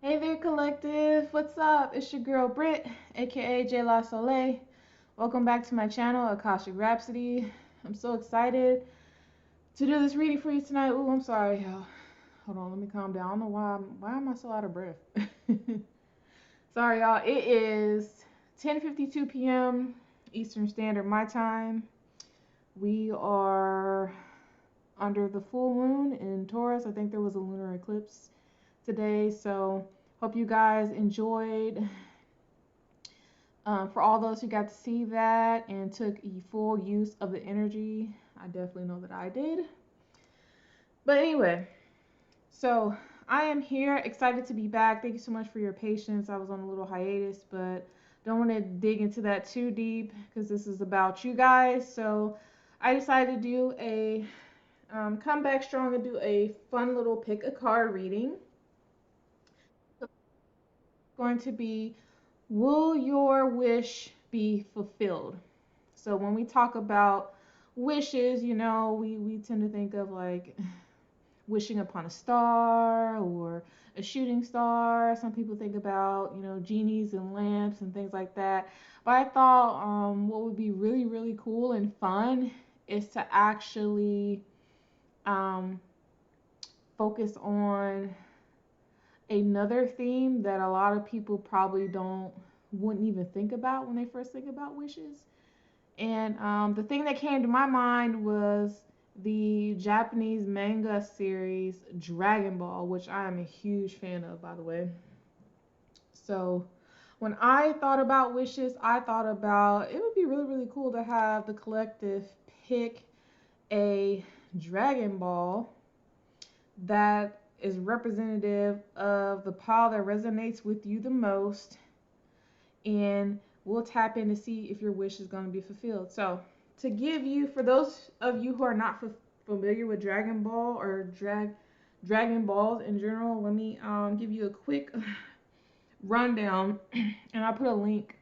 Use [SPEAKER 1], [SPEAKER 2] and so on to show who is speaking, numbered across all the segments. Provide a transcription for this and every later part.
[SPEAKER 1] Hey there, collective. What's up? It's your girl Britt, aka J La Soleil. Welcome back to my channel, Akashic Rhapsody. I'm so excited to do this reading for you tonight. Ooh, I'm sorry, y'all. Hold on, let me calm down. I don't know why am I so out of breath. Sorry, y'all. It is 10:52 p.m. Eastern Standard My Time. We are under the full moon in Taurus. I think there was a lunar eclipse today, so hope you guys enjoyed. For all those who got to see that and took full use of the energy, I definitely know that I did. But anyway, so I am here, excited to be back. Thank you so much for your patience. I was on a little hiatus, but don't want to dig into that too deep because this is about you guys. So I decided to do a come back strong and do a fun little pick a card reading. So it's going to be, will your wish be fulfilled? So when we talk about wishes, we tend to think of like wishing upon a star or a shooting star. Some people think about, genies and lamps and things like that. But I thought what would be really, really cool and fun is to actually um, focus on another theme that a lot of people probably wouldn't even think about when they first think about wishes. And the thing that came to my mind was the Japanese manga series Dragon Ball, which I am a huge fan of, by the way. So when I thought about wishes, I thought about it would be really, really cool to have the collective pick a Dragon Ball that is representative of the pile that resonates with you the most, and we'll tap in to see if your wish is going to be fulfilled. So, to give you, for those of you who are not familiar with Dragon Ball or Dragon Balls in general, let me give you a quick rundown, and I'll put a link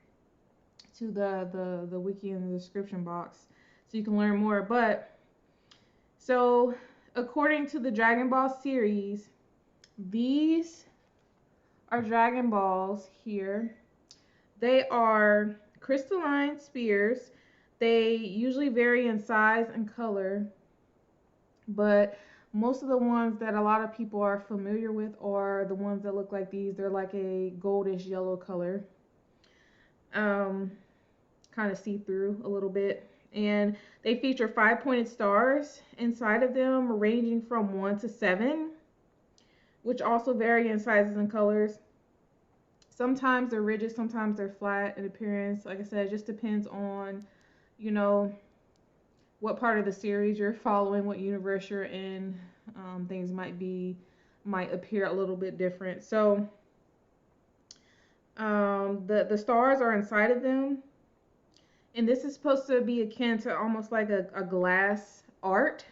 [SPEAKER 1] to the wiki in the description box so you can learn more. But so, according to the Dragon Ball series, these are Dragon Balls here. They are crystalline spheres. They usually vary in size and color, but most of the ones that a lot of people are familiar with are the ones that look like these. They're like a goldish yellow color, um, kind of see through a little bit. And they feature 5 pointed stars inside of them, ranging from 1 to 7, which also vary in sizes and colors. Sometimes they're rigid, sometimes they're flat in appearance. Like I said, it just depends on, you know, what part of the series you're following, what universe you're in. Things might appear a little bit different. So the stars are inside of them, and this is supposed to be akin to almost like a glass art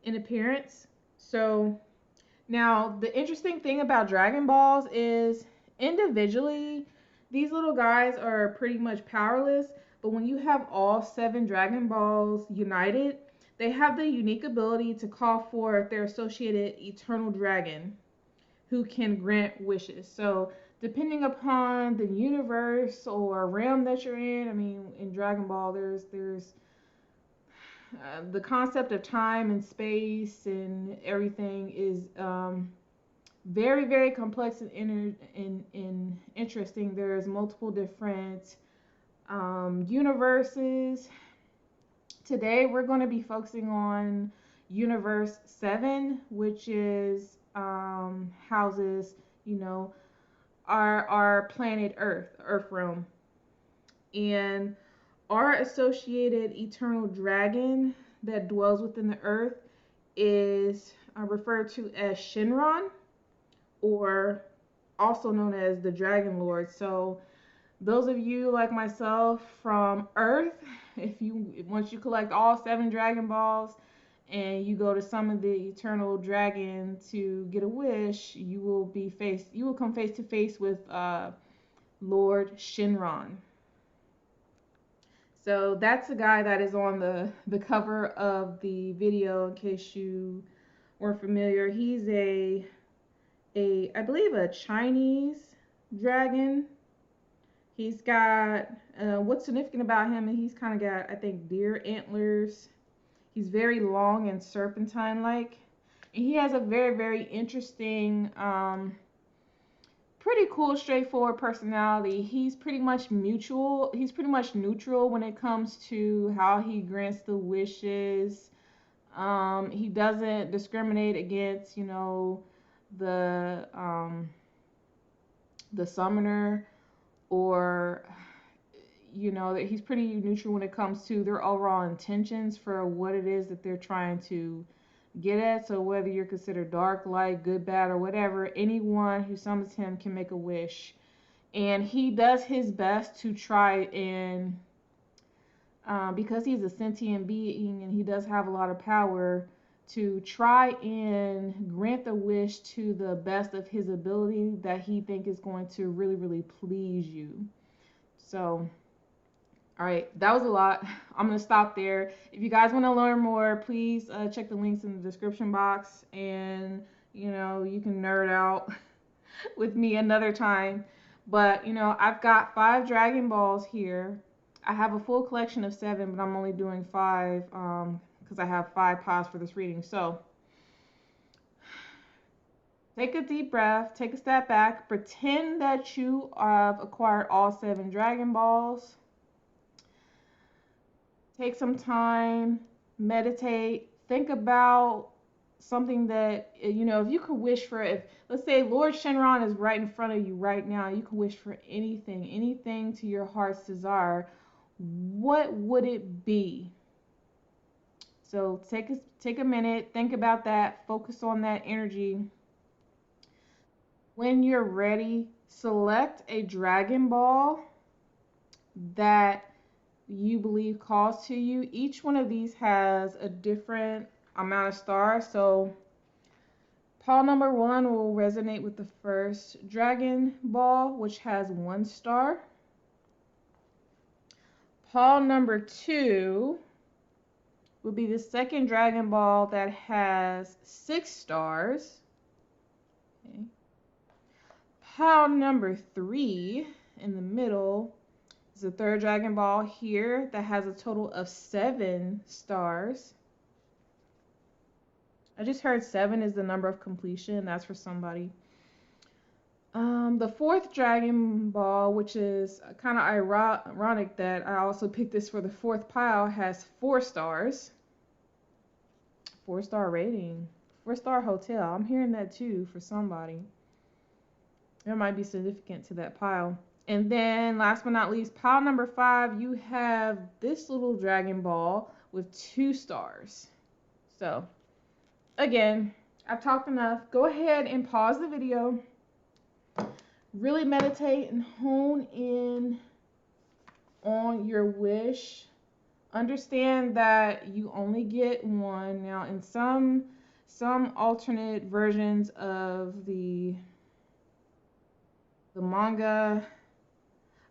[SPEAKER 1] in appearance. So now the interesting thing about Dragon Balls is individually these little guys are pretty much powerless, but when you have all 7 Dragon Balls united, they have the unique ability to call forth their associated eternal dragon who can grant wishes. So depending upon the universe or realm that you're in, I mean, in Dragon Ball, there's the concept of time and space and everything is very, very complex and interesting. There's multiple different universes. Today we're going to be focusing on universe 7, which is houses, our planet Earth realm. And our associated eternal dragon that dwells within the earth is referred to as Shenron, or also known as the Dragon Lord. So those of you like myself from Earth, if you once you collect all 7 Dragon Balls and you go to summon the eternal dragon to get a wish, you will come face to face with Lord Shenron. So that's the guy that is on the cover of the video, in case you weren't familiar. He's a I believe a Chinese dragon. He's got, what's significant about him, and he's kind of got, I think, deer antlers. He's very long and serpentine-like. And he has a very, very interesting, pretty cool, straightforward personality. He's pretty much mutual. He's pretty much neutral when it comes to how he grants the wishes. He doesn't discriminate against, the summoner, or that he's pretty neutral when it comes to their overall intentions for what it is that they're trying to get at. So whether you're considered dark, light, good, bad, or whatever, anyone who summons him can make a wish. And he does his best to try and, because he's a sentient being and he does have a lot of power, to try and grant the wish to the best of his ability that he think is going to really, really please you. So, all right, that was a lot. I'm going to stop there. If you guys want to learn more, please check the links in the description box, and, you can nerd out with me another time. But, I've got 5 Dragon Balls here. I have a full collection of 7, but I'm only doing 5 because I have 5 piles for this reading. So, take a deep breath, take a step back, pretend that you have acquired all 7 Dragon Balls. Take some time, meditate, think about something that, if you could wish for, if, let's say, Lord Shenron is right in front of you right now, you could wish for anything to your heart's desire, what would it be? So take a minute, think about that, focus on that energy. When you're ready, select a Dragon Ball that you believe calls to you. Each one of these has a different amount of stars. So pile number 1 will resonate with the first Dragon Ball, which has 1 star. Pile number 2 will be the second Dragon Ball that has 6 stars. Okay. Pile number 3 in the middle is the third Dragon Ball here that has a total of 7 stars. I just heard 7 is the number of completion. That's for somebody. The fourth Dragon Ball, which is kind of ironic that I also picked this for the 4th pile, has 4 stars. 4-star rating. 4-star hotel. I'm hearing that too for somebody. That might be significant to that pile. And then, last but not least, pile number 5, you have this little Dragon Ball with 2 stars. So, again, I've talked enough. Go ahead and pause the video. Really meditate and hone in on your wish. Understand that you only get one. Now, in some alternate versions of the manga,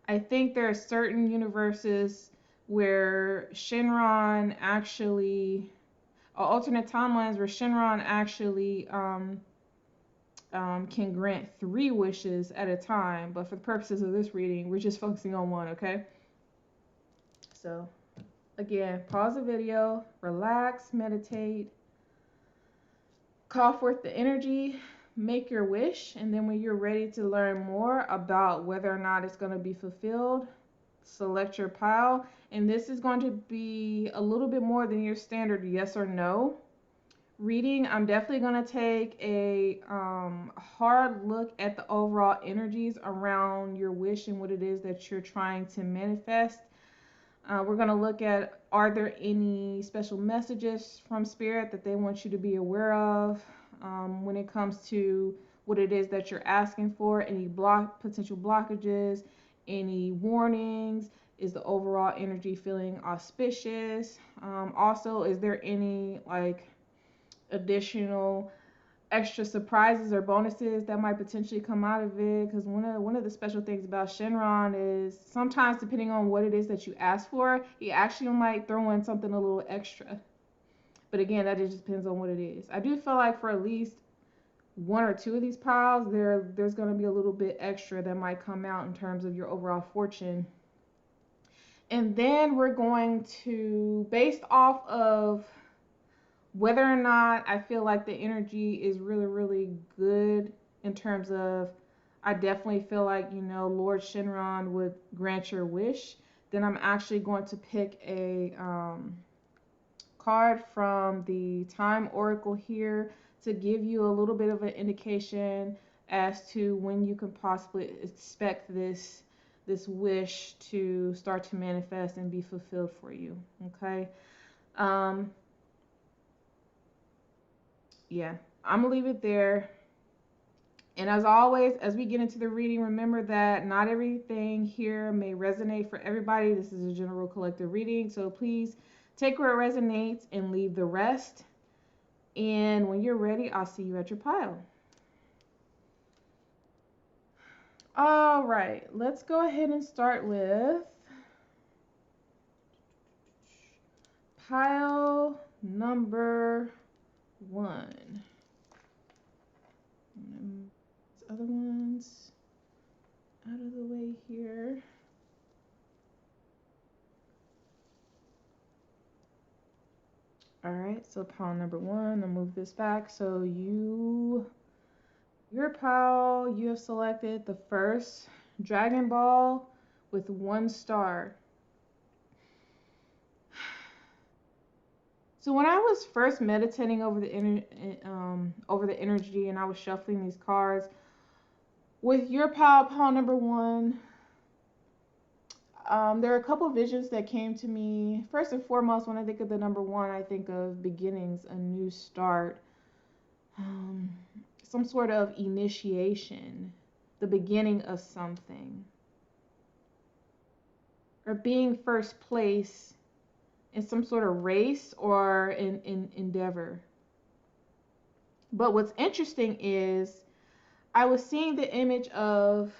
[SPEAKER 1] I think there are certain universes where Shenron actually, alternate timelines where Shenron actually can grant 3 wishes at a time. But for the purposes of this reading, we're just focusing on 1, okay? So, again, pause the video, relax, meditate, call forth the energy, make your wish, and then when you're ready to learn more about whether or not it's going to be fulfilled, select your pile. And this is going to be a little bit more than your standard yes or no reading. I'm definitely going to take a hard look at the overall energies around your wish and what it is that you're trying to manifest. We're going to look at, are there any special messages from Spirit that they want you to be aware of when it comes to what it is that you're asking for, any potential blockages, any warnings, is the overall energy feeling auspicious? Also, is there any additional extra surprises or bonuses that might potentially come out of it? Because one of the special things about Shenron is sometimes, depending on what it is that you ask for, he actually might throw in something a little extra. But again, that just depends on what it is. I do feel like for at least one or two of these piles, there's going to be a little bit extra that might come out in terms of your overall fortune. And then we're going to, based off of whether or not I feel like the energy is really, really good in terms of, I definitely feel like, you know, Lord Shenron would grant your wish, then I'm actually going to pick a card from the Time Oracle here to give you a little bit of an indication as to when you can possibly expect this wish to start to manifest and be fulfilled for you. Okay. Um, yeah, I'm gonna leave it there. And as always, as we get into the reading, remember that not everything here may resonate for everybody. This is a general collective reading, so please take where it resonates and leave the rest. And when you're ready, I'll see you at your pile. All right, let's go ahead and start with pile number 1. Other ones out of the way here. All right, so pile number 1, I'll move this back. So your pile, you have selected the first Dragon Ball with 1 star. So when I was first meditating over the energy, and I was shuffling these cards, with your pile number 1, there are a couple of visions that came to me. First and foremost, when I think of the number 1, I think of beginnings, a new start, some sort of initiation, the beginning of something, or being first place in some sort of race or in endeavor. But what's interesting is I was seeing the image of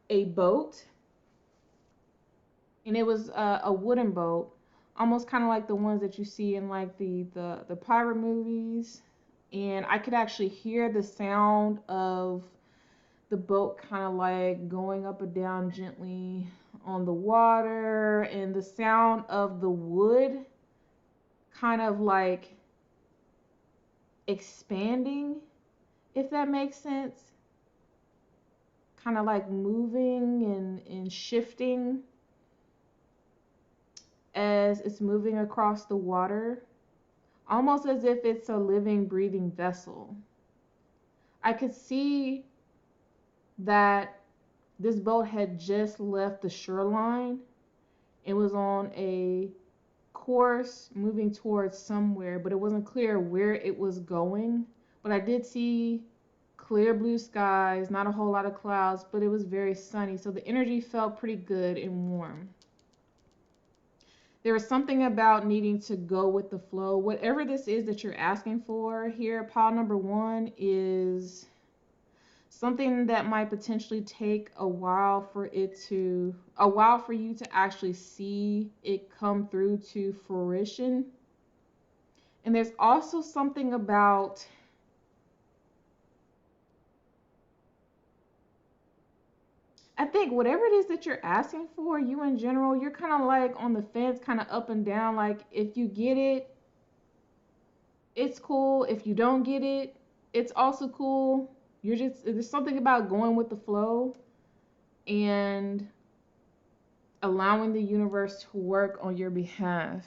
[SPEAKER 1] a boat, and it was a wooden boat, almost kind of like the ones that you see in like the pirate movies. And I could actually hear the sound of the boat kind of like going up and down gently on the water, and the sound of the wood kind of like expanding, if that makes sense. Kind of like moving and shifting as it's moving across the water, almost as if it's a living, breathing vessel. I could see that this boat had just left the shoreline. It was on a course moving towards somewhere, but it wasn't clear where it was going. But I did see clear blue skies, not a whole lot of clouds, but it was very sunny, so the energy felt pretty good and warm. There was something about needing to go with the flow. Whatever this is that you're asking for here, pile number 1 is something that might potentially take a while for you to actually see it come through to fruition. And there's also something about I think whatever it is that you're asking for, you in general, you're kind of like on the fence, kind of up and down. Like if you get it, it's cool. If you don't get it, it's also cool. There's something about going with the flow and allowing the universe to work on your behalf.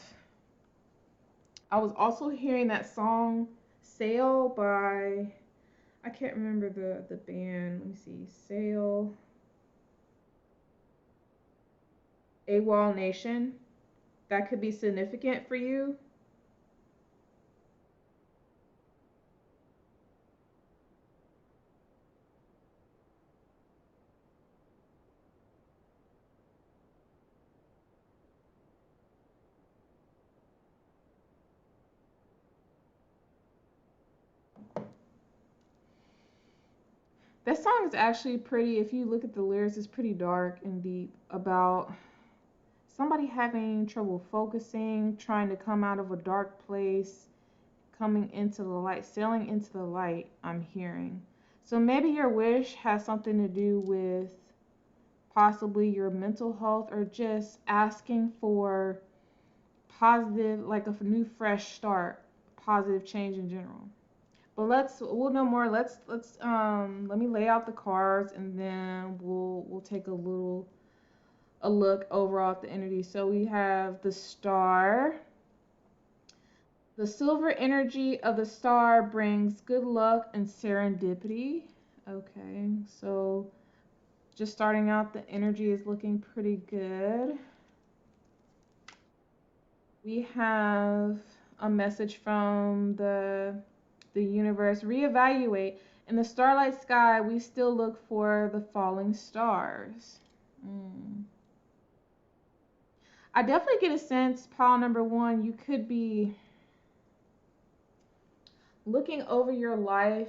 [SPEAKER 1] I was also hearing that song Sail by, I can't remember the band. Let me see. Sail. AWOL Nation. That could be significant for you. That song is actually pretty, if you look at the lyrics, it's pretty dark and deep about somebody having trouble focusing, trying to come out of a dark place, coming into the light, sailing into the light, I'm hearing. So maybe your wish has something to do with possibly your mental health or just asking for positive, like a new fresh start, positive change in general. But we'll know more. Let me lay out the cards and then we'll take a look overall at the energy. So we have the star. The silver energy of the star brings good luck and serendipity. Okay, so just starting out, the energy is looking pretty good. We have a message from the universe. Reevaluate. In the starlight sky, we still look for the falling stars. I definitely get a sense, pile number one, you could be looking over your life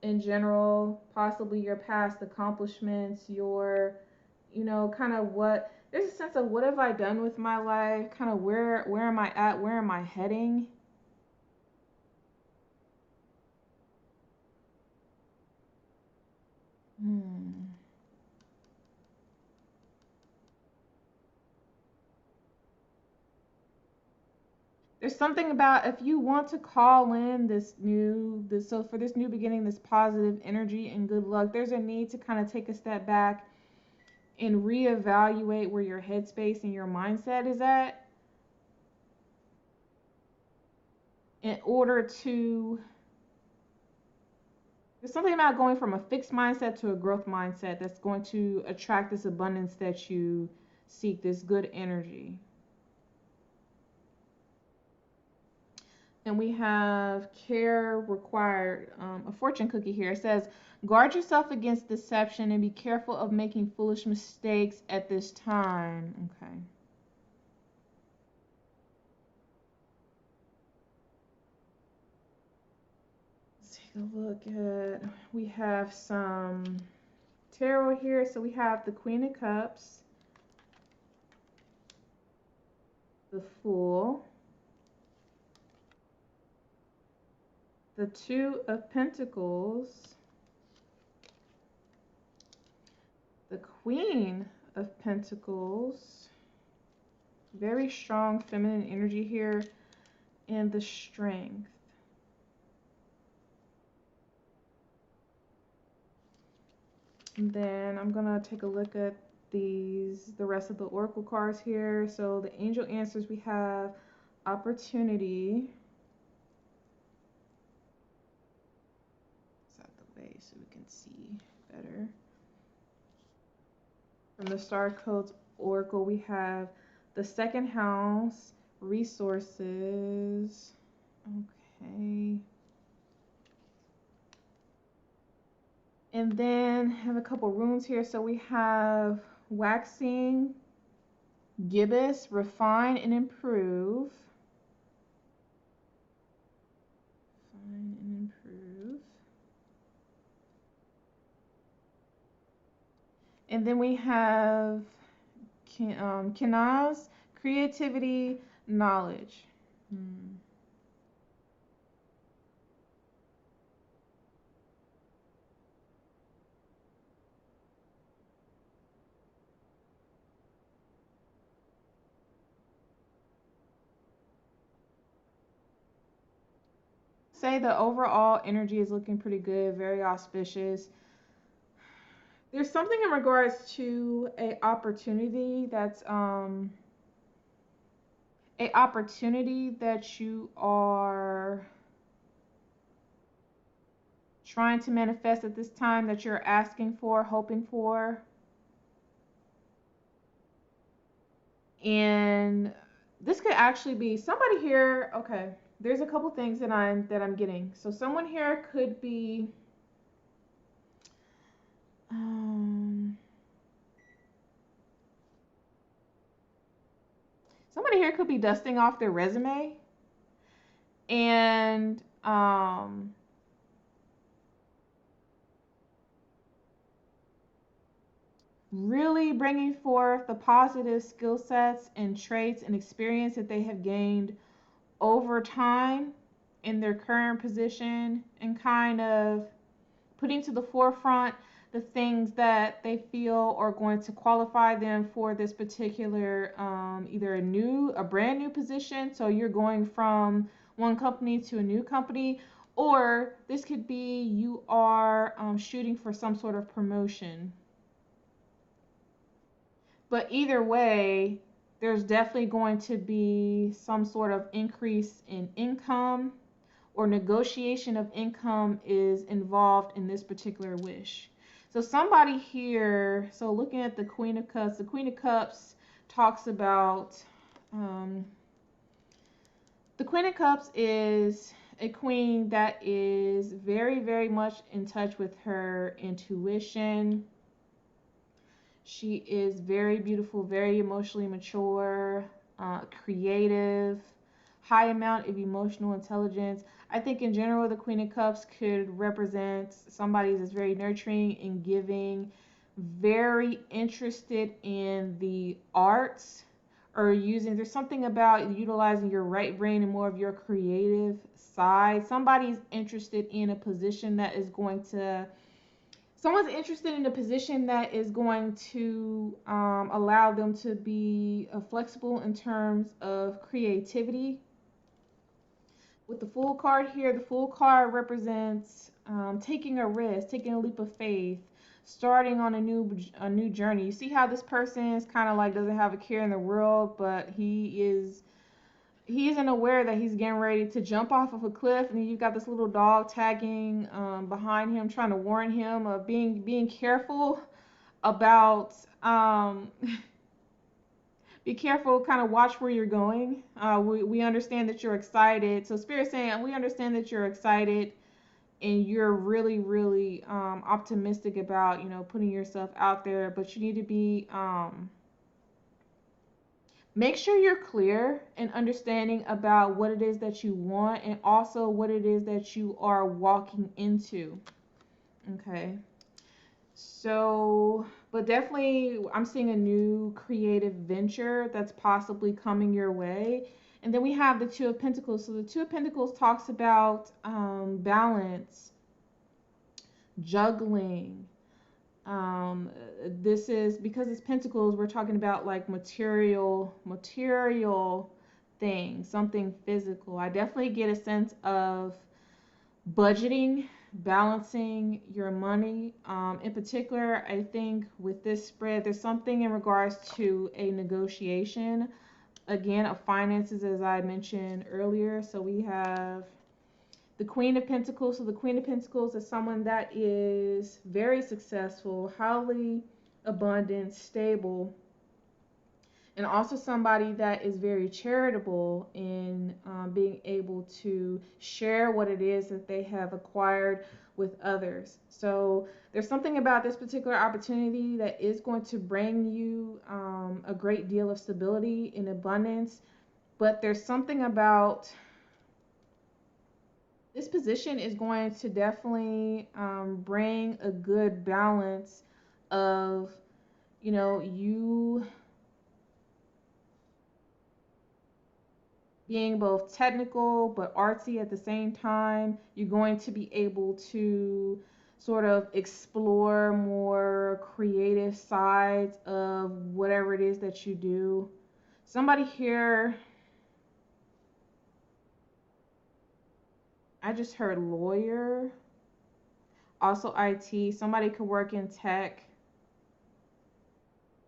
[SPEAKER 1] in general, possibly your past accomplishments, kind of what, there's a sense of what have I done with my life, kind of where am I at, where am I heading? Hmm. There's something about if you want to call in so for this new beginning, this positive energy and good luck, there's a need to kind of take a step back and reevaluate where your headspace and your mindset is at in order to there's something about going from a fixed mindset to a growth mindset that's going to attract this abundance that you seek, this good energy. And we have care required, a fortune cookie here. It says, guard yourself against deception and be careful of making foolish mistakes at this time. Okay. Let's take a look at, we have some tarot here. So we have the Queen of Cups, the Fool, the Two of Pentacles, the Queen of Pentacles, very strong feminine energy here, and the Strength. And then I'm gonna take a look at the rest of the oracle cards here. So the angel answers, we have opportunity. It's out the way so we can see better. From the Star Codes oracle, we have the second house, resources. Okay. And then have a couple runes here. So we have waxing, gibbous, refine and improve. Refine and improve. And then we have Kenaz, creativity, knowledge. Say the overall energy is looking pretty good, very auspicious. There's something in regards to a opportunity that you are trying to manifest at this time, that you're asking for, hoping for. And this could actually be somebody here. Okay, there's a couple things that I'm getting. So someone here could be somebody here could be dusting off their resume and really bringing forth the positive skill sets and traits and experience that they have gained over time in their current position, and kind of putting to the forefront the things that they feel are going to qualify them for this particular either a brand new position. So you're going from one company to a new company, or this could be you are shooting for some sort of promotion. But either way, there's definitely going to be some sort of increase in income, or negotiation of income is involved in this particular wish. So somebody here, so looking at the Queen of Cups talks about, the Queen of Cups is a queen that is very, very much in touch with her intuition. She is very beautiful, very emotionally mature, creative, high amount of emotional intelligence. I think in general, the Queen of Cups could represent somebody that's very nurturing and giving, very interested in the arts, or there's something about utilizing your right brain and more of your creative side. Somebody's interested in a position that is going to Someone's interested in a position that is going to allow them to be flexible in terms of creativity. With the Fool card here, the Fool card represents taking a risk, taking a leap of faith, starting on a new journey. You see how this person is kind of like doesn't have a care in the world, but he isn't aware that he's getting ready to jump off of a cliff, and you've got this little dog tagging behind him, trying to warn him of being careful about be careful, kind of watch where you're going. We understand that you're excited. So Spirit's saying we understand that you're excited and you're really, really optimistic about, putting yourself out there, but you need to be make sure you're clear and understanding about what it is that you want, and also what it is that you are walking into. Okay. So, but definitely I'm seeing a new creative venture that's possibly coming your way. And then we have the Two of Pentacles. So the Two of Pentacles talks about balance, juggling. This is because it's Pentacles, we're talking about like material things, something physical. I definitely get a sense of budgeting, balancing your money. In particular, I think with this spread, there's something in regards to a negotiation, again, of finances, as I mentioned earlier. So we have the Queen of Pentacles. So the Queen of Pentacles is someone that is very successful, highly abundant, stable, and also somebody that is very charitable in being able to share what it is that they have acquired with others. So there's something about this particular opportunity that is going to bring you a great deal of stability and abundance, but there's something about this position is going to definitely bring a good balance of, you being both technical but artsy at the same time. You're going to be able to sort of explore more creative sides of whatever it is that you do. Somebody here, I just heard lawyer, also IT. Somebody could work in tech,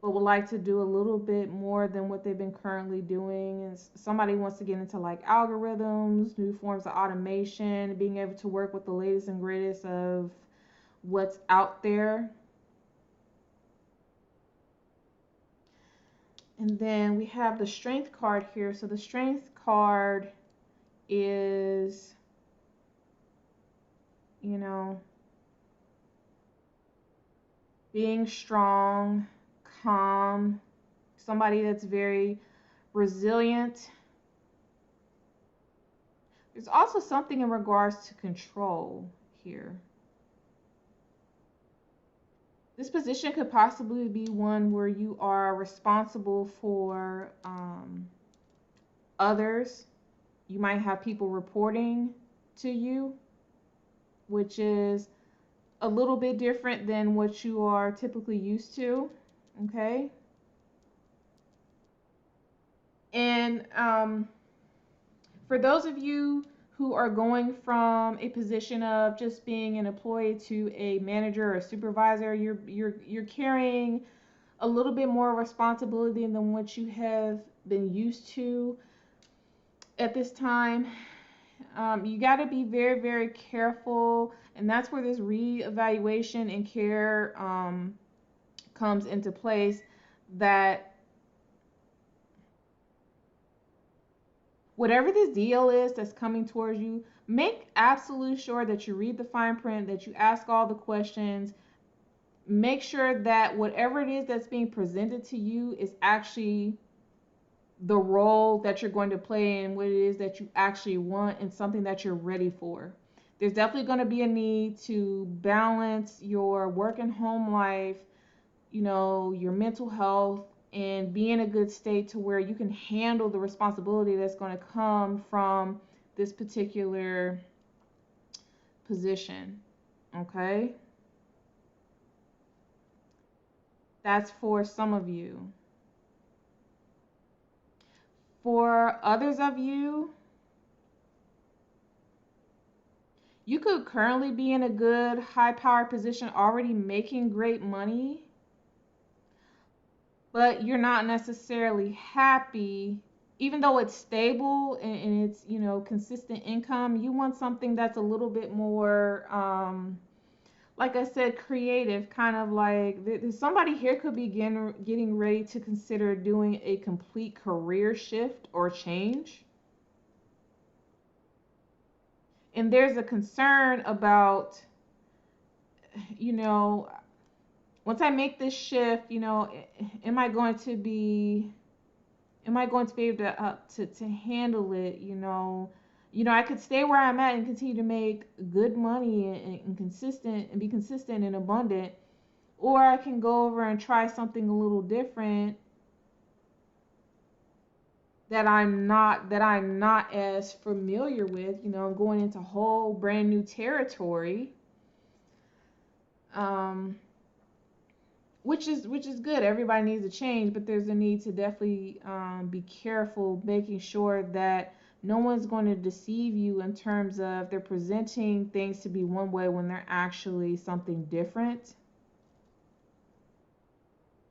[SPEAKER 1] but would like to do a little bit more than what they've been currently doing. And somebody wants to get into like algorithms, new forms of automation, being able to work with the latest and greatest of what's out there. And then we have the Strength card here. So the Strength card is, being strong, calm, somebody that's very resilient. There's also something in regards to control here. This position could possibly be one where you are responsible for others. You might have people reporting to you, which is a little bit different than what you are typically used to. Okay. And for those of you who are going from a position of just being an employee to a manager or a supervisor, you're carrying a little bit more responsibility than what you have been used to at this time. You got to be very, very careful, and that's where this reevaluation and care comes into place. That whatever this deal is that's coming towards you, make absolutely sure that you read the fine print, that you ask all the questions. Make sure that whatever it is that's being presented to you is actually the role that you're going to play and what it is that you actually want and something that you're ready for. There's definitely going to be a need to balance your work and home life, your mental health, and be in a good state to where you can handle the responsibility that's going to come from this particular position. Okay? That's for some of you. For others of you, you could currently be in a good high power position already making great money, but you're not necessarily happy. Even though it's stable and it's, consistent income, you want something that's a little bit more, like I said, creative. Kind of like there's somebody here could be getting ready to consider doing a complete career shift or change. And there's a concern about, you know, once I make this shift, am I going to be able to handle it? I could stay where I'm at and continue to make good money and consistent and be consistent and abundant, or I can go over and try something a little different that I'm not as familiar with. I'm going into whole brand new territory. Um, which is good. Everybody needs a change, but there's a need to definitely be careful, making sure that no one's going to deceive you in terms of they're presenting things to be one way when they're actually something different.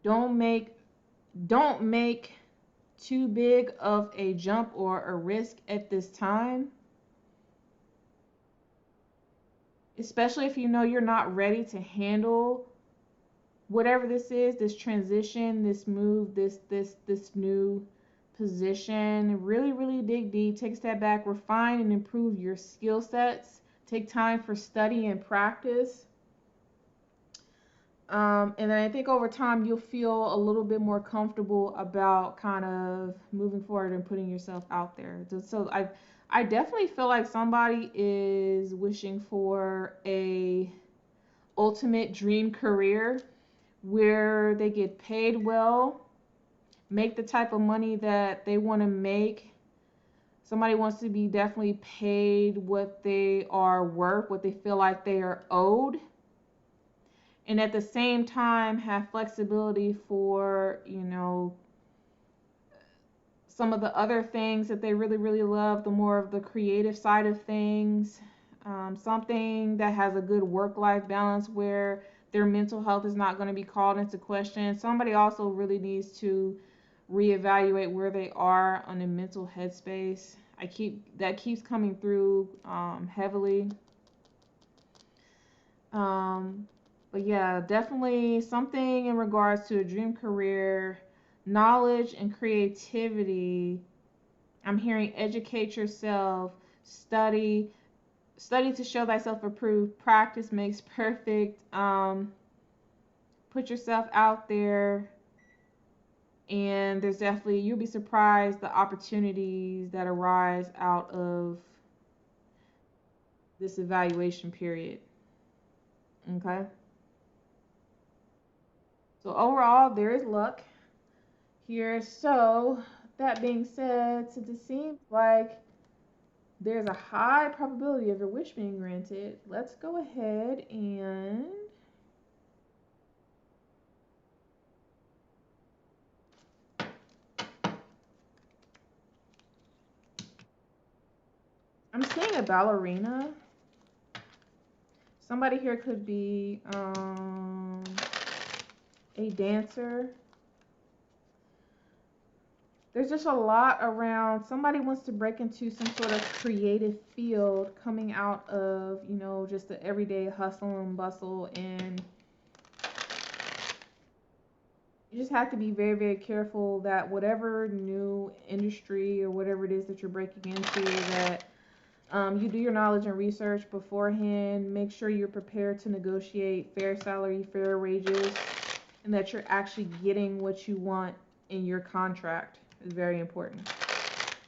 [SPEAKER 1] Don't make too big of a jump or a risk at this time, especially if you know you're not ready to handle whatever this is, this transition, this move, this new position. Really, really dig deep, take a step back, refine and improve your skill sets, take time for study and practice. And then I think over time you'll feel a little bit more comfortable about kind of moving forward and putting yourself out there. So I definitely feel like somebody is wishing for a ultimate dream career where they get paid well, make the type of money that they want to make. Somebody wants to be definitely paid what they are worth, what they feel like they are owed. And at the same time have flexibility for, some of the other things that they really, really love, the more of the creative side of things. Something that has a good work-life balance where their mental health is not going to be called into question. Somebody also really needs to reevaluate where they are on a mental headspace. That keeps coming through heavily. But yeah, definitely something in regards to a dream career, knowledge and creativity. I'm hearing educate yourself, study to show thyself approved, practice makes perfect. Put yourself out there, and there's definitely, you'll be surprised the opportunities that arise out of this evaluation period. Okay? So overall, there is luck here. So that being said, since it seems like there's a high probability of your wish being granted. Let's go ahead and I'm seeing a ballerina. Somebody here could be a dancer. There's just a lot around. Somebody wants to break into some sort of creative field coming out of, you know, just the everyday hustle and bustle. And you just have to be very, very careful that whatever new industry or whatever it is that you're breaking into, that you do your knowledge and research beforehand. Make sure you're prepared to negotiate fair salary, fair wages, and that you're actually getting what you want in your contract. Is very important.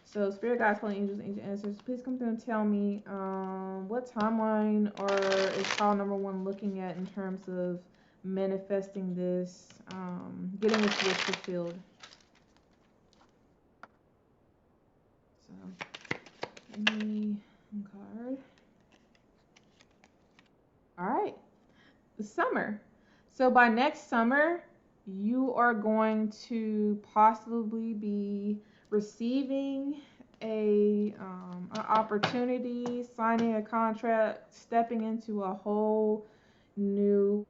[SPEAKER 1] So, spirit guides, holy angels, ancient ancestors, please come through and tell me what timeline or is pile number 1 looking at in terms of manifesting this, getting this wish fulfilled. So, give me one card. All right, the summer. So by next summer, you are going to possibly be receiving an opportunity, signing a contract, stepping into a whole new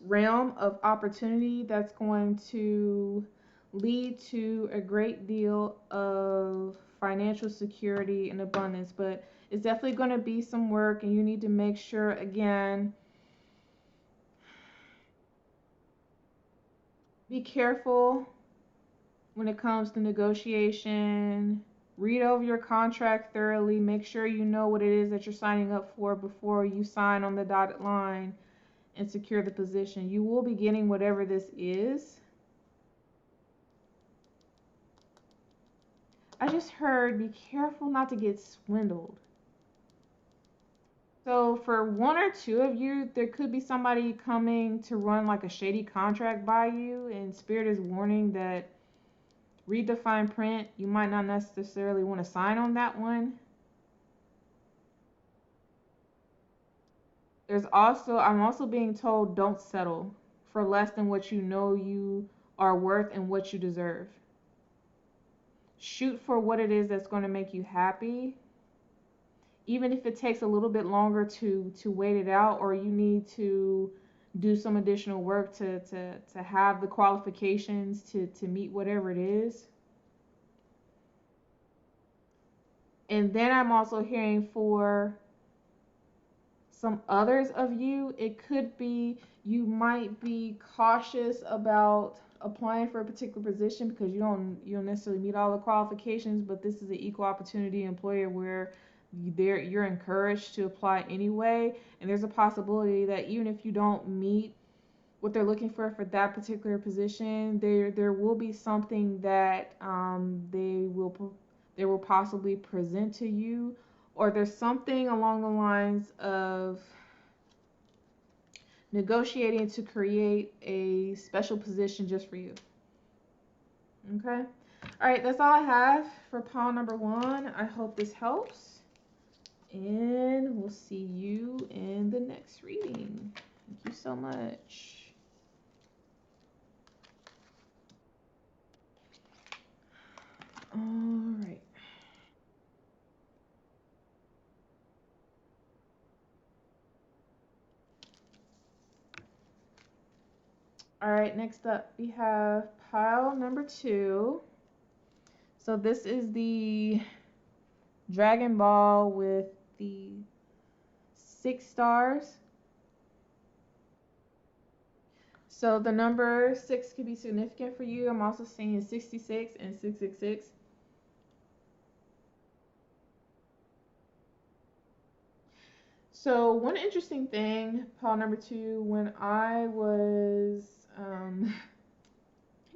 [SPEAKER 1] realm of opportunity that's going to lead to a great deal of financial security and abundance. But it's definitely going to be some work, and you need to make sure, again, be careful when it comes to negotiation. Read over your contract thoroughly. Make sure you know what it is that you're signing up for before you sign on the dotted line and secure the position. You will be getting whatever this is. I just heard be careful not to get swindled. So for 1 or 2 of you, there could be somebody coming to run like a shady contract by you, and Spirit is warning that read the fine print. You might not necessarily want to sign on that one. I'm also being told don't settle for less than what you know you are worth and what you deserve. Shoot for what it is that's going to make you happy. Even if it takes a little bit longer to wait it out, or you need to do some additional work to have the qualifications to meet whatever it is. And then I'm also hearing for some others of you, it could be you might be cautious about applying for a particular position because you don't necessarily meet all the qualifications, but this is an equal opportunity employer where you're encouraged to apply anyway, and there's a possibility that even if you don't meet what they're looking for that particular position, there will be something that they will possibly present to you, or there's something along the lines of negotiating to create a special position just for you. Okay? All right, that's all I have for pile number 1. I hope this helps, and we'll see you in the next reading. Thank you so much. All right. All right, next up we have pile number 2. So this is the Dragon Ball with the 6 stars. So the number 6 could be significant for you. I'm also seeing 66 and 666. So one interesting thing, pile number 2, when I was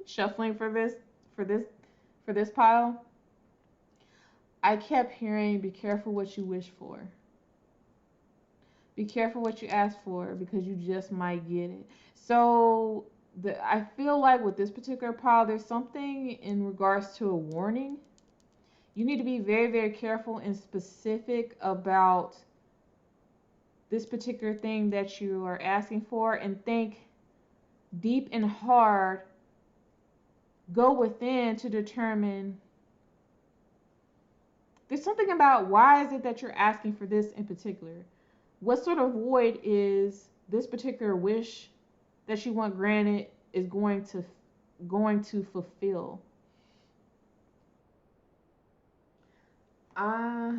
[SPEAKER 1] shuffling for this pile, I kept hearing, be careful what you wish for. Be careful what you ask for because you just might get it. So I feel like with this particular pile, there's something in regards to a warning. You need to be very, very careful and specific about this particular thing that you are asking for, and think deep and hard, go within to determine. There's something about, why is it that you're asking for this in particular? What sort of void is this particular wish that you want granted is going to fulfill? Uh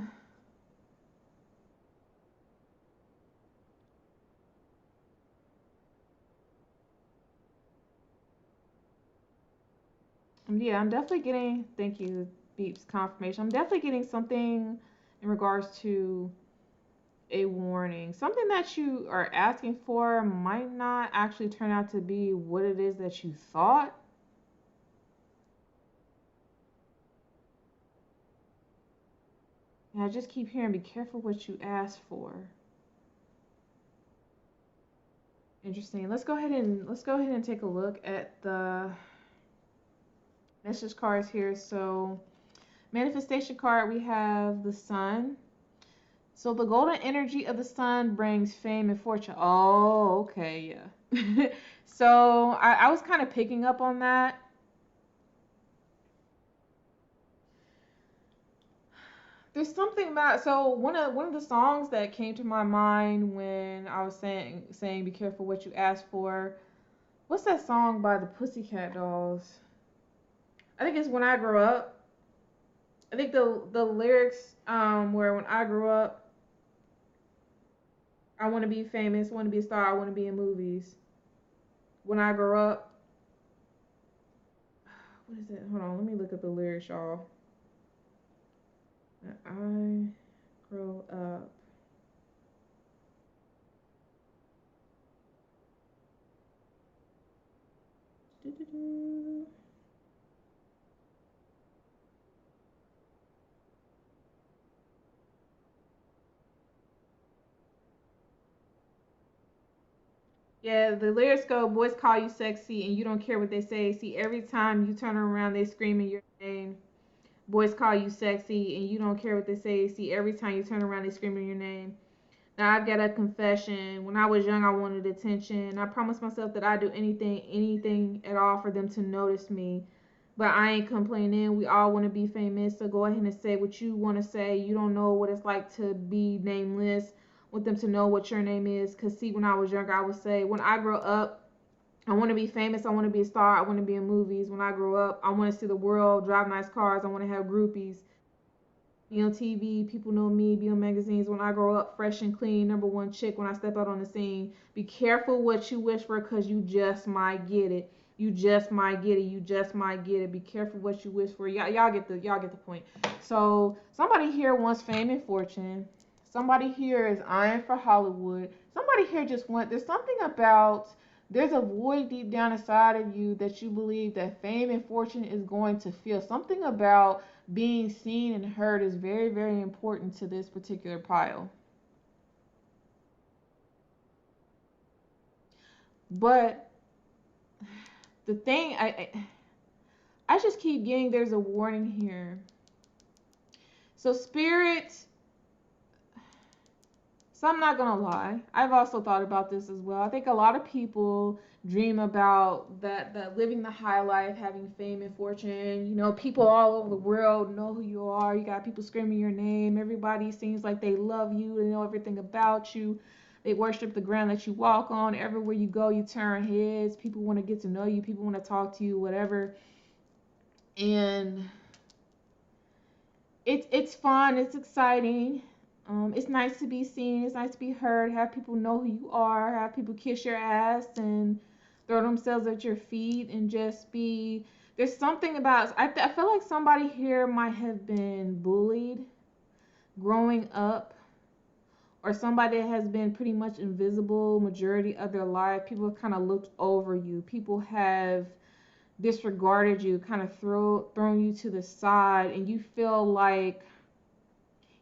[SPEAKER 1] yeah, I'm definitely getting, thank you, Beeps, confirmation. I'm definitely getting something in regards to a warning. Something that you are asking for might not actually turn out to be what it is that you thought. And I just keep hearing, be careful what you ask for. Interesting. Let's go ahead and take a look at the message cards here. So, manifestation card, we have the sun. So the golden energy of the sun brings fame and fortune. Oh, okay, yeah. So I was kind of picking up on that. There's something about, so one of the songs that came to my mind when I was saying be careful what you ask for. What's that song by the Pussycat Dolls? I think it's When I Grow Up. I think the lyrics where when I grew up, I want to be famous, want to be a star, I want to be in movies. When I grow up, what is it? Hold on, let me look up the lyrics, y'all. When I grow up. Doo-doo-doo. Yeah, the lyrics go, boys call you sexy and you don't care what they say. See, every time you turn around, they screaming your name. Boys call you sexy and you don't care what they say. See, every time you turn around, they screaming your name. Now I've got a confession. When I was young, I wanted attention. I promised myself that I'd do anything at all for them to notice me. But I ain't complaining. We all want to be famous. So go ahead and say what you want to say. You don't know what it's like to be nameless. Want them to know what your name is. Because, see, when I was younger, I would say, when I grow up, I want to be famous. I want to be a star. I want to be in movies. When I grow up, I want to see the world, drive nice cars. I want to have groupies, be on TV, people know me, be on magazines. When I grow up, fresh and clean, number one chick when I step out on the scene. Be careful what you wish for, because you just might get it. You just might get it. You just might get it. Be careful what you wish for. Y'all get the point. So somebody here wants fame and fortune. Somebody here is eyeing for Hollywood. Somebody here just want. There's something about. There's a void deep down inside of you that you believe that fame and fortune is going to fill. Something about being seen and heard is very, very important to this particular pile. But the thing I just keep getting, there's a warning here. So spirit, so I'm not gonna lie, I've also thought about this as well. I think a lot of people dream about that living the high life, having fame and fortune. People all over the world know who you are. You got people screaming your name. Everybody seems like they love you. They know everything about you. They worship the ground that you walk on. Everywhere you go, you turn heads. People want to get to know you. People want to talk to you, whatever. And it's fun. It's exciting. It's nice to be seen. It's nice to be heard. Have people know who you are. Have people kiss your ass and throw themselves at your feet and just be. There's something about. I feel like somebody here might have been bullied growing up, or somebody that has been pretty much invisible majority of their life. People have kind of looked over you. People have disregarded you, kind of thrown you to the side, and you feel like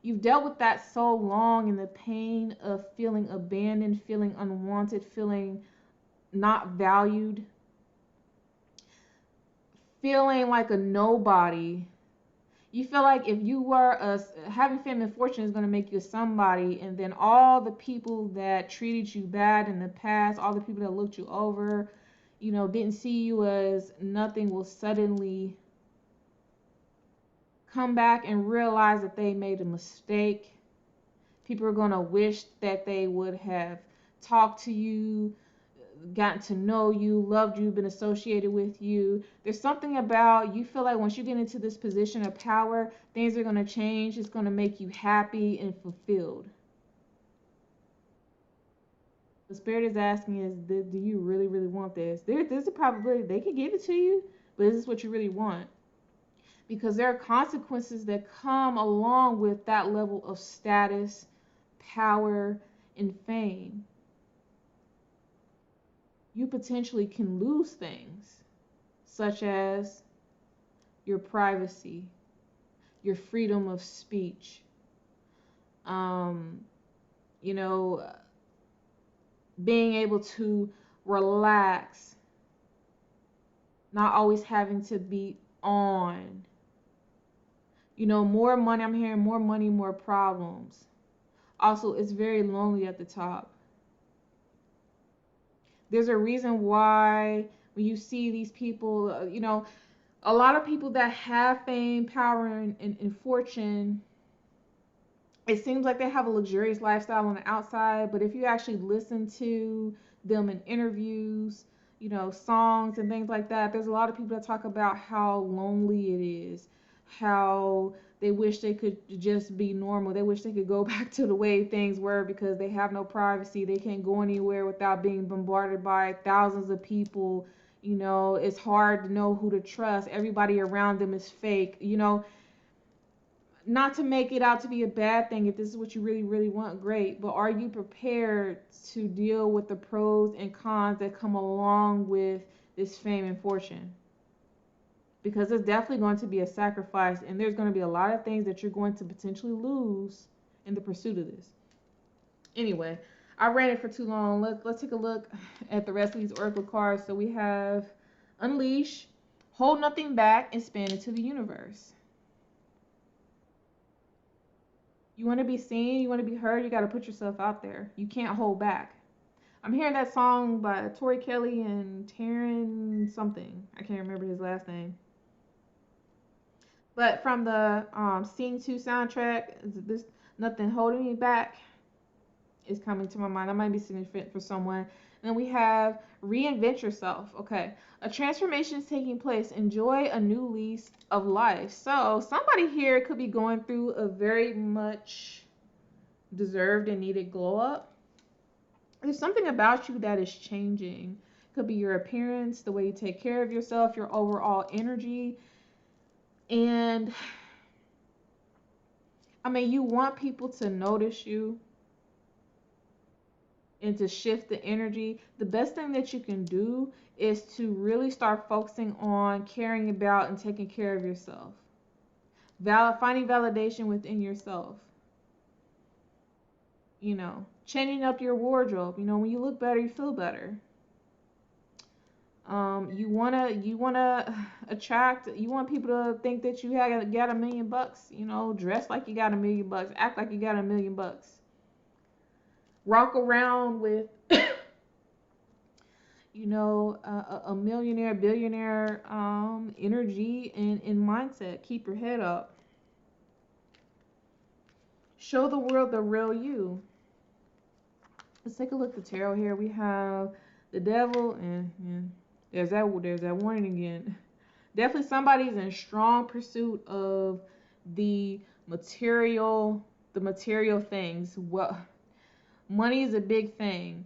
[SPEAKER 1] you've dealt with that so long, and the pain of feeling abandoned, feeling unwanted, feeling not valued, feeling like a nobody. You feel like if you were having fame and fortune is going to make you somebody, and then all the people that treated you bad in the past, all the people that looked you over, didn't see you as nothing, will suddenly come back and realize that they made a mistake. People are going to wish that they would have talked to you, gotten to know you, loved you, been associated with you. There's something about, you feel like once you get into this position of power, things are going to change. It's going to make you happy and fulfilled. The spirit is asking is, do you really, really want this? There's a probability they could give it to you, but is this what you really want? Because there are consequences that come along with that level of status, power, and fame. You potentially can lose things such as your privacy, your freedom of speech, you know, being able to relax, not always having to be on. More money, I'm hearing more money, more problems. Also, it's very lonely at the top. There's a reason why when you see these people, a lot of people that have fame, power, and fortune, it seems like they have a luxurious lifestyle on the outside, but if you actually listen to them in interviews, songs and things like that, there's a lot of people that talk about how lonely it is, how they wish they could just be normal. They wish they could go back to the way things were because they have no privacy. They can't go anywhere without being bombarded by thousands of people. It's hard to know who to trust. Everybody around them is fake. Not to make it out to be a bad thing. If this is what you really, really want, great. But are you prepared to deal with the pros and cons that come along with this fame and fortune? Because it's definitely going to be a sacrifice, and there's going to be a lot of things that you're going to potentially lose in the pursuit of this. Anyway, I ran it for too long. Let's take a look at the rest of these oracle cards. So we have Unleash, Hold Nothing Back, and Expand into the Universe. You want to be seen, you want to be heard, you got to put yourself out there. You can't hold back. I'm hearing that song by Tori Kelly and Taryn something. I can't remember his last name. But from the Sing 2 soundtrack, this Nothing Holding Me Back is coming to my mind. That might be significant for someone. And then we have Reinvent Yourself. Okay. A transformation is taking place. Enjoy a new lease of life. So somebody here could be going through a very much deserved and needed glow up. There's something about you that is changing. Could be your appearance, the way you take care of yourself, your overall energy. And you want people to notice you and to shift the energy. The best thing that you can do is to really start focusing on caring about and taking care of yourself. Finding validation within yourself. Changing up your wardrobe. When you look better, you feel better. You wanna attract. You want people to think that you got $1 million. Dress like you got $1 million. Act like you got $1 million. Walk around with, a millionaire, billionaire energy and mindset. Keep your head up. Show the world the real you. Let's take a look at the tarot here. We have the devil, and there's that warning again. Definitely somebody's in strong pursuit of the material things. Well, money is a big thing.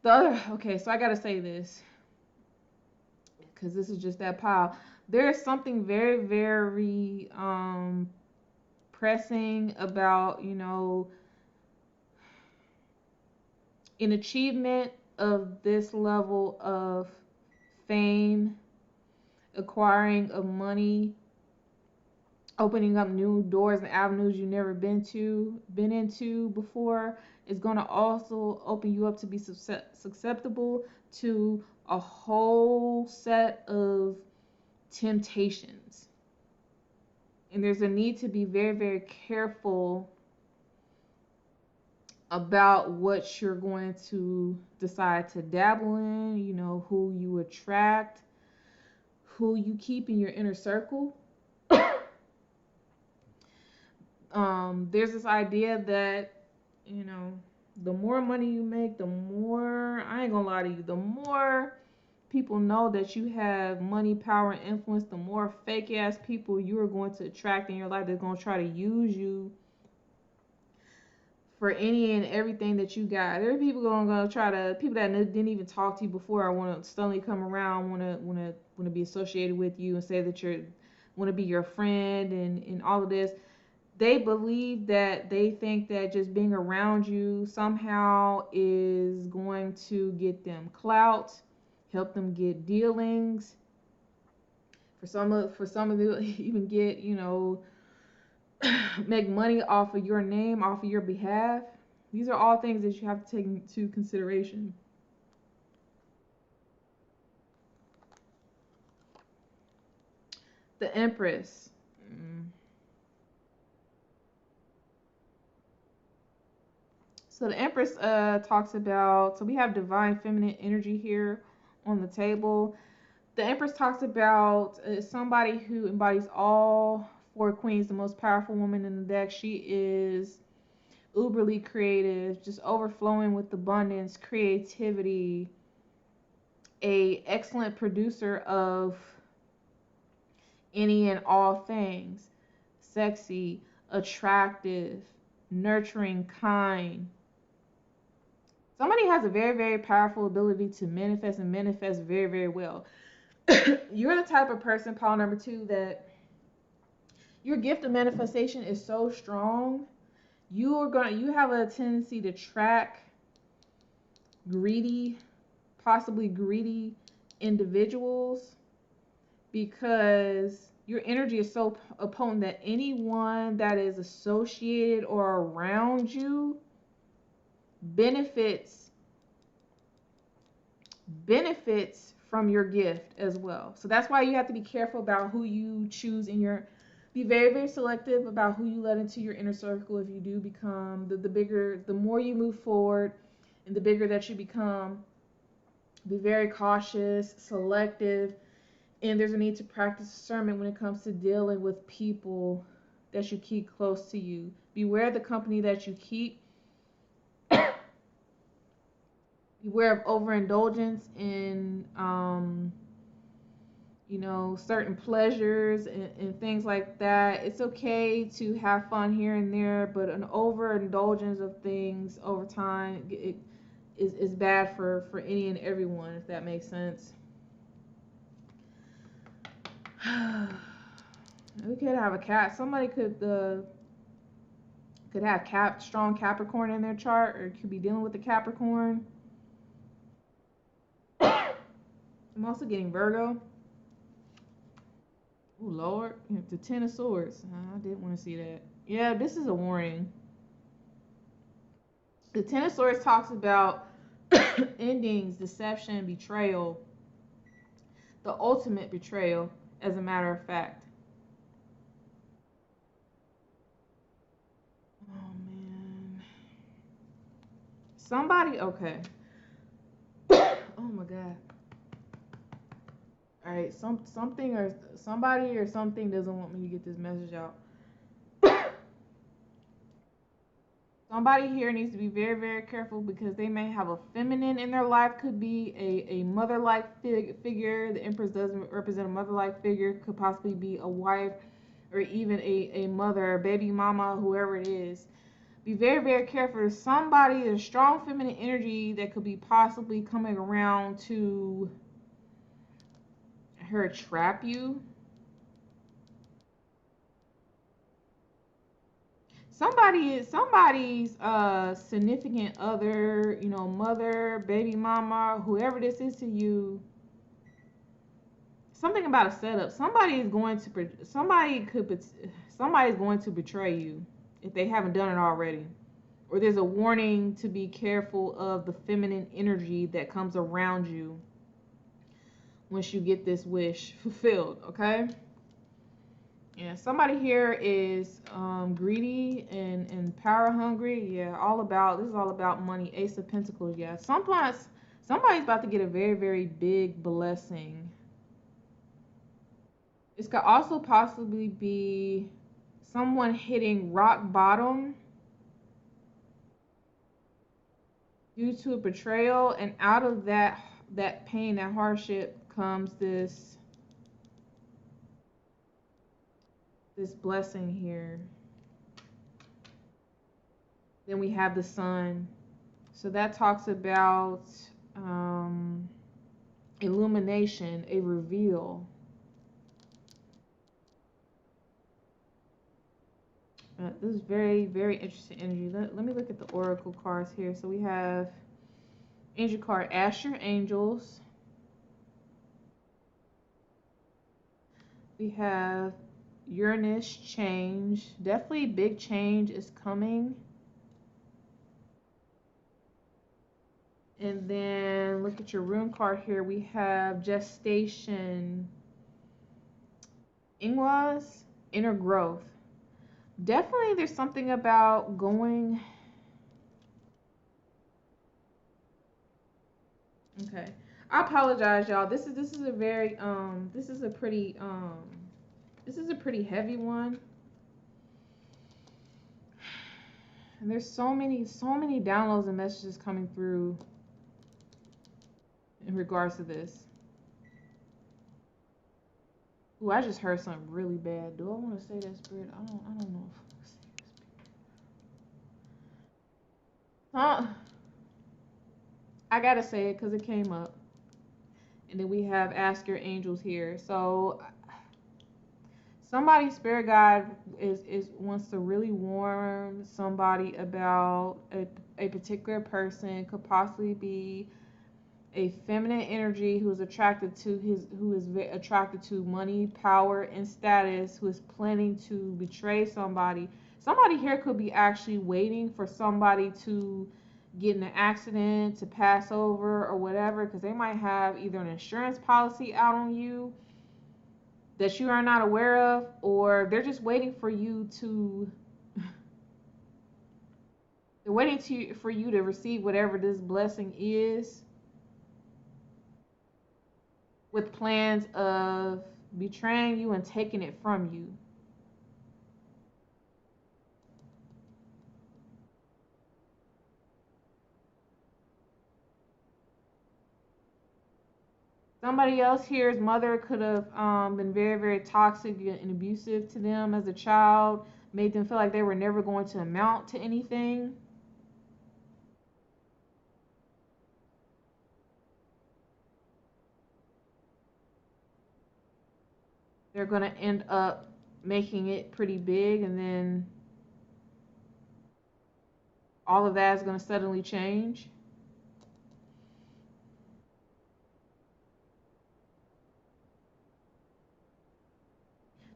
[SPEAKER 1] Okay, so I gotta say this because this is just that pile. There's something very, very pressing about an achievement of this level of fame, acquiring of money, opening up new doors and avenues you've never been into before, is going to also open you up to be susceptible to a whole set of temptations. And there's a need to be very, very careful about what you're going to decide to dabble in, you know, who you attract, who you keep in your inner circle. There's this idea that, you know, the more money you make, the more, I ain't gonna lie to you, the more people know that you have money, power, and influence, the more fake ass people you are going to attract in your life that's gonna try to use you for any and everything that you got. There are people gonna try to, people that didn't even talk to you before, or want to suddenly come around, want to be associated with you and say that you're, want to be your friend and all of this. They believe that, they think that just being around you somehow is going to get them clout, help them get dealings. For some of them, even get, you know, make money off of your name, off of your behalf. These are all things that you have to take into consideration. The Empress. So the Empress talks about, so we have divine feminine energy here on the table. The Empress talks about somebody who embodies all four queens, the most powerful woman in the deck. She is uberly creative, just overflowing with abundance, creativity, a excellent producer of any and all things, sexy, attractive, nurturing, kind. Somebody has a very, very powerful ability to manifest and manifest very, very well. You're the type of person, pile number two, that your gift of manifestation is so strong. You have a tendency to track greedy, possibly greedy individuals, because your energy is so potent that anyone that is associated or around you benefits from your gift as well. So that's why you have to be careful about who you choose in your, be very, very selective about who you let into your inner circle. If you do become the bigger, the more you move forward and the bigger that you become, be very cautious, selective, and there's a need to practice discernment when it comes to dealing with people that you keep close to you. Beware of the company that you keep. Beware of overindulgence in, you know, certain pleasures and things like that. It's okay to have fun here and there, but an overindulgence of things over time is bad for any and everyone, if that makes sense. We could have a cat. Somebody could have strong Capricorn in their chart, or could be dealing with the Capricorn. I'm also getting Virgo. Oh Lord, the Ten of Swords. I didn't want to see that. Yeah, this is a warning. The Ten of Swords talks about endings, deception, betrayal, the ultimate betrayal, as a matter of fact. Oh man. Somebody, okay. Oh my God. All right, something or somebody or something doesn't want me to get this message out. Somebody here needs to be very, very careful, because they may have a feminine in their life. Could be a mother-like figure. The Empress does represent a mother-like figure. Could possibly be a wife, or even a mother, a baby mama, whoever it is. Be very, very careful. There's somebody, there's strong feminine energy that could be possibly coming around to her trap you. Somebody's significant other, you know, mother, baby mama, whoever this is to you. Something about a setup. Somebody's going to betray you if they haven't done it already. Or there's a warning to be careful of the feminine energy that comes around you once you get this wish fulfilled, okay? Yeah, somebody here is greedy and power hungry. Yeah, all about this is all about money. Ace of Pentacles. Yeah, somebody's about to get a very very big blessing. This could also possibly be someone hitting rock bottom due to a betrayal, and out of that pain, that hardship comes this blessing here. Then we have the sun. So that talks about um, illumination, a reveal. This is very, very interesting energy. Let me look at the oracle cards here. So we have angel card, Ask Your Angels. We have Uranus change. Definitely big change is coming. And then look at your rune card here. We have gestation, Ingwas, inner growth. Definitely there's something about going. Okay. I apologize, y'all. This is a very this is a pretty heavy one. And there's so many downloads and messages coming through in regards to this. Ooh, I just heard something really bad. Do I want to say that, Spirit? I don't know if I want to say that, Spirit. I gotta say it because it came up. And then we have Ask Your Angels here. So somebody, spirit guide is wants to really warn somebody about a particular person. Could possibly be a feminine energy who is attracted to money, power, and status, who is planning to betray somebody. Somebody here could be actually waiting for somebody to get in an accident, to pass over or whatever, because they might have either an insurance policy out on you that you are not aware of, or they're just waiting for you to for you to receive whatever this blessing is, with plans of betraying you and taking it from you. Somebody else here's mother could have been very, very toxic and abusive to them as a child, made them feel like they were never going to amount to anything. They're going to end up making it pretty big, and then all of that is going to suddenly change.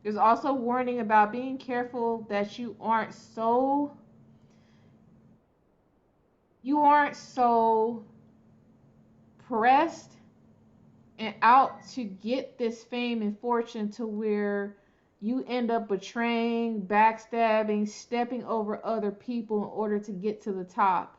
[SPEAKER 1] There's also warning about being careful that you aren't so pressed and out to get this fame and fortune to where you end up betraying, backstabbing, stepping over other people in order to get to the top.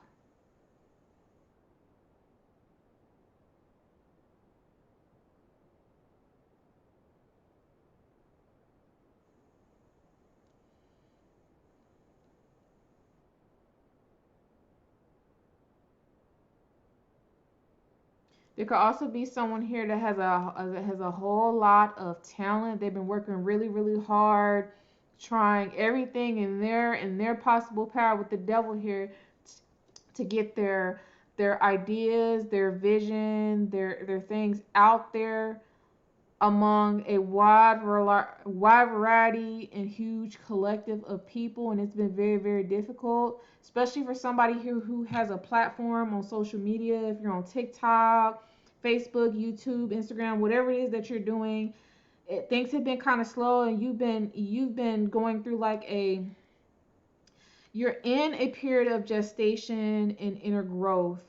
[SPEAKER 1] There could also be someone here that has a whole lot of talent. They've been working really, really hard, trying everything in their possible power with the devil here to get their ideas, their vision, their things out there among a wide variety and huge collective of people, and it's been very, very difficult, especially for somebody who has a platform on social media. If you're on TikTok, Facebook, YouTube, Instagram, whatever it is that you're doing, things have been kind of slow, and you've been going through like you're in a period of gestation and inner growth.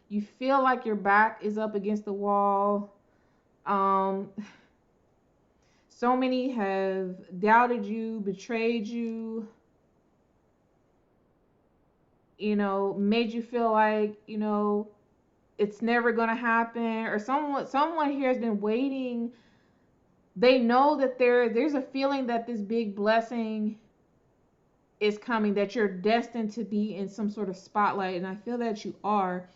[SPEAKER 1] You feel like your back is up against the wall. Um, So many have doubted you, betrayed you, you know, made you feel like, you know, it's never going to happen, or someone here has been waiting. They know that there's a feeling that this big blessing is coming, that you're destined to be in some sort of spotlight, and I feel that you are.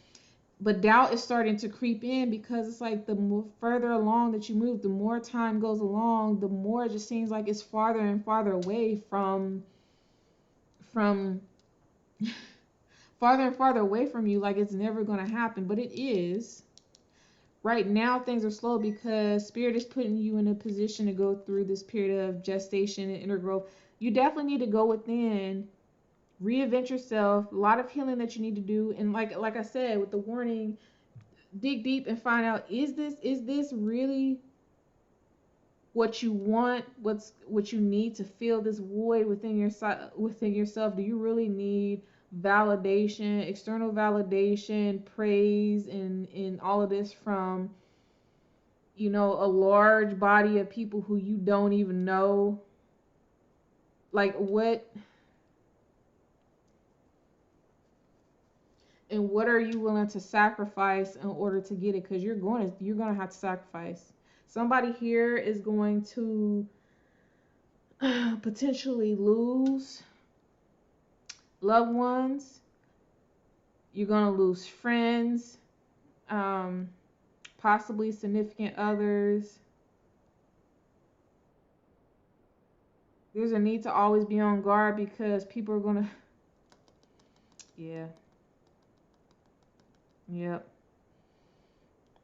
[SPEAKER 1] But doubt is starting to creep in, because it's like the more further along that you move, the more time goes along, the more it just seems like it's farther and farther away from farther and farther away from you, like it's never going to happen. But it is. Right now things are slow because spirit is putting you in a position to go through this period of gestation and inner growth. You definitely need to go within, reinvent yourself. A lot of healing that you need to do, and like I said with the warning, dig deep and find out, is this really what you want? What you need to fill this void within yourself? Do you really need validation, external validation, praise, and all of this from, you know, a large body of people who you don't even know? Like, what, and what are you willing to sacrifice in order to get it? Because you're going to have to sacrifice. Somebody here is going to potentially lose loved ones. You're going to lose friends, possibly significant others. There's a need to always be on guard, because people are going to, yeah. Yep.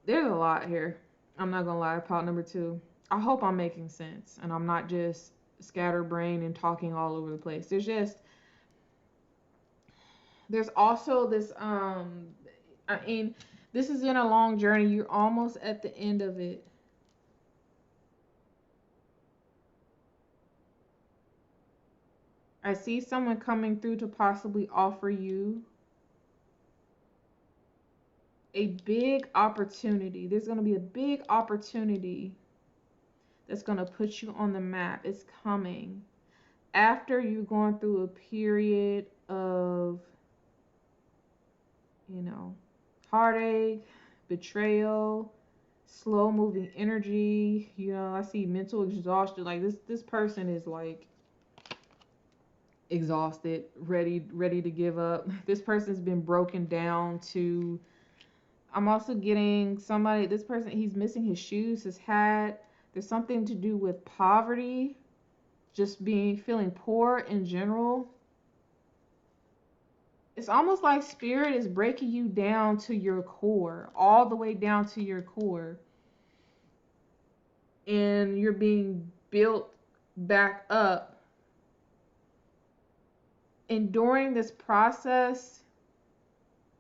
[SPEAKER 1] There's a lot here. I'm not going to lie. Part number 2. I hope I'm making sense and I'm not just scatterbrained and talking all over the place. There's also this I mean, this is in a long journey. You're almost at the end of it. I see someone coming through to possibly offer you a big opportunity. There's going to be a big opportunity that's going to put you on the map. It's coming after you're going through a period of, you know, heartache, betrayal, slow moving energy. You know, I see mental exhaustion. Like this person is like exhausted, ready to give up. This person's been broken down to, I'm also getting somebody, this person, he's missing his shoes, his hat. There's something to do with poverty, just feeling poor in general. It's almost like spirit is breaking you down to your core, all the way down to your core. And you're being built back up. And during this process,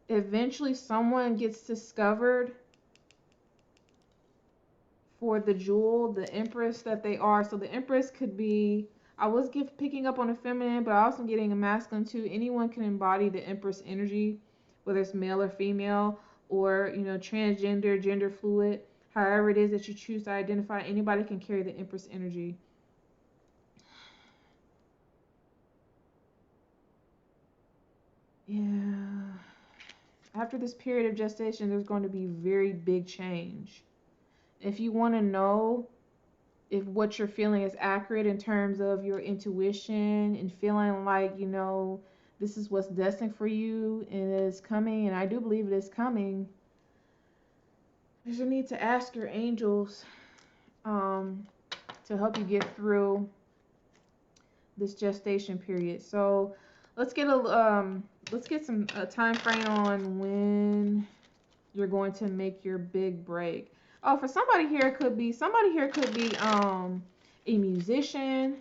[SPEAKER 1] eventually someone gets discovered for the jewel, the empress that they are. So the empress could be, I was picking up on a feminine, but also getting a masculine too. Anyone can embody the empress energy, whether it's male or female, or, you know, transgender, gender fluid, however it is that you choose to identify. Anybody can carry the empress energy. Yeah. After this period of gestation, there's going to be very big change. If you want to know if what you're feeling is accurate in terms of your intuition and feeling like, you know, this is what's destined for you and it is coming, and I do believe it is coming, there's a need to ask your angels to help you get through this gestation period. So let's get some time frame on when you're going to make your big break. Oh, for somebody here could be a musician,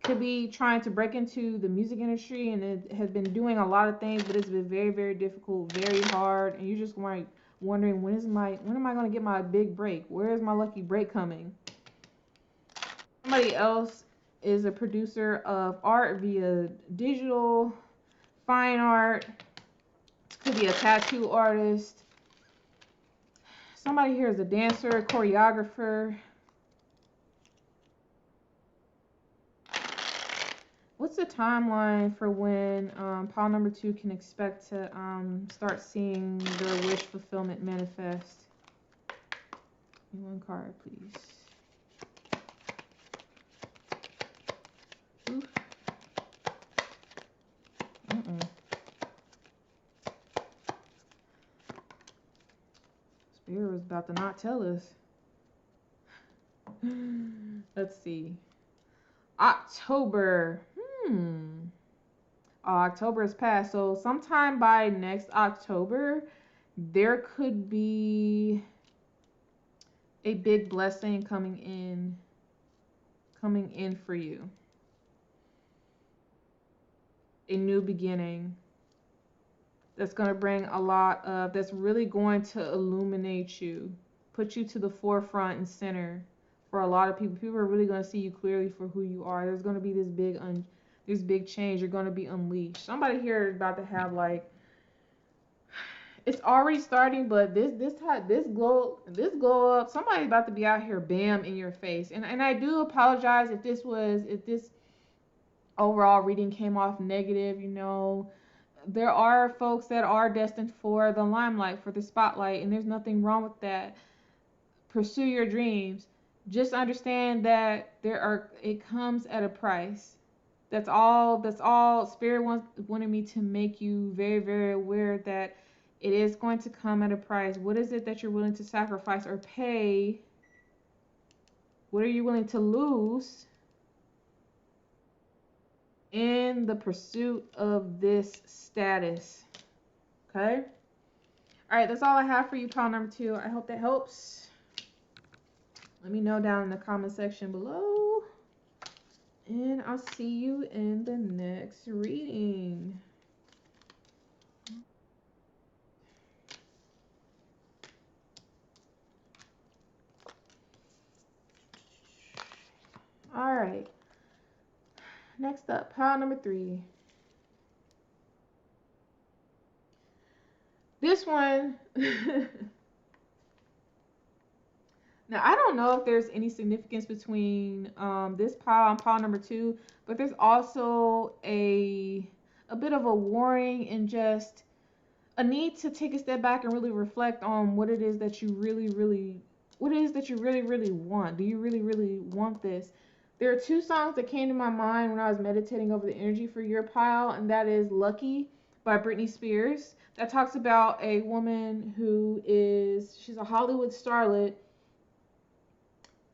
[SPEAKER 1] could be trying to break into the music industry, and it has been doing a lot of things, but it's been very, very difficult, very hard, and you just like wondering, when am I going to get my big break? Where is my lucky break coming? Somebody else is a producer of art via digital, fine art. Could be a tattoo artist. Somebody here is a dancer, choreographer. what's the timeline for when pile number 2 can expect to start seeing their wish fulfillment manifest? One card, please. Ooh. Spirit was about to not tell us. Let's see. October. October is past, so sometime by next October, there could be a big blessing coming in for you. A new beginning that's going to bring a lot of, that's really going to illuminate you, put you to the forefront and center for a lot of people. People are really going to see you clearly for who you are. There's going to be this big change. You're going to be unleashed. Somebody here is about to have, like, it's already starting, but this glow up, somebody's about to be out here, bam, in your face. And I do apologize if this overall reading came off negative. You know, there are folks that are destined for the limelight, for the spotlight, and there's nothing wrong with that. Pursue your dreams. Just understand that it comes at a price. That's all Spirit wanted me to make you very, very aware that it is going to come at a price. What is it that you're willing to sacrifice or pay? What are you willing to lose in the pursuit of this status? Okay? All right, that's all I have for you, pile number 2. I hope that helps. Let me know down in the comment section below. And I'll see you in the next reading. All right. Next up, pile number 3. This one, now I don't know if there's any significance between this pile and pile number 2, but there's also a bit of a warning and just a need to take a step back and really reflect on what it is that you really want. Do you really want this? There are 2 songs that came to my mind when I was meditating over the energy for your pile, and that is Lucky by Britney Spears. That talks about a woman who she's a Hollywood starlet,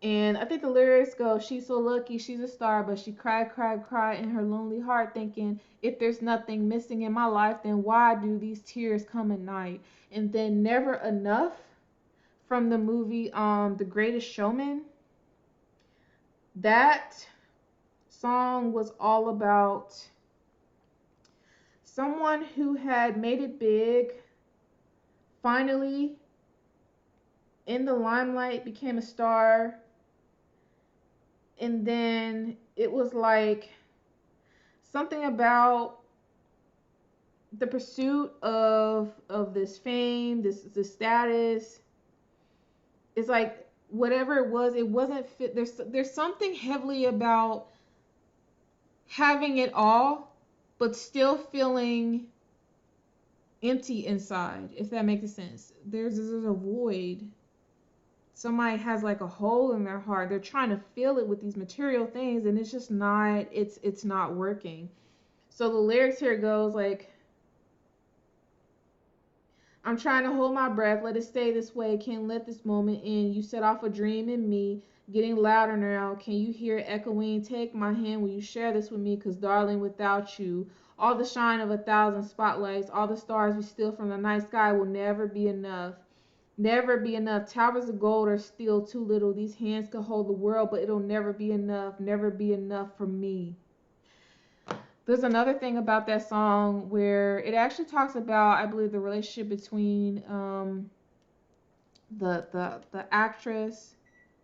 [SPEAKER 1] and I think the lyrics go, she's so lucky, she's a star, but she cried in her lonely heart, thinking, if there's nothing missing in my life, then why do these tears come at night? And then Never Enough from the movie The Greatest Showman. That song was all about someone who had made it big, finally in the limelight, became a star, and then it was like something about the pursuit of this fame, this status. It's like whatever it wasn't fit. There's something heavily about having it all but still feeling empty inside, if that makes sense. There's a void. Somebody has like a hole in their heart. They're trying to fill it with these material things, and it's just not, it's not working. So the lyrics here goes like, I'm trying to hold my breath, let it stay this way, can't let this moment end. You set off a dream in me, getting louder now. Can you hear it echoing? Take my hand, will you share this with me? Cause darling, without you, all the shine of 1,000 spotlights, all the stars we steal from the night sky will never be enough. Never be enough. Towers of gold are still too little. These hands could hold the world, but it'll never be enough. Never be enough for me. There's another thing about that song where it actually talks about, I believe, the relationship between the actress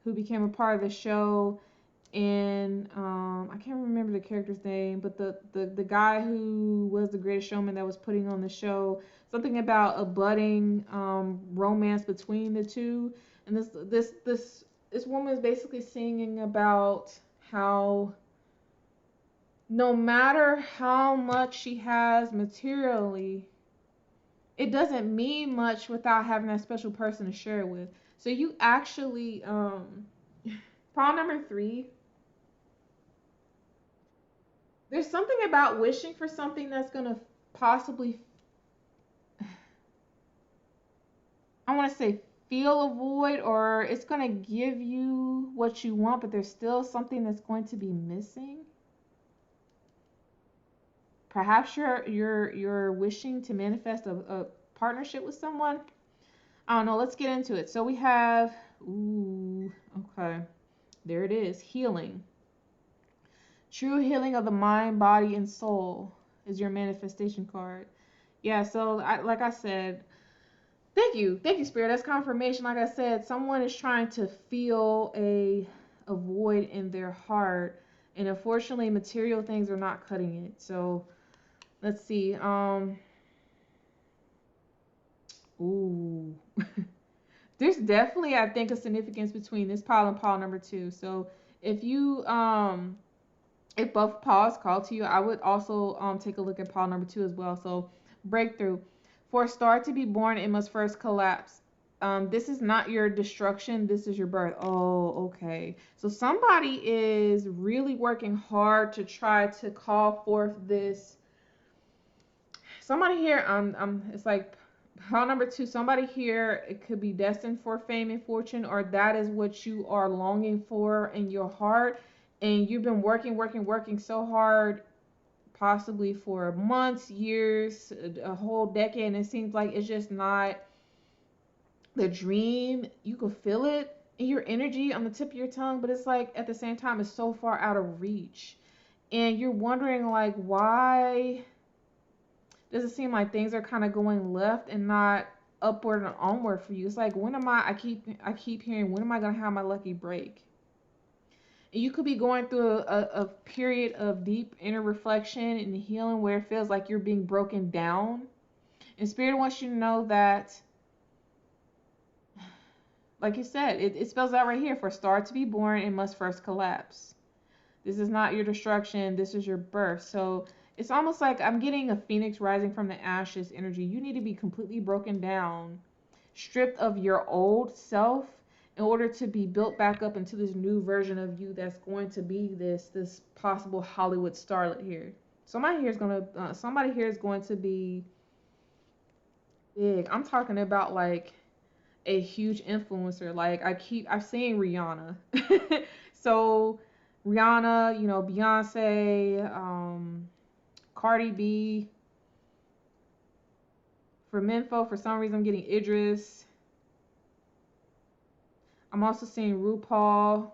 [SPEAKER 1] who became a part of the show and I can't remember the character's name, but the guy who was the Greatest Showman that was putting on the show. Something about a budding romance between the two, and this woman is basically singing about how no matter how much she has materially, it doesn't mean much without having that special person to share it with. So you actually, problem number 3, there's something about wishing for something that's gonna possibly, I want to say, feel a void, or it's gonna give you what you want, but there's still something that's going to be missing. Perhaps you're wishing to manifest a partnership with someone. I don't know. Let's get into it. So we have, ooh, okay, there it is, healing. True healing of the mind, body, and soul is your manifestation card. Yeah. So like I said, thank you, Spirit. That's confirmation. Like I said, someone is trying to feel a void in their heart, and unfortunately, material things are not cutting it. So let's see. Ooh. There's definitely, I think, a significance between this pile and pile number 2. So if you if both piles call to you, I would also take a look at pile number 2 as well. So breakthrough. For a star to be born, it must first collapse. This is not your destruction. This is your birth. Oh, okay. So somebody is really working hard to try to call forth this. Somebody here, it's like pile number 2. Somebody here, it could be destined for fame and fortune, or that is what you are longing for in your heart, and you've been working so hard, possibly for months, years, a whole decade, and it seems like it's just not the dream. You can feel it in your energy on the tip of your tongue, but it's like at the same time it's so far out of reach, and you're wondering like, why does it seem like things are kind of going left and not upward and onward for you? It's like, when am I keep hearing, when am I gonna have my lucky break? And you could be going through a period of deep inner reflection and healing where it feels like you're being broken down. And Spirit wants you to know that, like you said, it spells out right here: for a star to be born, it must first collapse. This is not your destruction, this is your birth. So it's almost like I'm getting a phoenix rising from the ashes energy. You need to be completely broken down, stripped of your old self, in order to be built back up into this new version of you that's going to be this possible Hollywood starlet here. Somebody here is going to be big. I'm talking about like a huge influencer. Like I've seen Rihanna. So Rihanna, Beyonce, Cardi B. For Menfo, for some reason I'm getting Idris. I'm also seeing RuPaul.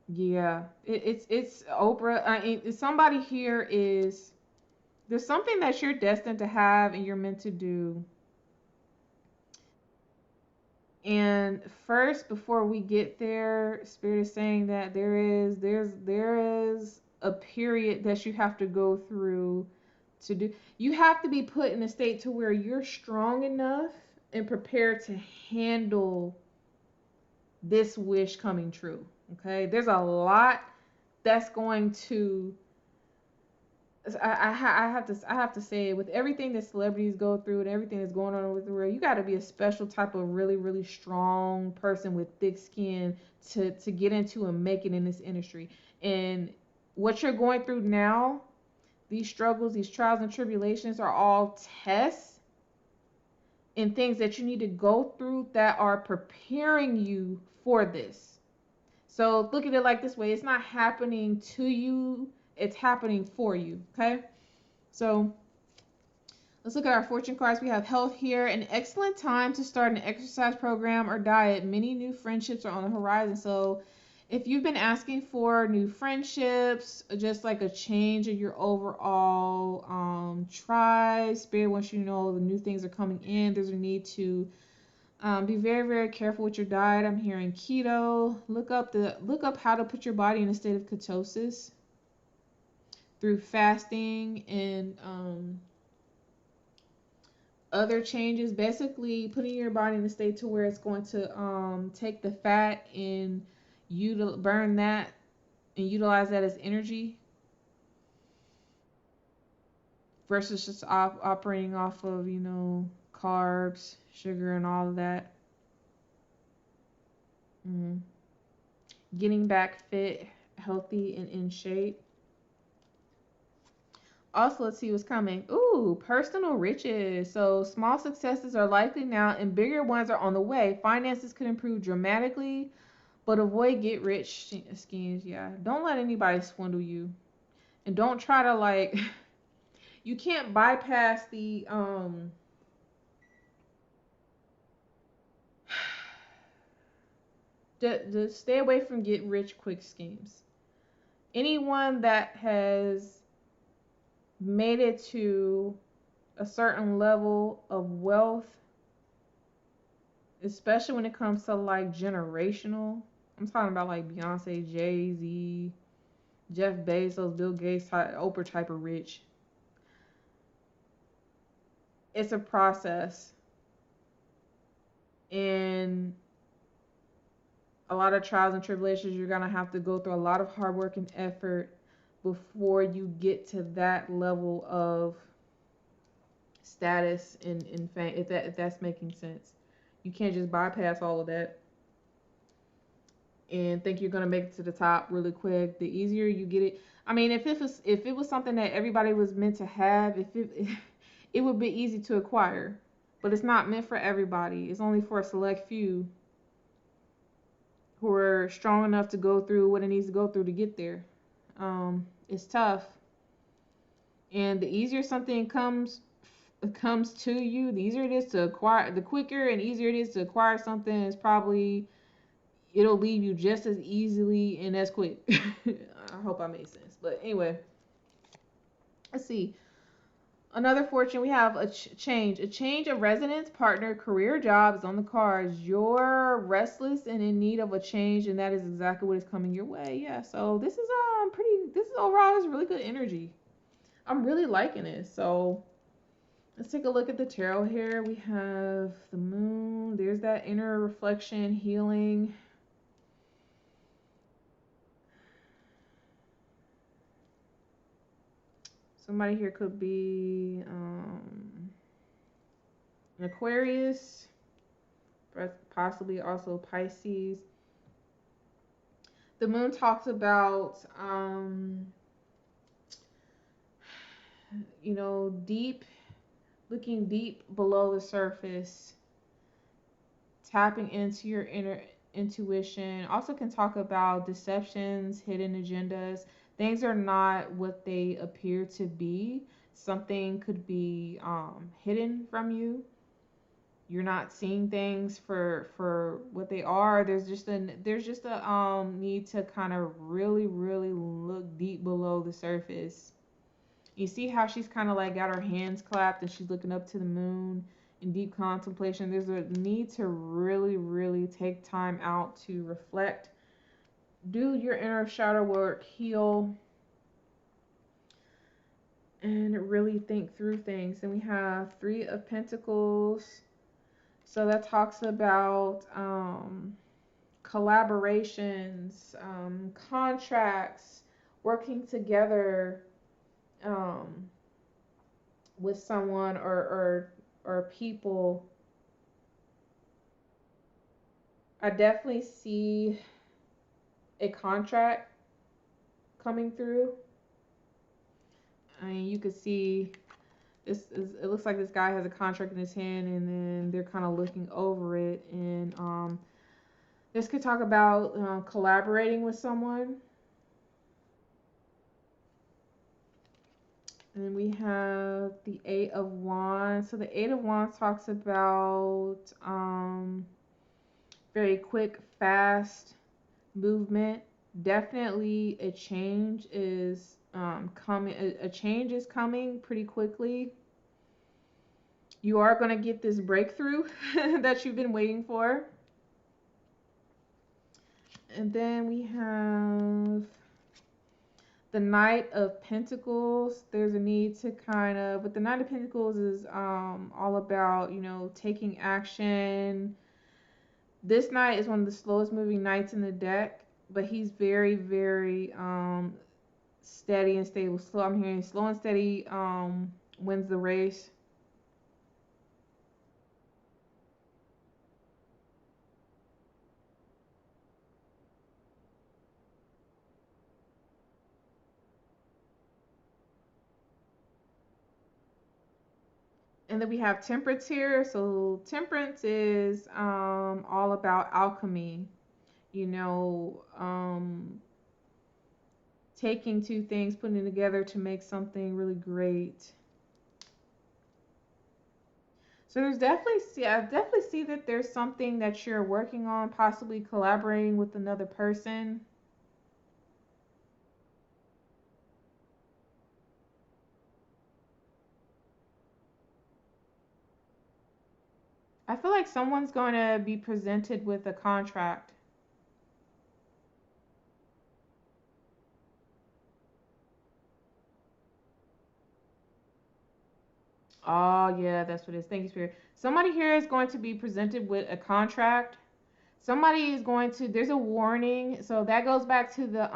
[SPEAKER 1] Yeah, it's Oprah. Somebody here is, there's something that you're destined to have and you're meant to do. And first, before we get there, Spirit is saying that there is a period that you have to go through to do. You have to be put in a state to where you're strong enough and prepared to handle this wish coming true. Okay, there's a lot that's going to. I have to say, with everything that celebrities go through and everything that's going on with the world, you got to be a special type of really, really strong person with thick skin to get into and make it in this industry. And what you're going through now, these struggles, these trials and tribulations, are all tests and things that you need to go through that are preparing you for this. So look at it like this way: it's not happening to you, it's happening for you. Okay, so let's look at our fortune cards. We have health here: an excellent time to start an exercise program or diet. Many new friendships are on the horizon. So if you've been asking for new friendships, just like a change in your overall tribe, Spirit wants you to know the new things are coming in. There's a need to be very, very careful with your diet. I'm hearing keto. Look up how to put your body in a state of ketosis through fasting and other changes, basically putting your body in a state to where it's going to take the fat and burn that and utilize that as energy versus just operating off of, carbs, sugar, and all of that. Mm. Getting back fit, healthy, and in shape. Also, let's see what's coming. Ooh, personal riches. So, small successes are likely now and bigger ones are on the way. Finances could improve dramatically, but avoid get rich schemes. Yeah, don't let anybody swindle you. And don't try to, like, you can't bypass the stay away from get rich quick schemes. Anyone that has made it to a certain level of wealth, especially when it comes to like generational. I'm talking about like Beyonce, Jay-Z, Jeff Bezos, Bill Gates, Oprah type of rich. It's a process, and a lot of trials and tribulations. You're gonna have to go through a lot of hard work and effort before you get to that level of status and fame. If that's making sense, you can't just bypass all of that and think you're gonna make it to the top really quick. The easier you get it, I mean, if it was something that everybody was meant to have, if it would be easy to acquire, but it's not meant for everybody. It's only for a select few who are strong enough to go through what it needs to go through to get there. It's tough, and the easier something comes to you, the easier it is to acquire. The quicker and easier it is to acquire something is probably it'll leave you just as easily and as quick. I hope I made sense. But anyway, let's see. Another fortune, we have a change of residence, partner, career, job is on the cards. You're restless and in need of a change, and that is exactly what is coming your way. Yeah. So this is pretty. This is overall is really good energy. I'm really liking it. So let's take a look at the tarot here. We have the moon. There's that inner reflection, healing. Somebody here could be an Aquarius, possibly also Pisces. The moon talks about, deep, looking deep below the surface, tapping into your inner intuition. Also can talk about deceptions, hidden agendas. Things are not what they appear to be. Something could be hidden from you. You're not seeing things for what they are. There's just a need to kind of really look deep below the surface. You see how she's kind of like got her hands clapped and she's looking up to the moon in deep contemplation. There's a need to really take time out to reflect, do your inner shadow work, heal, and really think through things. And we have Three of Pentacles. So that talks about collaborations, contracts, working together with someone or people. I definitely see a contract coming through. I mean, you could see it looks like this guy has a contract in his hand, and then they're kind of looking over it, and this could talk about collaborating with someone. And then we have the Eight of Wands. So the Eight of Wands talks about very quick, fast movement. Definitely a change is coming. A change is coming pretty quickly. You are going to get this breakthrough that you've been waiting for. And then we have the Knight of Pentacles, there's a need to kind of, but the Knight of Pentacles is all about, you know, taking action. This knight is one of the slowest moving knights in the deck, but he's very, very steady and stable. Slow, I'm hearing slow and steady wins the race. And then we have Temperance here. So Temperance is all about alchemy, you know, taking two things, putting it together to make something really great. So there's definitely I definitely see that there's something that you're working on, possibly collaborating with another person. I feel like someone's going to be presented with a contract. Oh, yeah, that's what it is. Thank you, Spirit. Somebody here is going to be presented with a contract. Somebody is going to, there's a warning. So that goes back to the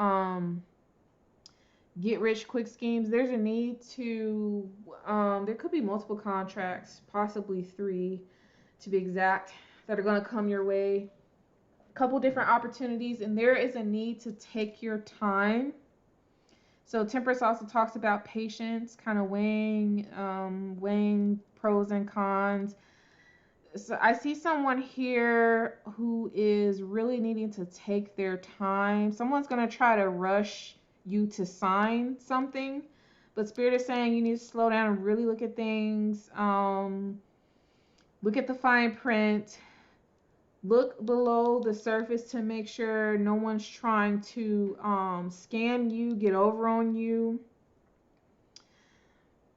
[SPEAKER 1] get rich quick schemes. There's a need to, there could be multiple contracts, possibly 3 to be exact, that are going to come your way. A couple different opportunities, and there is a need to take your time. So Temperance also talks about patience, kind of weighing pros and cons. So I see someone here who is really needing to take their time. Someone's going to try to rush you to sign something, but Spirit is saying you need to slow down and really look at things. Look at the fine print. Look below the surface to make sure no one's trying to scam you, get over on you.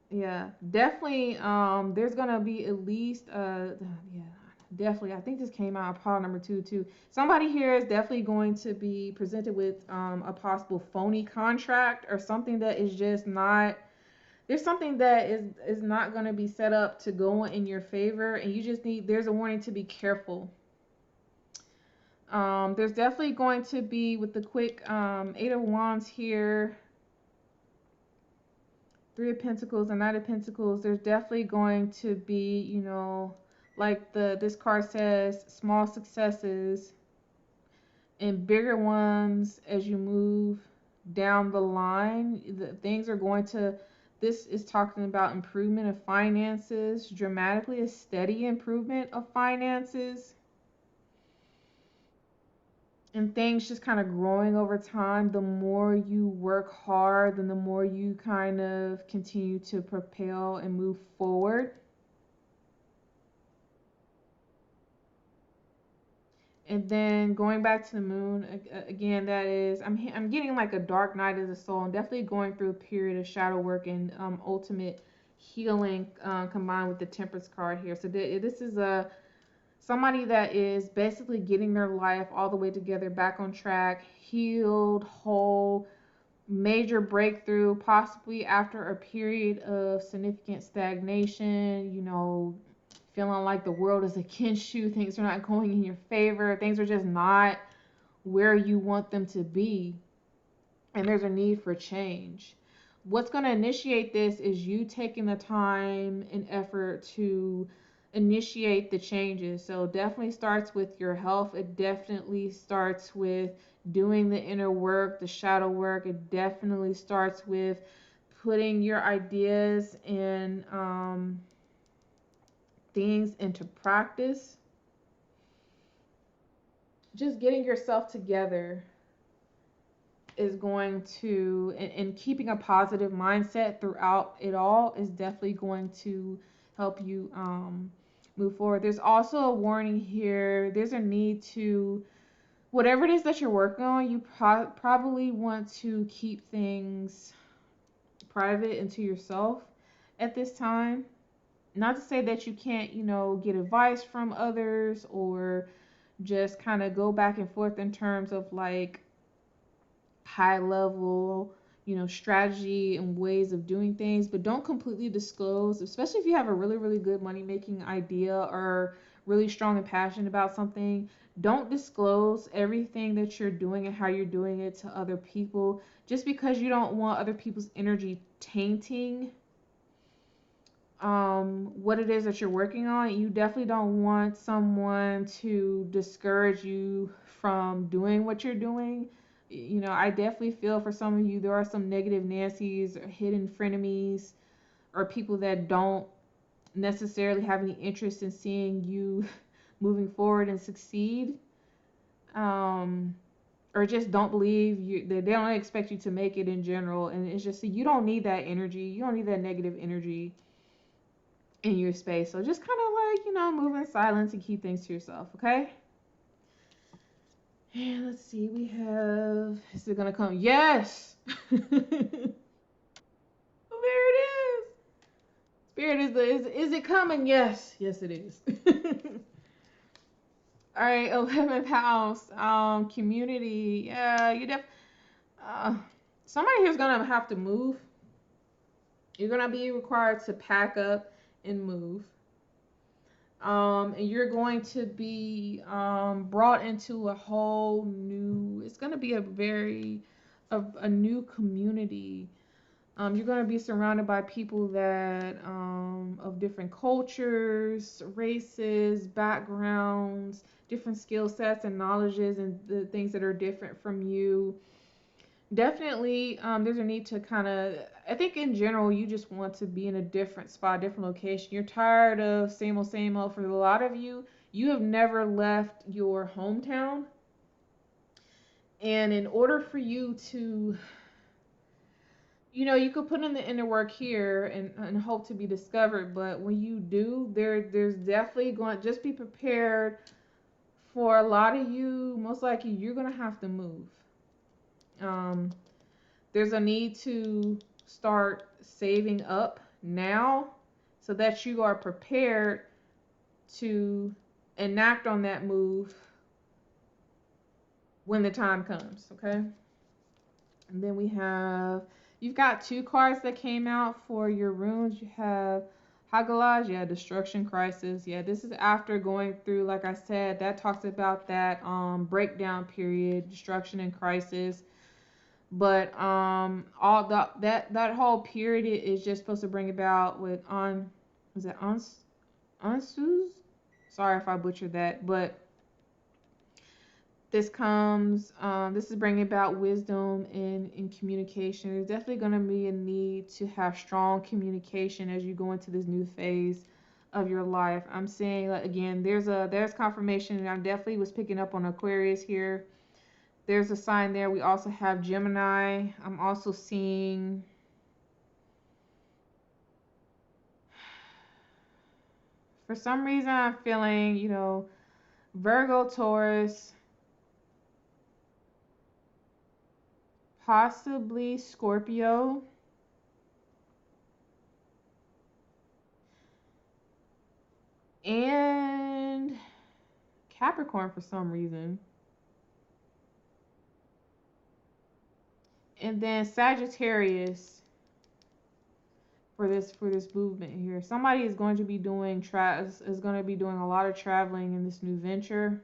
[SPEAKER 1] Yeah, definitely. There's gonna be at least yeah, definitely. I think this came out of pile number 2 too. Somebody here is definitely going to be presented with a possible phony contract or something that is just not. There's something that is not going to be set up to go in your favor, and you just need. There's a warning to be careful. There's definitely going to be with the quick 8 of Wands here, 3 of Pentacles and Knight of Pentacles. There's definitely going to be, you know, like this card says, small successes and bigger ones as you move down the line. Things are going to. This is talking about improvement of finances, dramatically a steady improvement of finances. And things just kind of growing over time. The more you work hard, then the more you kind of continue to propel and move forward. And then going back to the moon again, that is I'm getting like a dark night of the soul. I'm definitely going through a period of shadow work and ultimate healing combined with the Temperance card here. So this is a somebody that is basically getting their life all the way together, back on track, healed, whole, major breakthrough, possibly after a period of significant stagnation, you know, feeling like the world is against you, things are not going in your favor, things are just not where you want them to be, and there's a need for change. What's going to initiate this is you taking the time and effort to initiate the changes. So definitely starts with your health. It definitely starts with doing the inner work, the shadow work. It definitely starts with putting your ideas and things into practice. Just getting yourself together is going to, and keeping a positive mindset throughout it all is definitely going to help you move forward. There's also a warning here. There's a need to, whatever it is that you're working on, you probably want to keep things private and to yourself at this time. Not to say that you can't, you know, get advice from others or just kind of go back and forth in terms of like high level, strategy and ways of doing things, but don't completely disclose, especially if you have a really, really good money making idea or really strong and passionate about something. Don't disclose everything that you're doing and how you're doing it to other people just because you don't want other people's energy tainting what it is that you're working on. You definitely don't want someone to discourage you from doing what you're doing. I definitely feel for some of you there are some negative Nancy's or hidden frenemies or people that don't necessarily have any interest in seeing you moving forward and succeed. Um, or just don't believe you, they don't expect you to make it in general, and it's just you don't need that energy, you don't need that negative energy in your space. So just kind of like, move in silence and keep things to yourself, okay? And let's see, we have, is it gonna come? Yes! There it is! Spirit is it coming? Yes. Yes, it is. All right, 11th house, community. Yeah, uh, somebody here's gonna have to move. You're gonna be required to pack up and move. And you're going to be brought into a whole new. It's going to be a new community. You're going to be surrounded by people that of different cultures, races, backgrounds, different skill sets and knowledges, and the things that are different from you. Definitely, there's a need to kind of, I think in general, you just want to be in a different spot, different location. You're tired of same old, same old. For a lot of you, you have never left your hometown. And in order for you to, you could put in the inner work here and hope to be discovered. But when you do, there's definitely going, just be prepared for a lot of you, most likely you're going to have to move. Um, There's a need to start saving up now so that you are prepared to enact on that move when the time comes, okay? And then you've got two cards that came out for your runes. You have Hagalaj, yeah, Destruction Crisis. Yeah, this is after going through, like I said, that talks about that breakdown period, destruction and crisis. But all that whole period is just supposed to bring about with was it Ansus? Sorry if I butchered that, but this is bringing about wisdom in communication. There's definitely going to be a need to have strong communication as you go into this new phase of your life. I'm saying, like, again, there's confirmation. I definitely was picking up on Aquarius here. There's a sign there. We also have Gemini. I'm also seeing for some reason I'm feeling, Virgo, Taurus, possibly Scorpio. And Capricorn for some reason. And then Sagittarius for this movement here. Somebody is going to be doing is going to be doing a lot of traveling in this new venture.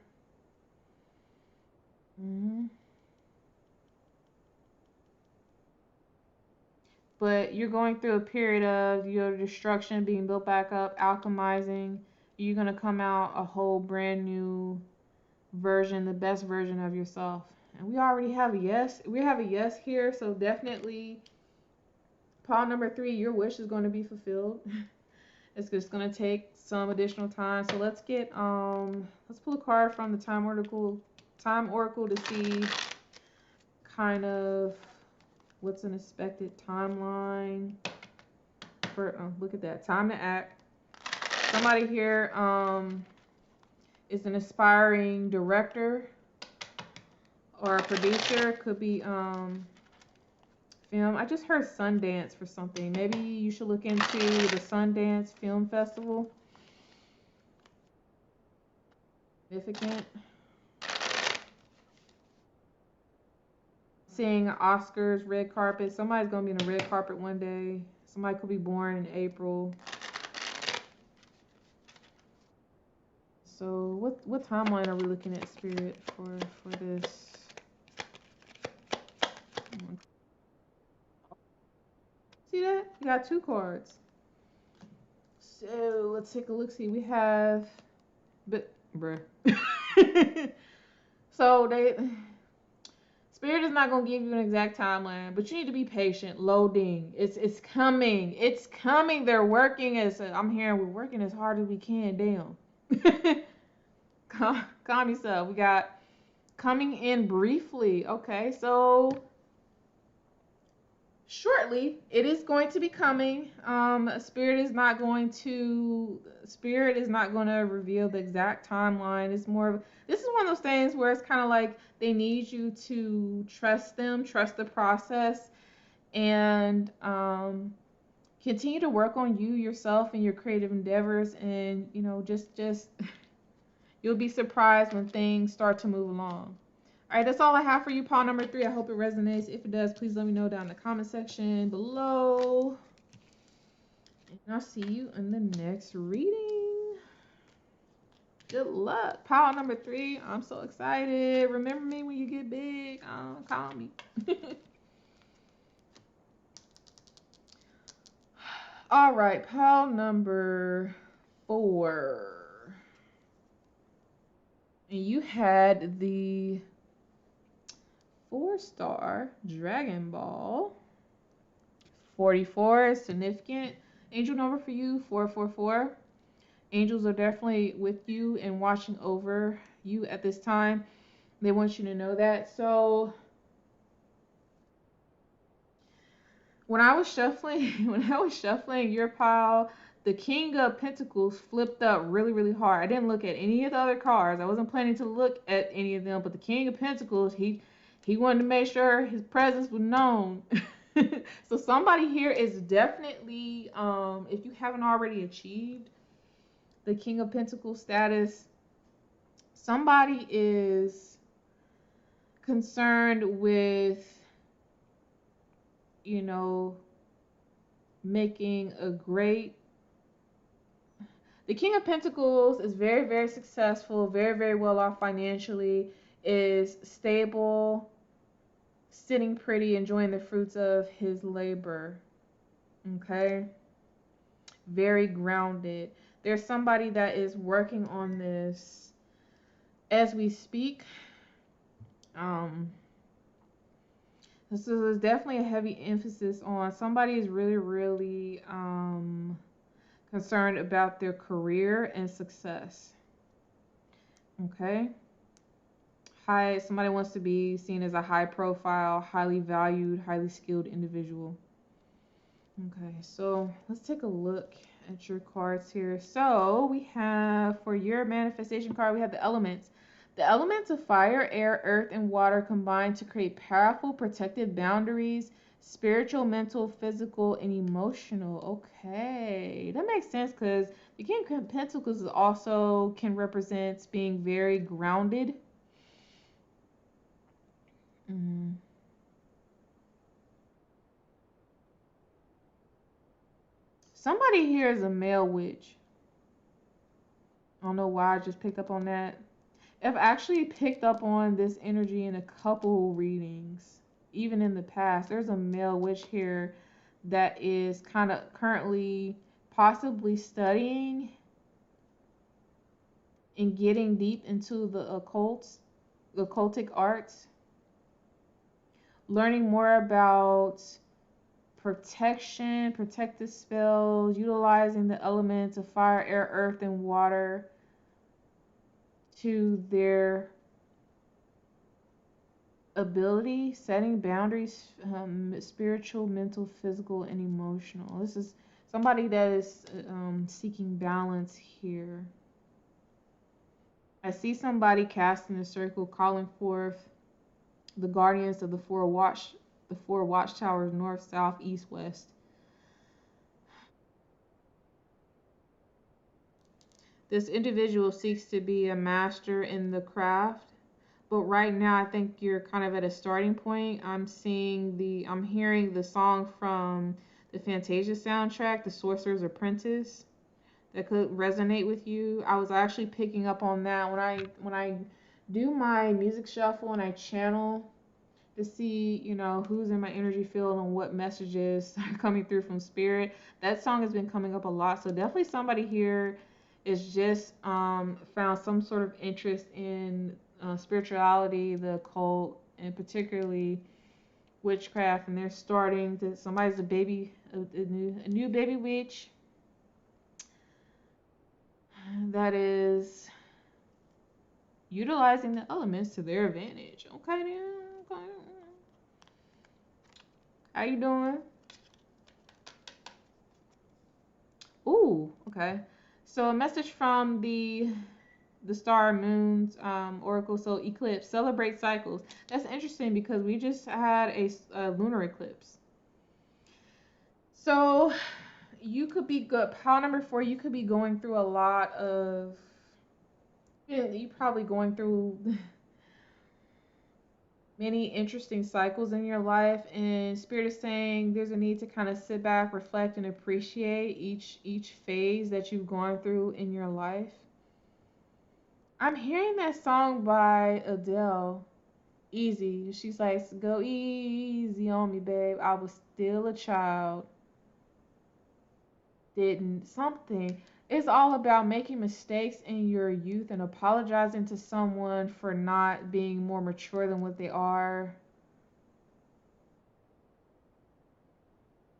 [SPEAKER 1] But you're going through a period of your destruction, being built back up, alchemizing. You're going to come out a whole brand new version, the best version of yourself. And we already have a yes. We have a yes here, so definitely pile number 3, your wish is going to be fulfilled. It's just going to take some additional time. So let's pull a card from the Time Oracle to see kind of what's an expected timeline for look at that, time to act. Somebody here is an aspiring director or a producer. Could be film. I just heard Sundance for something. Maybe you should look into the Sundance Film Festival. Significant. Seeing Oscars, red carpet. Somebody's gonna be in a red carpet one day. Somebody could be born in April. So what timeline are we looking at, Spirit, for this? See that? We got 2 cards. So let's take a look. See, we have, but bruh. So Spirit is not gonna give you an exact timeline, but you need to be patient. Loading. It's coming. It's coming. They're working I'm hearing we're working as hard as we can. Damn. Calm yourself. We got coming in briefly. Okay, so shortly it is going to be coming. Spirit is not going to reveal the exact timeline. It's more of, this is one of those things where it's kind of like they need you to trust them, trust the process, and continue to work on you, yourself, and your creative endeavors, and just you'll be surprised when things start to move along. All right, that's all I have for you, pile number 3. I hope it resonates. If it does, please let me know down in the comment section below. And I'll see you in the next reading. Good luck. Pile number 3. I'm so excited. Remember me when you get big. Call me. All right, pile number 4. And you had the 4-star Dragon Ball. 44 is significant. Angel number for you, 444. Angels are definitely with you and watching over you at this time. They want you to know that. So when I was shuffling your pile, the King of Pentacles flipped up really, really hard. I didn't look at any of the other cards. I wasn't planning to look at any of them, but the King of Pentacles, he wanted to make sure his presence was known. So somebody here is definitely, if you haven't already achieved the King of Pentacles status, somebody is concerned with, making a great. The King of Pentacles is very, very successful, very, very well off financially, is stable, sitting pretty, enjoying the fruits of his labor. Okay? Very grounded. There's somebody that is working on this as we speak. This is definitely a heavy emphasis on somebody is really, really concerned about their career and success. Okay? Somebody wants to be seen as a high profile, highly valued, highly skilled individual. Okay, so let's take a look at your cards here. So we have, for your manifestation card, we have the elements. The elements of fire, air, earth, and water combine to create powerful protective boundaries, spiritual, mental, physical, and emotional. Okay, that makes sense because the King of Pentacles also can represent being very grounded. Somebody here is a male witch. I don't know why I just picked up on that. I've actually picked up on this energy in a couple readings, even in the past. There's a male witch here that is kind of currently possibly studying and getting deep into the occultic arts, learning more about protection, protective spells, utilizing the elements of fire, air, earth, and water to their ability, setting boundaries, spiritual, mental, physical, and emotional. This is somebody that is seeking balance here. I see somebody casting a circle, calling forth the guardians of the four watchtowers, north, south, east, west. This individual seeks to be a master in the craft, but right now I think you're kind of at a starting point. I'm hearing the song from the Fantasia soundtrack, The Sorcerer's Apprentice, that could resonate with you. I was actually picking up on that when I do my music shuffle and I channel to see, who's in my energy field and what messages are coming through from spirit. That song has been coming up a lot. So definitely somebody here is just found some sort of interest in spirituality, the occult, and particularly witchcraft, and they're starting to. Somebody's a new baby witch that is utilizing the elements to their advantage. Okay, then. Okay. How you doing? Ooh, okay. So a message from the star moons oracle. So eclipse, celebrate cycles. That's interesting because we just had a lunar eclipse. So you could be good. Pile number 4. You could be going through a lot of. You probably going through many interesting cycles in your life, and spirit is saying there's a need to kind of sit back, reflect, and appreciate each phase that you've gone through in your life. I'm hearing that song by Adele, Easy. She's like, go easy on me, babe, I was still a child. Didn't something. It's all about making mistakes in your youth and apologizing to someone for not being more mature than what they are.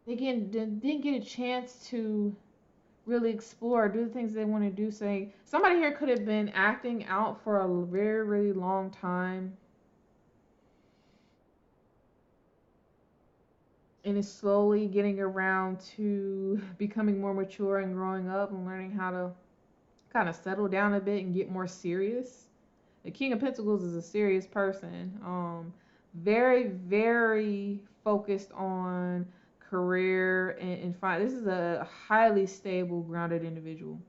[SPEAKER 1] They didn't get a chance to really explore, do the things they want to do. Say somebody here could have been acting out for a very, really long time, and is slowly getting around to becoming more mature and growing up and learning how to kind of settle down a bit and get more serious. The King of Pentacles is a serious person. Very, very focused on career and find. This is a highly stable, grounded individual.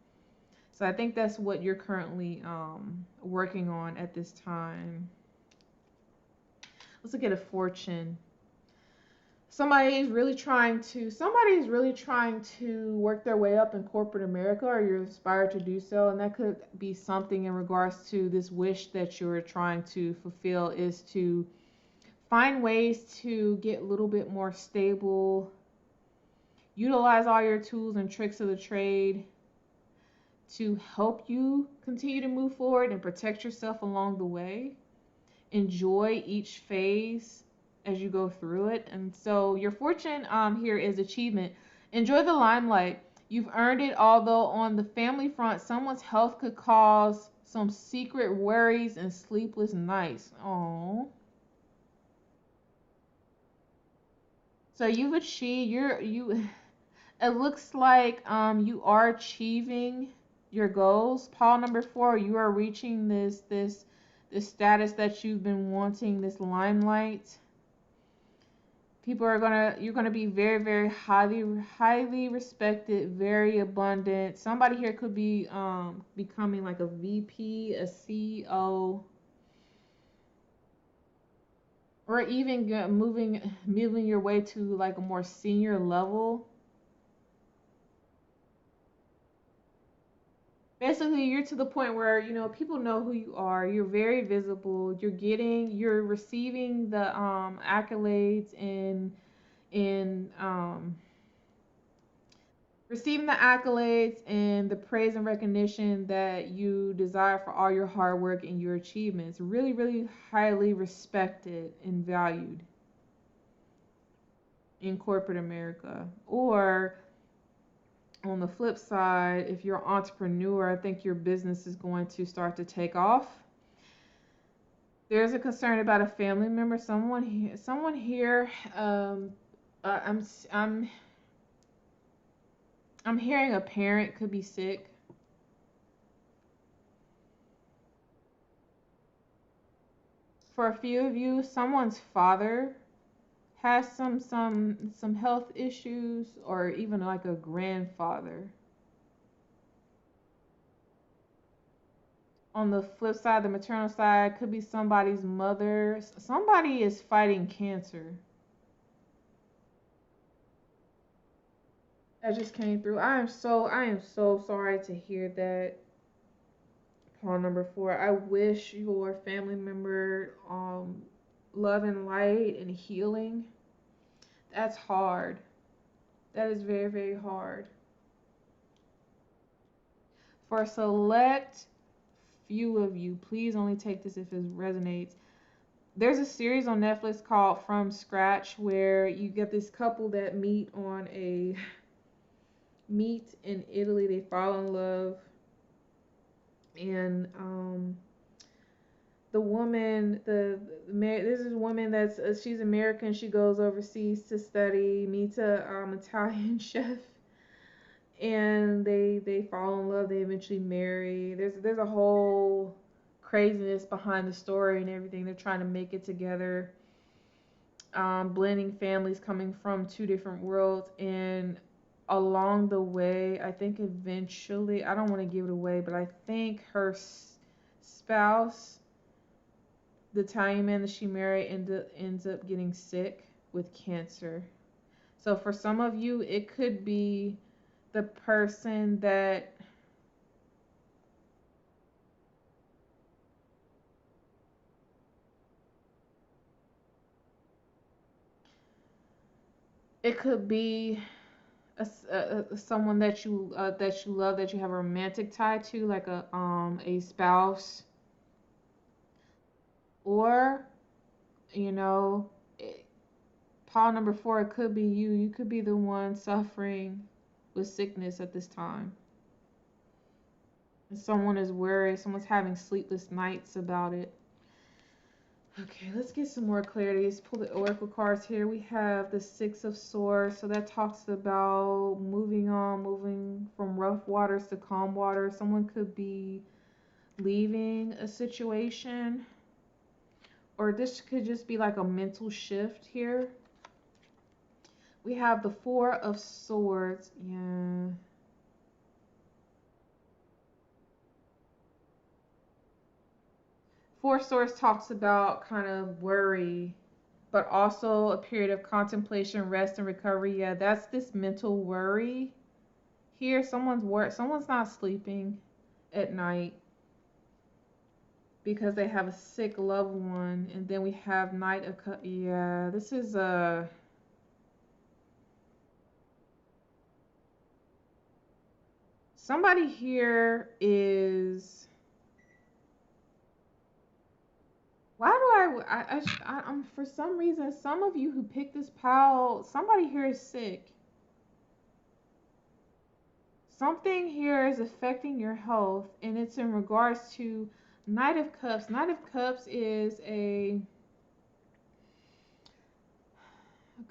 [SPEAKER 1] So I think that's what you're currently working on at this time. Let's look at a fortune. Somebody is really trying to work their way up in corporate America, or you're inspired to do so, and that could be something in regards to this wish that you're trying to fulfill, is to find ways to get a little bit more stable, utilize all your tools and tricks of the trade to help you continue to move forward and protect yourself along the way. Enjoy each phase as you go through it. And so your fortune here is achievement. Enjoy the limelight. You've earned it, although on the family front, someone's health could cause some secret worries and sleepless nights. Oh. So you've achieved it looks like you are achieving your goals. Pile number 4, you are reaching this status that you've been wanting, this limelight. You're gonna be very, very highly respected, very abundant. Somebody here could be becoming like a VP, a CEO, or even moving your way to like a more senior level. Basically, you're to the point where people know who you are. You're very visible. You're receiving the accolades and receiving the accolades and the praise and recognition that you desire for all your hard work and your achievements. Really, really highly respected and valued in corporate America. Or on the flip side, if you're an entrepreneur, I think your business is going to start to take off. There's a concern about a family member. Someone here. I'm hearing a parent could be sick. For a few of you, someone's father has some health issues, or even like a grandfather. On the flip side, the maternal side could be somebody's mother. Somebody is fighting cancer. That just came through. I am so sorry to hear that. Paul number 4. I wish your family member love and light and healing. That's hard. That is very, very hard. For a select few of you, please only take this if it resonates. There's a series on Netflix called From Scratch where you get this couple that meet in Italy. They fall in love, and the woman, this is a woman that's she's American. She goes overseas to study, meets a Italian chef, and they fall in love. They eventually marry. There's a whole craziness behind the story and everything. They're trying to make it together, blending families coming from two different worlds, and along the way, I think eventually, I don't want to give it away, but I think her spouse, the Italian man that she married, ends up getting sick with cancer. So for some of you, it could be the person that it could be someone that you love, that you have a romantic tie to, like a spouse, or you know, it, Paul number 4, it could be you. You could be the one suffering with sickness at this time. And someone is worried. Someone's having sleepless nights about it. Okay, let's get some more clarity. Let's pull the oracle cards here. We have the 6 of Swords. So that talks about moving on, moving from rough waters to calm water. Someone could be leaving a situation, or this could just be like a mental shift here. We have the 4 of Swords. Yeah. Four of Swords talks about kind of worry, but also a period of contemplation, rest, and recovery. Yeah, that's this mental worry here. Someone's not sleeping at night because they have a sick loved one. And then we have Knight of Cups. Yeah, this is somebody here is. Why do I'm for some reason, some of you who picked this pile, somebody here is sick. Something here is affecting your health, and it's in regards to Knight of Cups. Knight of Cups is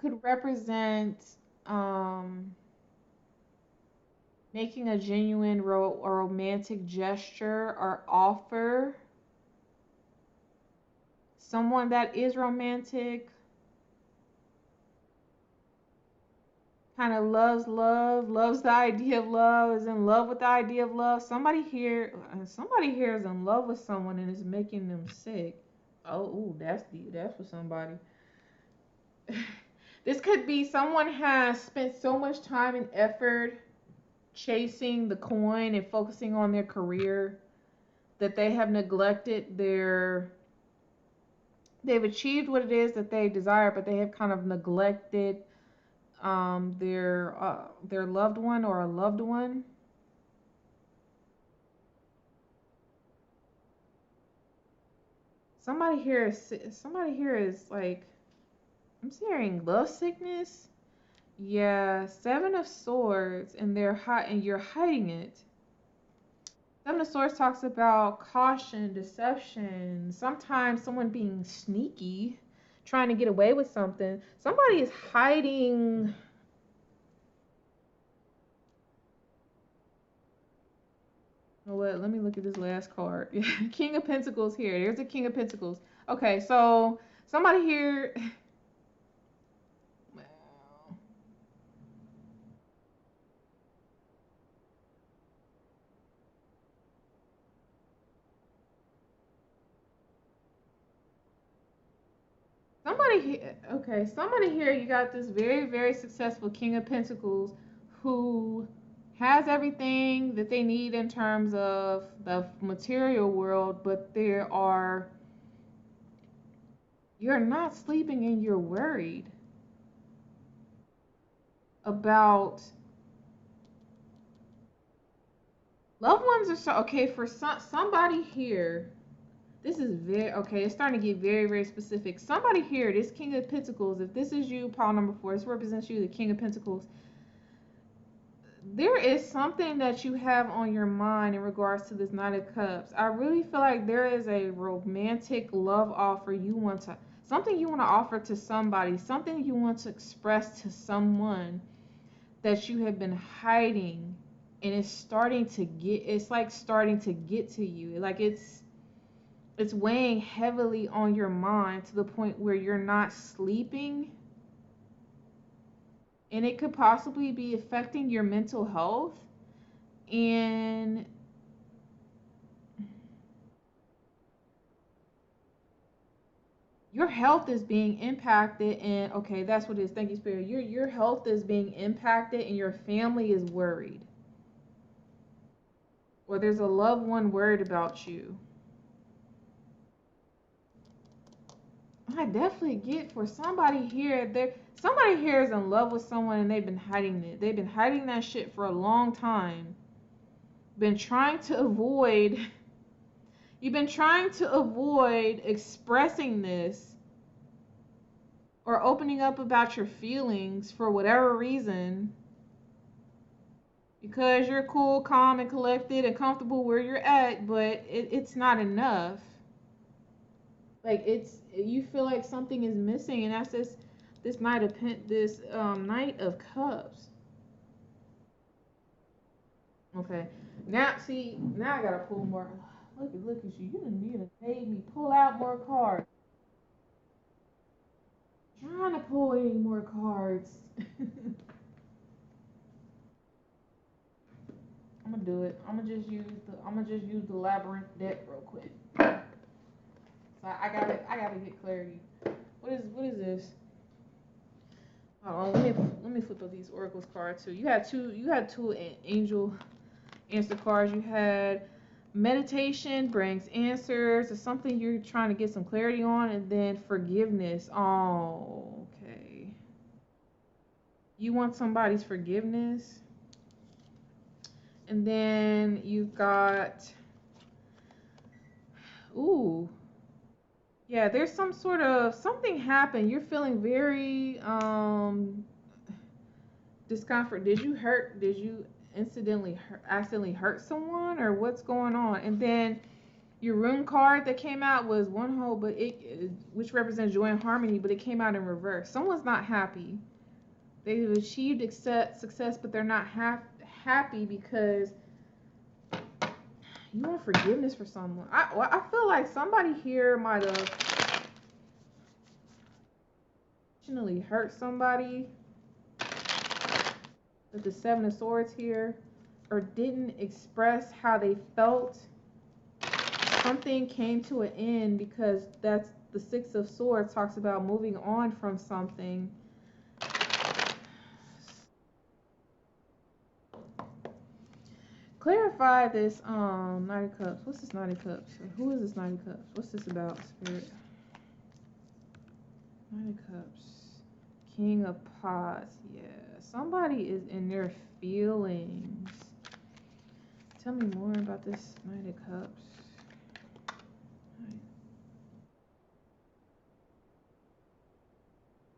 [SPEAKER 1] could represent um, making a genuine or romantic gesture or offer. Someone that is romantic, kind of loves the idea of love, is in love with the idea of love. Somebody here is in love with someone and is making them sick. Oh, ooh, that's for somebody. This could be someone has spent so much time and effort chasing the coin and focusing on their career that they have neglected they've achieved what it is that they desire, but they have kind of neglected their loved one or a loved one. Somebody here is like, I'm hearing love sickness. Yeah, 7 of Swords, and you're hiding it. 7 of Swords talks about caution, deception, sometimes someone being sneaky, trying to get away with something. Somebody is hiding. Oh, what? Let me look at this last card. King of Pentacles here. There's a King of Pentacles. Okay, so somebody here. Well, Okay, somebody here, you got this very, very successful King of Pentacles who has everything that they need in terms of the material world, but you're not sleeping and you're worried about loved ones are so okay for somebody here. This is very okay. It's starting to get very, very specific. Somebody here, this King of Pentacles, if this is you, pile number 4, this represents you, the King of Pentacles. There is something that you have on your mind in regards to this Knight of Cups. I really feel like there is a romantic love offer something you want to offer to somebody, something you want to express to someone that you have been hiding, and it's like starting to get to you. Like it's weighing heavily on your mind to the point where you're not sleeping, and it could possibly be affecting your mental health, and your health is being impacted. And okay, that's what it is. Thank you, Spirit. Your health is being impacted and your family is worried, or there's a loved one worried about you. I definitely get for somebody here, somebody here is in love with someone and they've been hiding it. They've been hiding that shit for a long time. Been trying to avoid You've been trying to avoid expressing this or opening up about your feelings for whatever reason, because you're cool, calm, and collected and comfortable where you're at, but it's not enough. Like you feel like something is missing, and that's this Knight of Cups. Okay, now see, now I gotta pull more. Look at you. You done made me pull out more cards. Trying to pull any more cards. I'm gonna do it. I'm gonna just use the labyrinth deck real quick. So I gotta get clarity. What is this? Oh, let me flip up these oracles cards too. You had two angel answer cards. You had meditation brings answers. It's something you're trying to get some clarity on, and then forgiveness. Oh, okay. You want somebody's forgiveness. And then you've got, ooh, yeah, there's something happened. You're feeling very discomfort. Did you accidentally hurt someone, or what's going on? And then your rune card that came out was one hole, but which represents joy and harmony, but it came out in reverse. Someone's not happy. They've achieved success, but they're not happy because you want forgiveness for someone. I feel like somebody here might have intentionally hurt somebody with the Seven of Swords here, or didn't express how they felt. Something came to an end, because that's the Six of Swords talks about moving on from something. Clarify this Knight of Cups. What's this Knight of Cups? Who is this Knight of Cups? What's this about, Spirit? Knight of Cups. King of Pots. Yeah. Somebody is in their feelings. Tell me more about this Knight of Cups.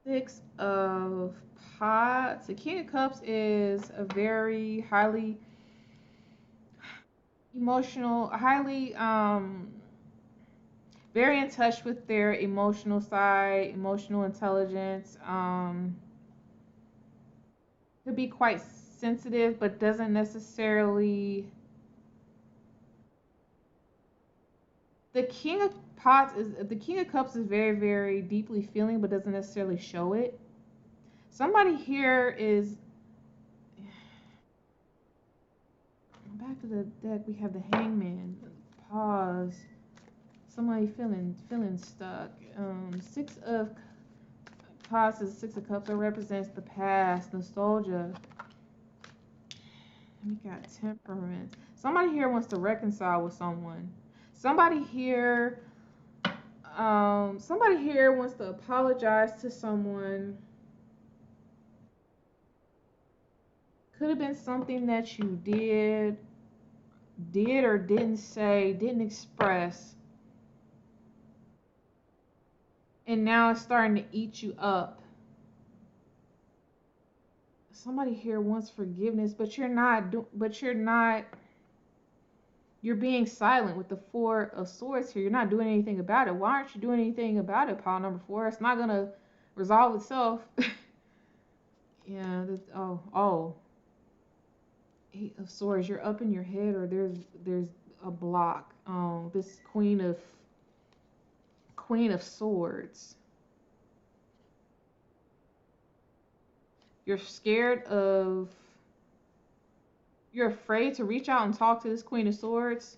[SPEAKER 1] Six of Pots. The King of Cups is a very highly emotional, very in touch with their emotional side, emotional intelligence. Could be quite sensitive, but doesn't necessarily. The King of Cups is very, very deeply feeling, but doesn't necessarily show it. Somebody here is. Back to the deck, we have the Hangman. Pause. Somebody feeling stuck. Six of Past is Six of Cups. It represents the past, nostalgia. We got temperament. Somebody here wants to reconcile with someone. Somebody here wants to apologize to someone. Could have been something that you did or didn't say, didn't express. And now it's starting to eat you up. Somebody here wants forgiveness, but you're being silent with the Four of Swords here. You're not doing anything about it. Why aren't you doing anything about it, pile number 4? It's not gonna resolve itself. Yeah, Eight of Swords. You're up in your head, or there's a block. This Queen of Swords. You're afraid to reach out and talk to this Queen of Swords.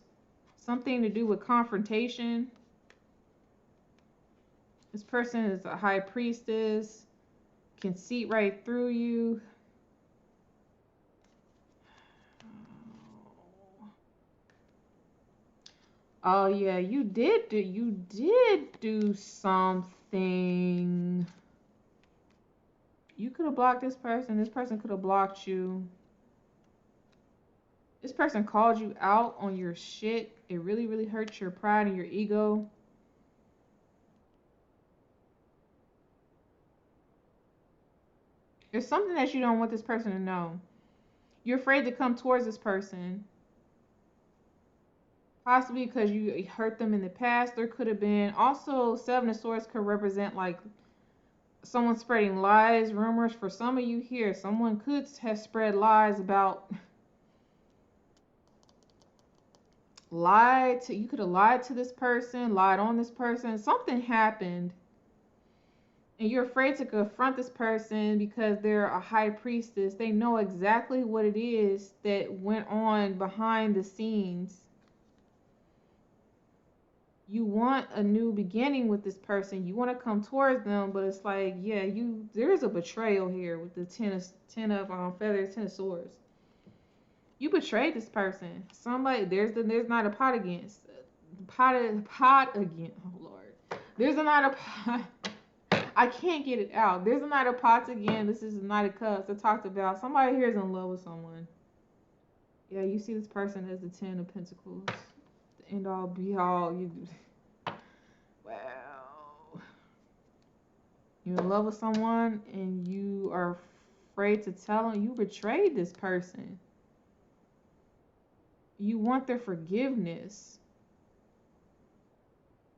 [SPEAKER 1] Something to do with confrontation. This person is a high priestess. Can see right through you. Oh yeah, you did do something. You could have blocked this person. This person could have blocked you. This person called you out on your shit. It really, really hurts your pride and your ego. There's something that you don't want this person to know. You're afraid to come towards this person. Possibly because you hurt them in the past. There could have been also Seven of Swords could represent like someone spreading lies, rumors. For some of you here, someone could have spread lies about you could have lied to this person, lied on this person. Something happened. And you're afraid to confront this person because they're a high priestess. They know exactly what it is that went on behind the scenes. You want a new beginning with this person. You want to come towards them, but it's like, yeah, there's a betrayal here with the ten of feathers, 10 of swords. You betrayed this person. Somebody there's not a pot against pot again. Oh Lord, there's a not a pot. I can't get it out. There's a Knight of Pots again. This is a Knight of Cups. I talked about somebody here is in love with someone. Yeah, you see this person as the 10 of Pentacles. The end all be all. Wow. You're in love with someone and you are afraid to tell them you betrayed this person. You want their forgiveness.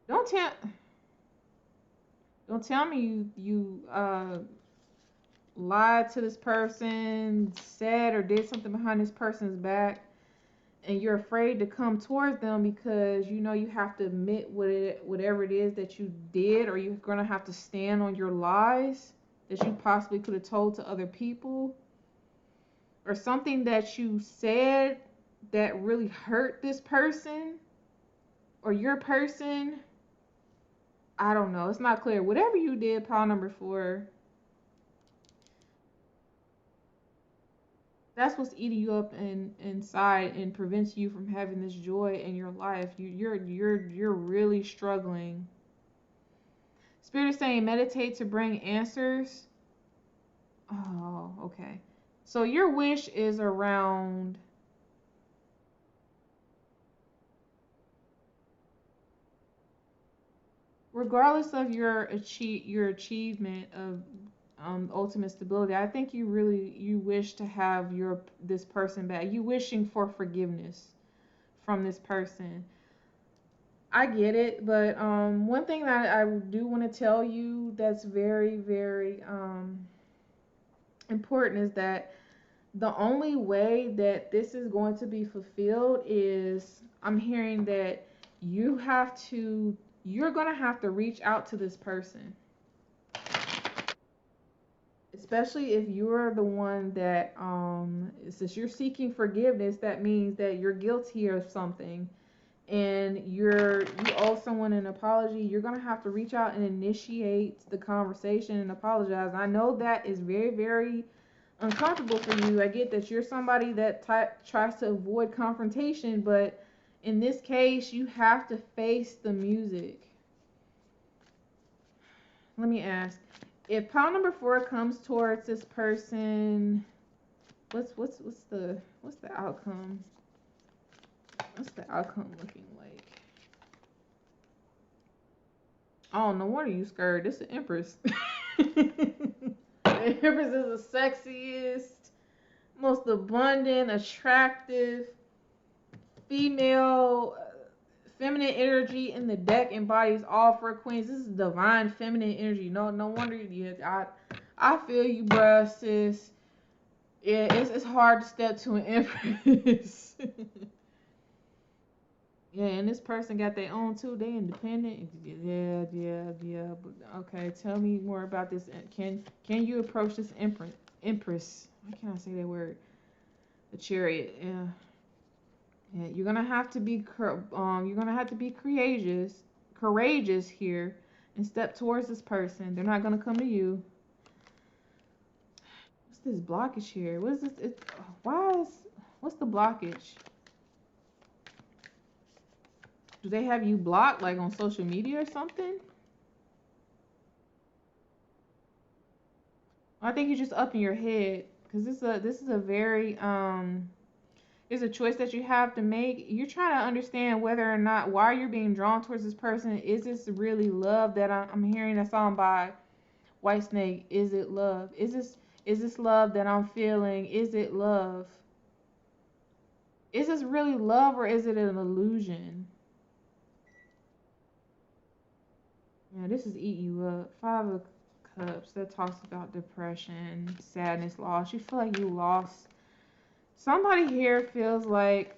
[SPEAKER 1] Don't tell me you lied to this person, said or did something behind this person's back, and you're afraid to come towards them because you know you have to admit whatever it is that you did, or you're gonna have to stand on your lies that you possibly could have told to other people, or something that you said that really hurt this person or your person. I don't know. It's not clear. Whatever you did, pile number 4, that's what's eating you up inside and prevents you from having this joy in your life. You're really struggling. Spirit is saying meditate to bring answers. Oh, okay. So your wish is around regardless of your achievement of ultimate stability. I think you wish to have this person back. You wishing for forgiveness from this person. I get it, but one thing that I do want to tell you that's very, very important is that the only way that this is going to be fulfilled is I'm hearing that you're going to have to reach out to this person. Especially if you're the one that since you're seeking forgiveness, that means that you're guilty of something and you owe someone an apology, you're gonna have to reach out and initiate the conversation and apologize. I know that is very, very uncomfortable for you. I get that you're somebody that tries to avoid confrontation, but in this case, you have to face the music. Let me ask, if pile number 4 comes towards this person, what's the outcome? What's the outcome looking like? Oh, no wonder you scared. This is the Empress. The Empress is the sexiest, most abundant, attractive female, feminine energy in the deck, embodies all 4 queens. This is divine feminine energy. No wonder you. I feel you, bruh, sis. Yeah, it's hard to step to an Empress. Yeah, and this person got their own too. They independent. Yeah. But okay, tell me more about this. Can you approach this Empress? Why can't I say that word? The Chariot. Yeah. Yeah, you're gonna have to be courageous here, and step towards this person. They're not gonna come to you. What's this blockage here? What is this? What's the blockage? Do they have you blocked, like on social media or something? I think you're just up in your head, because this is a very it's a choice that you have to make. You're trying to understand whether or not why you're being drawn towards this person. Is this really love that I'm hearing that song by White Snake? Is it love? Is this love that I'm feeling? Is it love? Is this really love, or is it an illusion? Yeah, this is eat you up. 5 of Cups, that talks about depression, sadness, loss. You feel like you lost. Somebody here feels like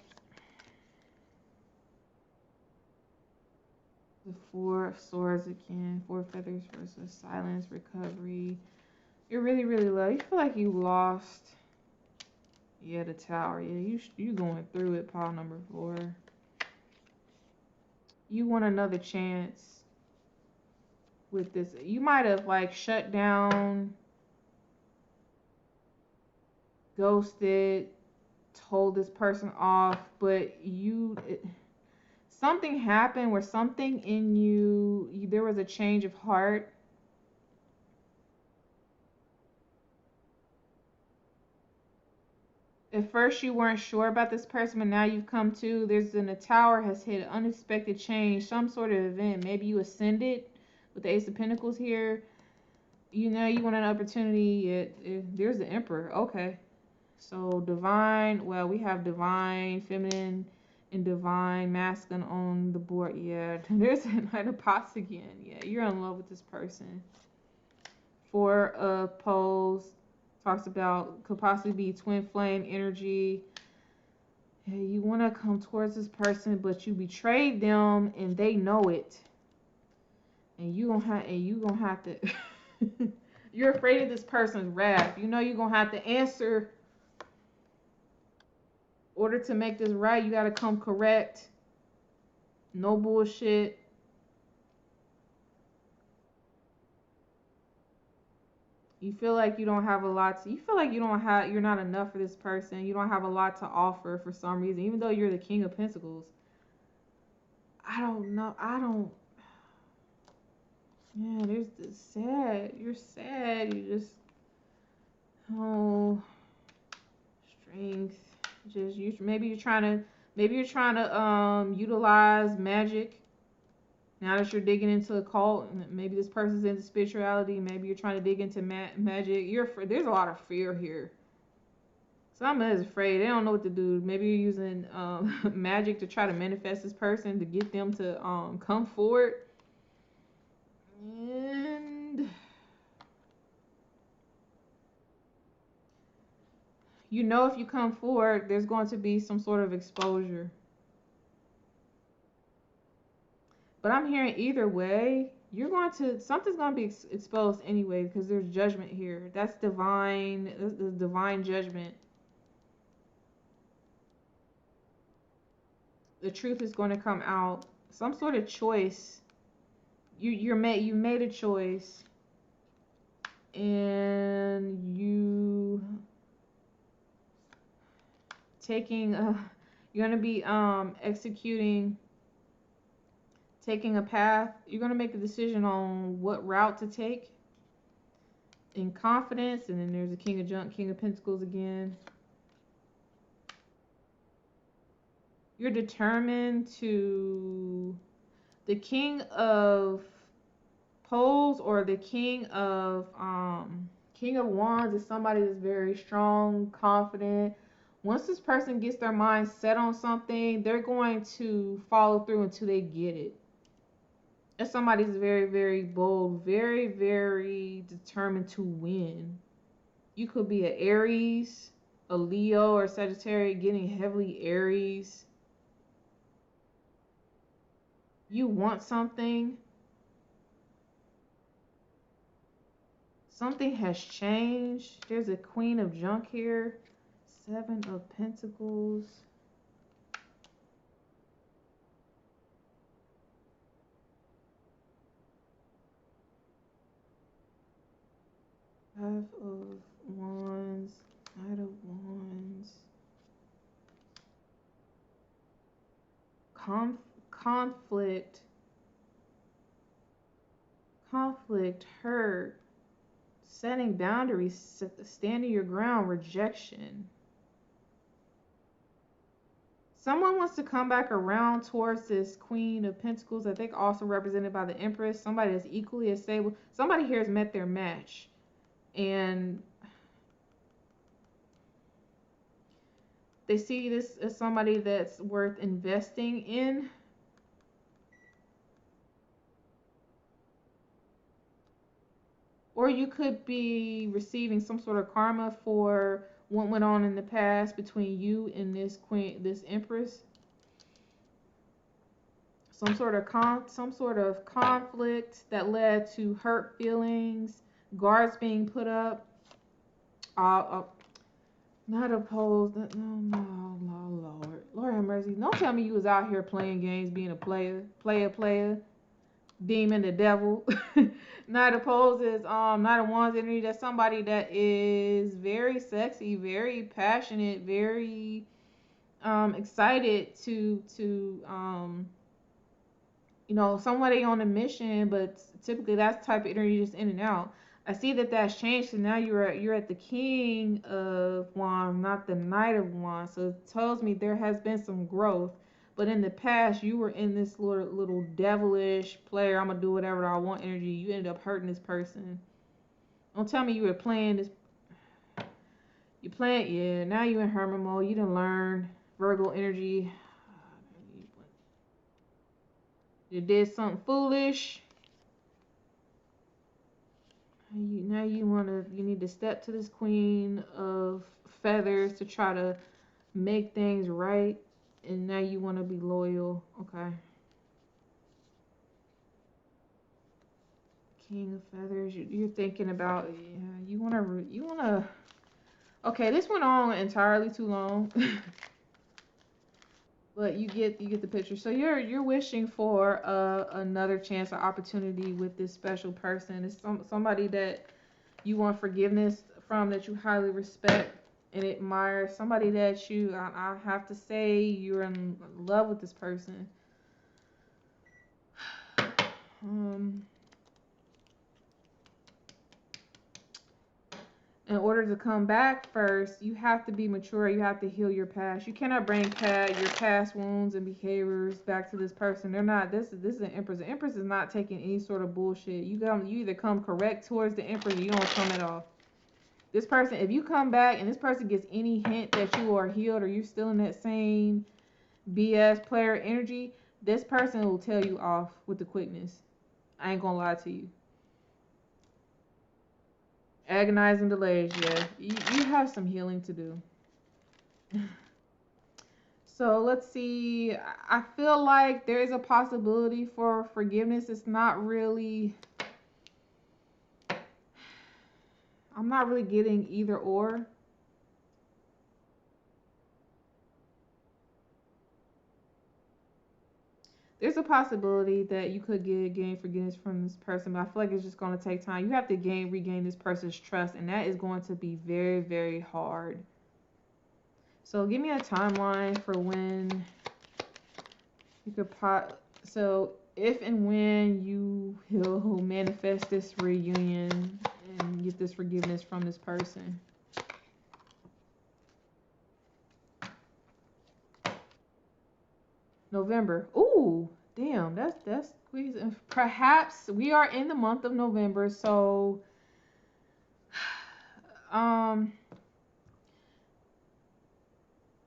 [SPEAKER 1] the 4 of Swords again. 4 feathers versus silence, recovery. You're really, really low. You feel like you lost. Yeah, the Tower. Yeah, you going through it, pile number 4. You want another chance with this. You might have like shut down, ghosted, told this person off, but something happened where something in you, there was a change of heart. At first you weren't sure about this person, but now you've come to. The Tower has hit an unexpected change, some sort of event. Maybe you ascended with the Ace of Pentacles here. You know you want an opportunity. There's the Emperor. Okay. So divine, well, we have divine feminine and divine masculine on the board. Yeah, there's a Knight of Pots again. Yeah, you're in love with this person. 4 of Poles talks about, could possibly be twin flame energy. Yeah, you want to come towards this person, but you betrayed them and they know it. And you gonna have to you're afraid of this person's wrath. You know you're gonna have to answer. In order to make this right, you gotta come correct. No bullshit. You feel like you don't have a lot to, you feel like you're not enough for this person. You don't have a lot to offer for some reason, even though you're the King of Pentacles. I don't know. Yeah, there's this sad. You're sad. You just, oh, strength. Just maybe you're trying to utilize magic. Now that you're digging into a cult, maybe this person's into spirituality. Maybe you're trying to dig into magic. There's a lot of fear here. Someone is afraid. They don't know what to do. Maybe you're using magic to try to manifest this person, to get them to come forward. And you know if you come forward, there's going to be some sort of exposure. But I'm hearing either way, something's going to be exposed anyway, because there's judgment here. That's divine, the divine judgment. The truth is going to come out. Some sort of choice. You made a choice, and taking you're gonna be executing, taking a path. You're gonna make a decision on what route to take in confidence. And then there's the King of Pentacles again. You're determined to, the King of Poles or the King of Wands is somebody that's very strong, confident. Once this person gets their mind set on something, they're going to follow through until they get it. If somebody's very, very bold, very, very determined to win. You could be an Aries, a Leo, or Sagittarius, getting heavily Aries. You want something. Something has changed. There's a Queen of Junk here. 7 of Pentacles. Five of Wands. Knight of Wands. Conflict. Conflict, hurt. Setting boundaries, standing your ground, rejection. Someone wants to come back around towards this Queen of Pentacles, I think also represented by the Empress. Somebody that's equally as stable. Somebody here has met their match. And they see this as somebody that's worth investing in. Or you could be receiving some sort of karma for what went on in the past between you and this this Empress. Some sort of conflict that led to hurt feelings, guards being put up. Not opposed. No, Lord have mercy. Don't tell me you was out here playing games, being a player. Demon, the devil. Not opposed is not a one's energy. That's somebody that is very sexy, very passionate, very excited to somebody on a mission, but typically that's the type of energy just in and out. I see that that's changed, so now you're at the King of Wands, not the Knight of Wands. So it tells me there has been some growth. But in the past, you were in this little devilish player, I'm gonna do whatever I want energy. You ended up hurting this person. Don't tell me you were playing this. You playing, yeah. Now you in hermit mode. You done learn Virgo energy. You did something foolish. Now you need to step to this Queen of Feathers to try to make things right. And now you want to be loyal. Okay. King of Feathers. You're thinking about, yeah, you want to. Okay, this went on entirely too long. But you get the picture. So you're wishing for another chance or opportunity with this special person. It's somebody that you want forgiveness from, that you highly respect and admire. Somebody that I have to say, you're in love with this person. In order to come back first, you have to be mature. You have to heal your past. You cannot bring your past wounds and behaviors back to this person. They're not. This is an Empress. The Empress is not taking any sort of bullshit. You either come correct towards the Empress, or you don't come at all. This person, if you come back and this person gets any hint that you are healed or you're still in that same BS player energy, this person will tell you off with the quickness. I ain't gonna lie to you. Agonizing delays, yeah. You have some healing to do. So let's see. I feel like there is a possibility for forgiveness. It's not really. I'm not really getting either or. there's a possibility that you could gain forgiveness from this person, but I feel like it's just going to take time. You have to regain this person's trust, and that is going to be very, very hard. So give me a timeline for when you could so if and when he'll manifest this reunion and get this forgiveness from this person. November. Ooh, damn, that's squeezing. Perhaps we are in the month of November, so I'm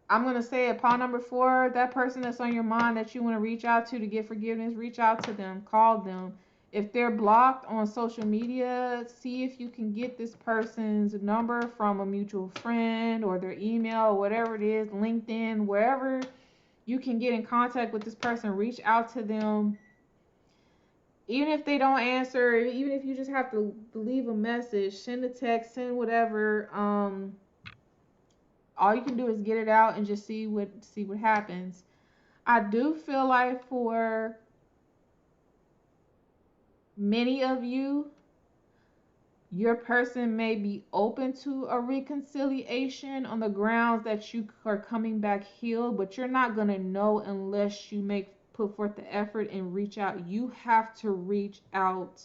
[SPEAKER 1] gonna say upon number 4, that person that's on your mind that you want to reach out to get forgiveness, reach out to them, call them. If they're blocked on social media, see if you can get this person's number from a mutual friend or their email or whatever it is, LinkedIn, wherever you can get in contact with this person, reach out to them. Even if they don't answer, even if you just have to leave a message, send a text, send whatever, all you can do is get it out and just see what happens. I do feel like for many of you, your person may be open to a reconciliation on the grounds that you are coming back healed, but you're not going to know unless you put forth the effort and reach out. You have to reach out.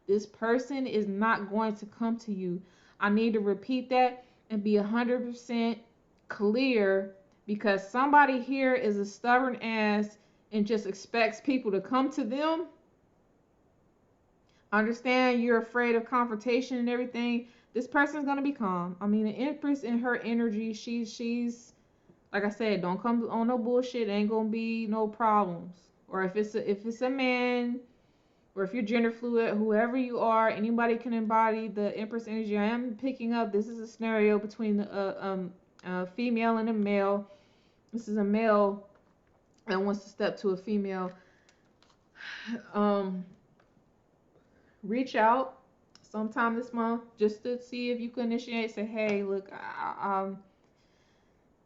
[SPEAKER 1] This person is not going to come to you. I need to repeat that and be 100% clear, because somebody here is a stubborn ass and just expects people to come to them. Understand you're afraid of confrontation and everything. This person's gonna be calm. I mean, the Empress in her energy, she's like I said, don't come on no bullshit. Ain't gonna be no problems. Or if it's a man, or if you're gender fluid, whoever you are, anybody can embody the Empress energy. I am picking up. This is a scenario between a female and a male. This is a male that wants to step to a female. Reach out sometime this month just to see if you can initiate. Say, hey, look,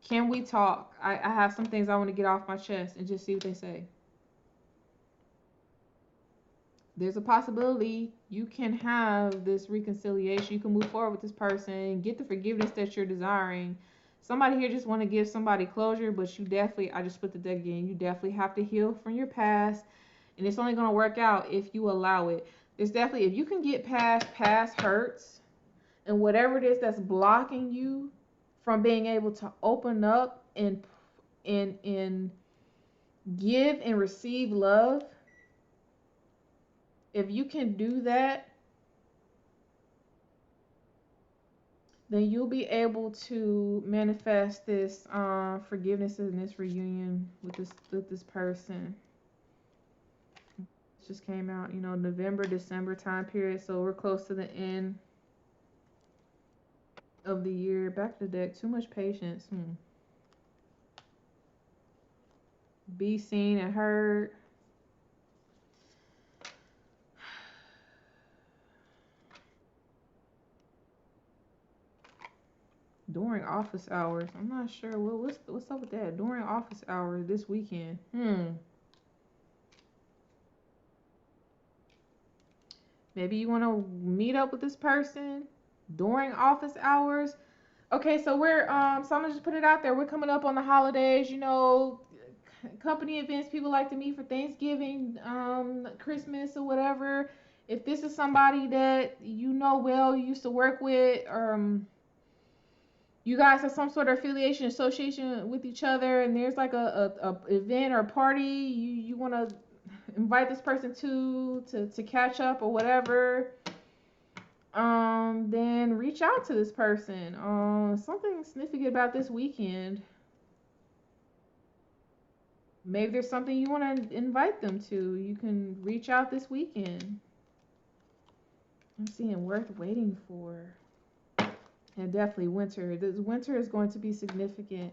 [SPEAKER 1] can we talk? I have some things I want to get off my chest, and just see what they say. There's a possibility you can have this reconciliation. You can move forward with this person, get the forgiveness that you're desiring. Somebody here just want to give somebody closure, but you definitely, I just split the deck again, you definitely have to heal from your past, and it's only going to work out if you allow it. It's definitely, if you can get past hurts and whatever it is that's blocking you from being able to open up and give and receive love, if you can do that, then you'll be able to manifest this forgiveness and this reunion with this person. It just came out, November, December time period, so we're close to the end of the year. Back to the deck. Too much patience. Be seen and heard. During office hours. I'm not sure. What's up with that? During office hours this weekend. Maybe you want to meet up with this person during office hours. Okay, so we're so I'm gonna just put it out there. We're coming up on the holidays, company events. People like to meet for Thanksgiving, Christmas, or whatever. If this is somebody that you know well, you used to work with, you guys have some sort of affiliation, association with each other, and there's like a event or party you want to invite this person to catch up or whatever, then reach out to this person. Something significant about this weekend. Maybe there's something you want to invite them to. You can reach out this weekend. I'm seeing worth waiting for. And definitely winter. This winter is going to be significant.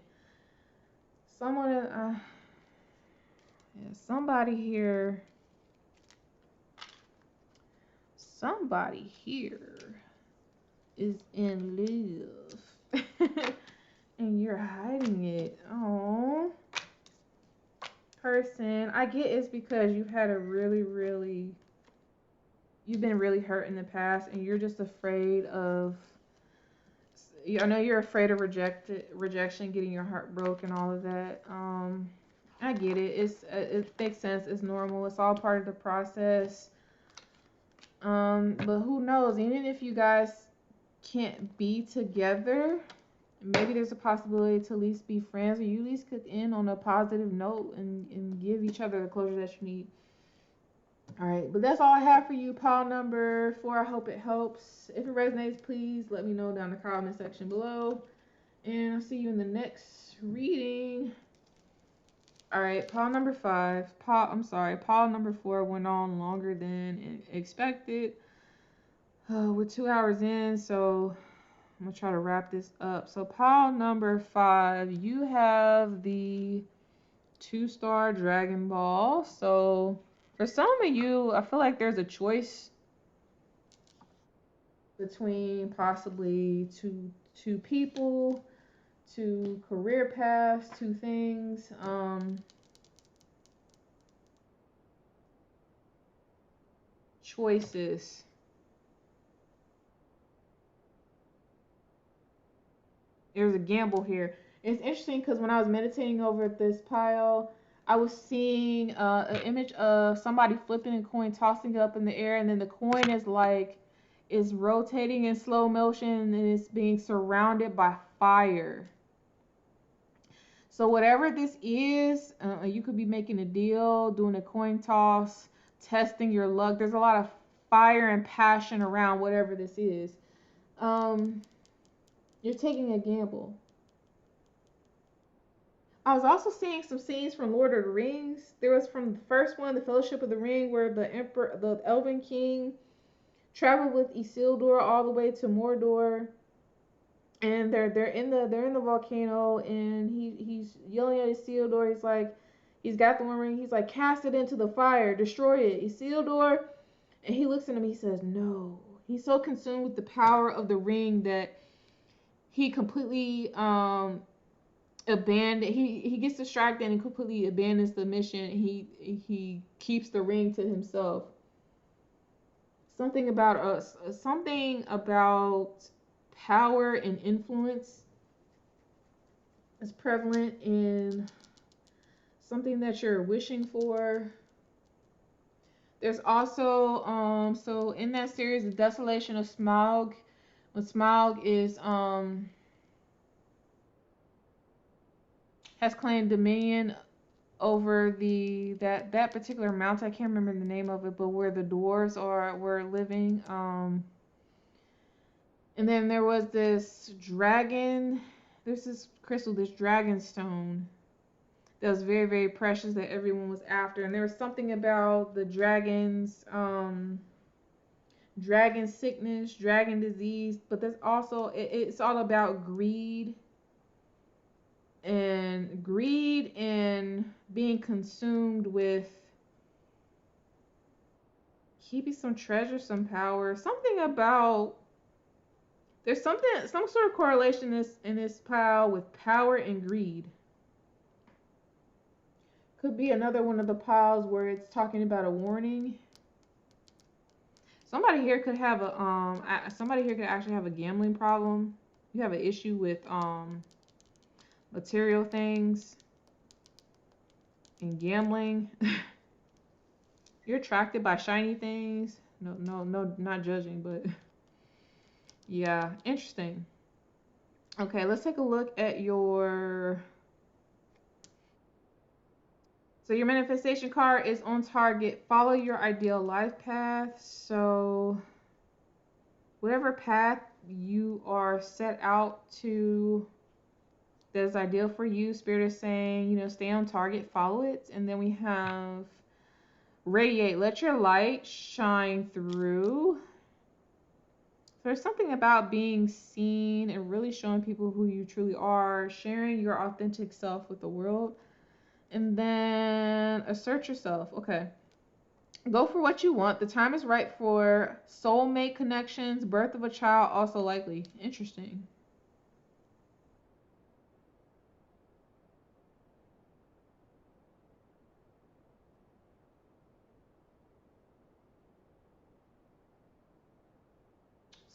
[SPEAKER 1] Somebody here is in love. And you're hiding it. Oh. person, I get it's because you've had a you've been really hurt in the past, and you're just afraid of. I know you're afraid of rejection, getting your heart broken, all of that. I get it. It makes sense. It's normal. It's all part of the process. But who knows? Even if you guys can't be together, maybe there's a possibility to at least be friends, or you at least could end on a positive note and give each other the closure that you need. All right, but that's all I have for you, pile number 4. I hope it helps. If it resonates, please let me know down in the comment section below. And I'll see you in the next reading. All right, pile number 5. Pile number 4 went on longer than expected. We're 2 hours in, so I'm going to try to wrap this up. So pile number 5, you have the 2-star Dragon Ball. So for some of you, I feel like there's a choice between possibly two people, 2 career paths, 2 things. Choices. There's a gamble here. It's interesting because when I was meditating over this pile, I was seeing an image of somebody flipping a coin, tossing it up in the air, and then the coin is rotating in slow motion, and it's being surrounded by fire. So whatever this is, you could be making a deal, doing a coin toss, testing your luck. There's a lot of fire and passion around whatever this is. You're taking a gamble. I was also seeing some scenes from Lord of the Rings. There was from the first one, the Fellowship of the Ring, where the Elven King, traveled with Isildur all the way to Mordor, and they're in the volcano, and he's yelling at Isildur. He's like, he's got the One Ring. He's like, cast it into the fire, destroy it, Isildur. And he looks at him. He says, no. He's so consumed with the power of the ring that he completely he gets distracted and completely abandons the mission. He keeps the ring to himself. Something about power and influence is prevalent in something that you're wishing for. There's also so in that series, the desolation of Smaug, when Smaug is has claimed dominion over that particular mountain. I can't remember the name of it, but where the dwarves were living. And then there was this dragon. There's this crystal, this dragon stone, that was very, very precious, that everyone was after. And there was something about the dragons, dragon sickness, dragon disease. But there's also it's all about greed and being consumed with keeping some treasure, some power. Something about, there's some sort of correlation in this pile with power and greed. Could be another one of the piles where it's talking about a warning. Somebody here could have somebody here could actually have a gambling problem. You have an issue with material things and gambling. You're attracted by shiny things. No, not judging, but yeah, interesting. Okay, let's take a look at your. So your manifestation card is on target. Follow your ideal life path. So whatever path you are set out to, that's ideal for you, Spirit is saying, stay on target, follow it. And then we have radiate. Let your light shine through. There's something about being seen and really showing people who you truly are, sharing your authentic self with the world. And then assert yourself. Okay. Go for what you want. The time is right for soulmate connections. Birth of a child also likely. Interesting.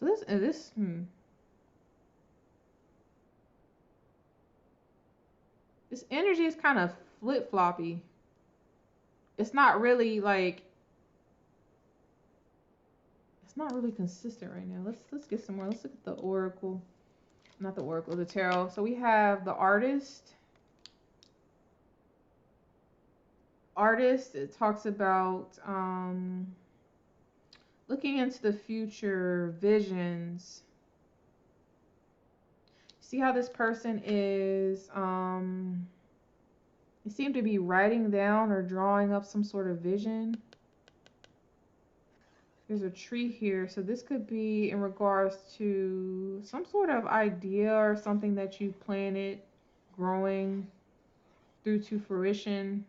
[SPEAKER 1] So this energy is kind of flip floppy. It's not really like it's not really consistent right now. Let's get some more. Let's look at the oracle, not the oracle, the tarot. So we have the artist. Artist. It talks about looking into the future, visions. See how this person is they seem to be writing down or drawing up some sort of vision. There's a tree here, so this could be in regards to some sort of idea or something that you planted growing through to fruition.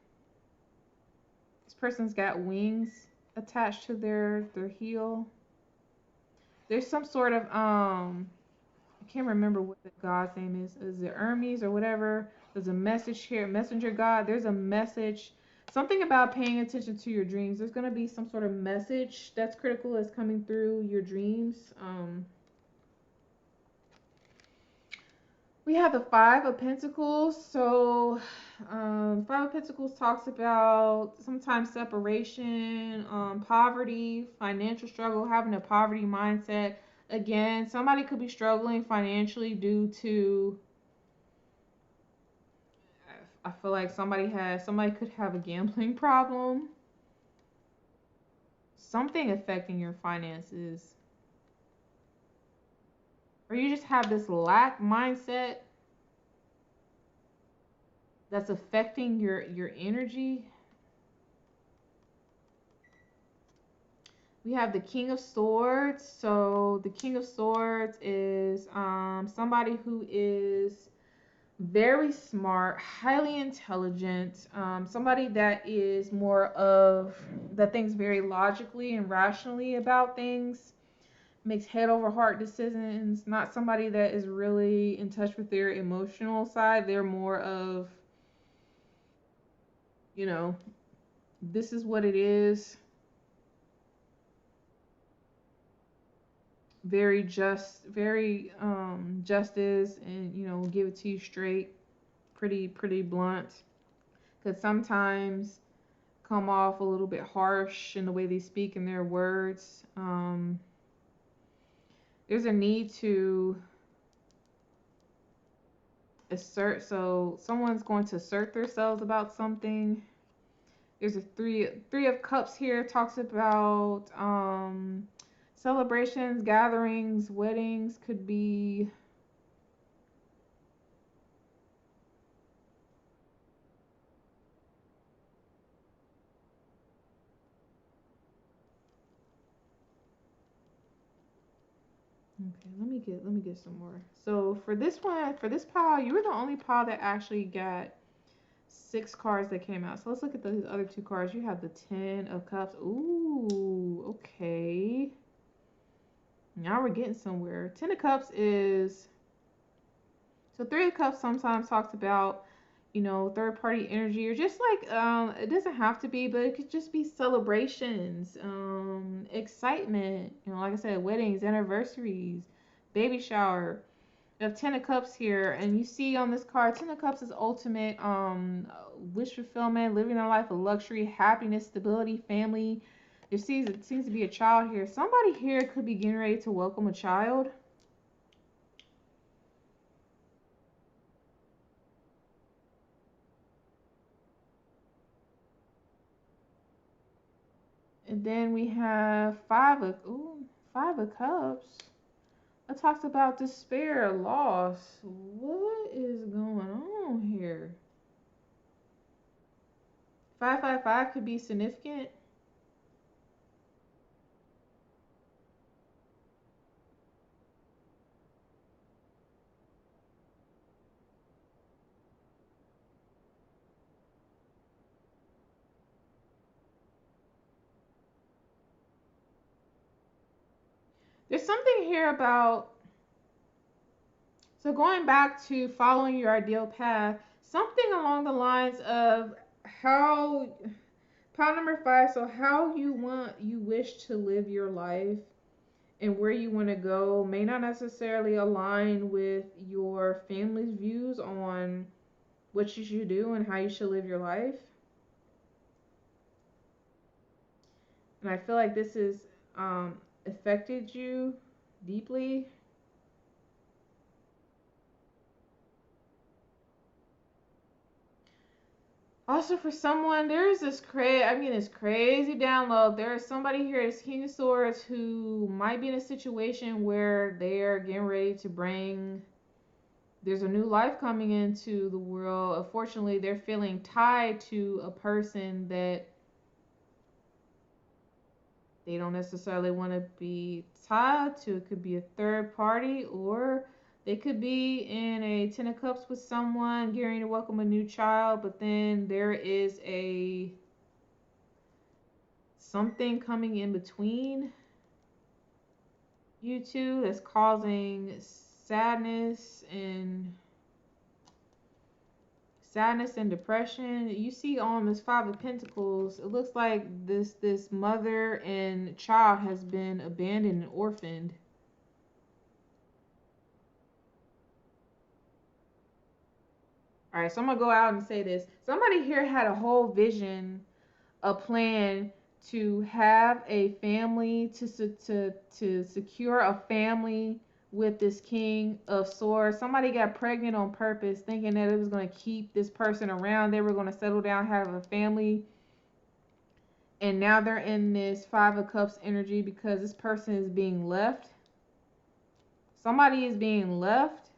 [SPEAKER 1] This person's got wings attached to their heel. There's some sort of I can't remember what the god's name is. Is it Hermes or whatever? There's a message here, messenger god. There's a message, something about paying attention to your dreams. There's going to be some sort of message that's critical that's coming through your dreams. We have the Five of Pentacles. So Five of Pentacles talks about sometimes separation, poverty, financial struggle, having a poverty mindset. Again, somebody could be struggling financially due to, I feel like somebody could have a gambling problem. Something affecting your finances. Or you just have this lack mindset that's affecting your energy. We have the King of Swords. So the King of Swords is somebody who is very smart, highly intelligent, somebody that is more of, that thinks very logically and rationally about things, makes head over heart decisions, not somebody that is really in touch with their emotional side. They're more of, you know, this is what it is. Very just, very justice, and give it to you straight, pretty blunt. Could sometimes come off a little bit harsh in the way they speak in their words. There's a need to assert, so someone's going to assert themselves about something. There's a three of cups here, talks about celebrations, gatherings, weddings. Could be okay. Let me get some more. So for this one, for this pile, you were the only pile that actually got 6 cards that came out. So let's look at the other 2 cards. You have the 10 of cups. Ooh, okay. Now we're getting somewhere. 10 of cups is, so 3 of cups sometimes talks about, third party energy, or just like, it doesn't have to be, but it could just be celebrations, excitement, like I said, weddings, anniversaries, baby shower. You have 10 of cups here, and you see on this card, 10 of cups is ultimate wish fulfillment, living a life of luxury, happiness, stability, family. It seems to be a child here. Somebody here could be getting ready to welcome a child. And then we have Five of Cups. It talks about despair, loss. What is going on here? 555 could be significant. There's something here about, so going back to following your ideal path, something along the lines of how, pile number 5, so how you wish to live your life. and where you want to go may not necessarily align with your family's views on what you should do and how you should live your life. And I feel like this has affected you deeply. Also, for someone, there's this this crazy download. There is somebody here, it's King of Swords, who might be in a situation where they're getting ready to bring. There's a new life coming into the world. Unfortunately, they're feeling tied to a person that they don't necessarily want to be tied to. It could be a third party, or they could be in a Ten of Cups with someone getting ready to welcome a new child, but then there is a something coming in between you two that's causing sadness and depression. You see on this Five of Pentacles, it looks like this mother and child has been abandoned and orphaned. All right, so I'm gonna go out and say this. Somebody here had a whole vision, a plan to have a family, to secure a family with this King of Swords. Somebody got pregnant on purpose, thinking that it was going to keep this person around. They were going to settle down, have a family. And now they're in this Five of Cups energy because this person is being left. Somebody is being left.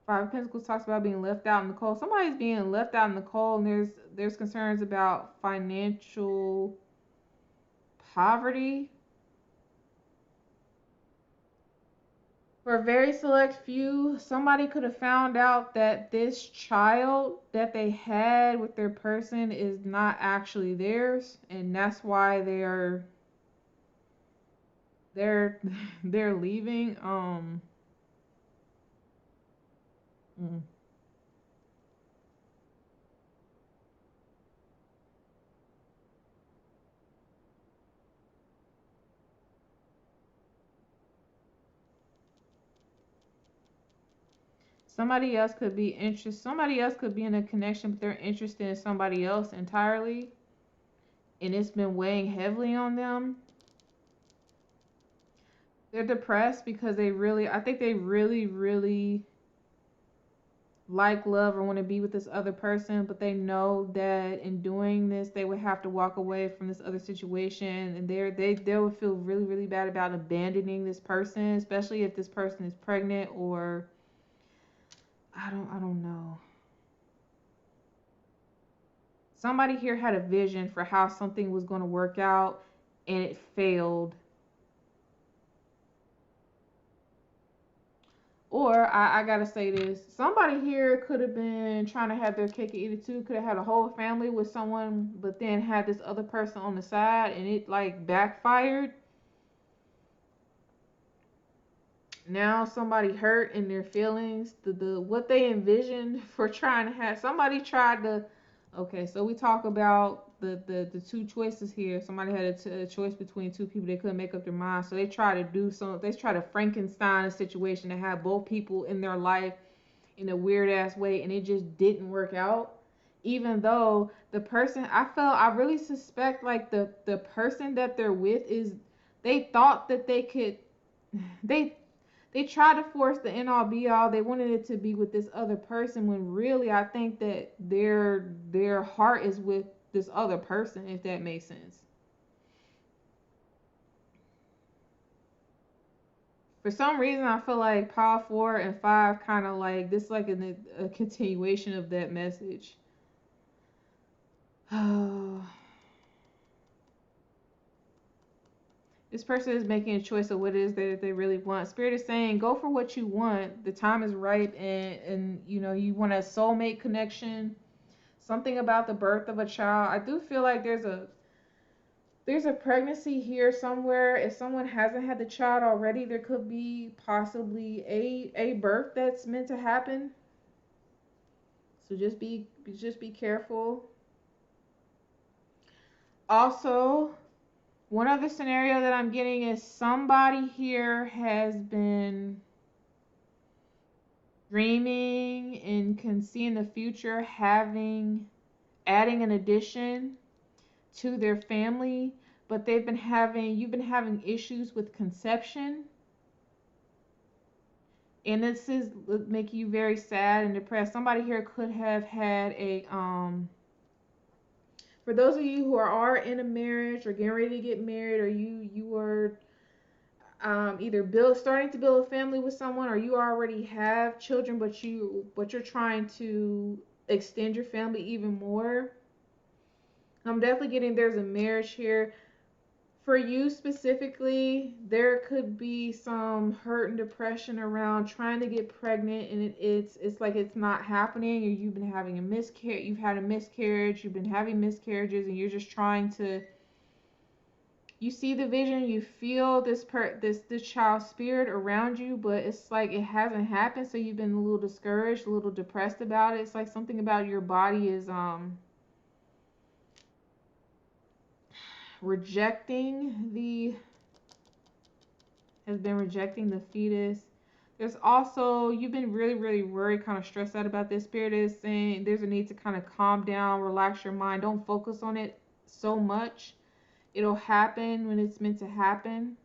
[SPEAKER 1] Five of Pentacles talks about being left out in the cold. Somebody's being left out in the cold, and there's concerns about financial poverty. For a very select few, somebody could have found out that this child that they had with their person is not actually theirs, and that's why they're they're leaving. Mm. Somebody else could be interested. Somebody else could be in a connection, but they're interested in somebody else entirely, and it's been weighing heavily on them. They're depressed because I think they really like love or want to be with this other person, but they know that in doing this they would have to walk away from this other situation, and they would feel really bad about abandoning this person, especially if this person is pregnant, or I don't know. Somebody here had a vision for how something was going to work out, and it failed. Or I gotta say this: somebody here could have been trying to have their cake and eat it too. Could have had a whole family with someone, but then had this other person on the side, and it like backfired. Now somebody hurt in their feelings. The what they envisioned for trying to have, somebody tried to. Okay, so we talk about the two choices here. Somebody had a choice between two people. They couldn't make up their mind, so they try to do some. They try to Frankenstein a situation to have both people in their life in a weird ass way, and it just didn't work out. Even though the person, I really suspect like the person that they're with is, they thought that they could, they they tried to force the end all be all. They wanted it to be with this other person, when really I think that their heart is with this other person, if that makes sense. For some reason, I feel like Power 4 and 5 kind of like this, like a continuation of that message. This person is making a choice of what it is that they really want. Spirit is saying, go for what you want. The time is ripe, and you know you want a soulmate connection. Something about the birth of a child. I do feel like there's a pregnancy here somewhere. If someone hasn't had the child already, there could be possibly a birth that's meant to happen. So just be careful. Also, One other scenario that I'm getting is somebody here has been dreaming and can see in the future adding an addition to their family, but you've been having issues with conception, and this is making you very sad and depressed. Somebody here could have had a for those of you who are in a marriage or getting ready to get married, or you are either starting to build a family with someone, or you already have children, but you're trying to extend your family even more. I'm definitely getting there's a marriage here. For you specifically, there could be some hurt and depression around trying to get pregnant, and it's like it's not happening, or you've been having a miscarriage, you've had a miscarriage, you've been having miscarriages, and you're just trying to. You see the vision, you feel this child's spirit around you, but it's like it hasn't happened, so you've been a little discouraged, a little depressed about it. It's like something about your body is rejecting the has been rejecting the fetus. There's also, you've been really, really worried, kind of stressed out about this. Spirit is saying there's a need to kind of calm down, relax your mind. Don't focus on it so much. It'll happen when it's meant to happen.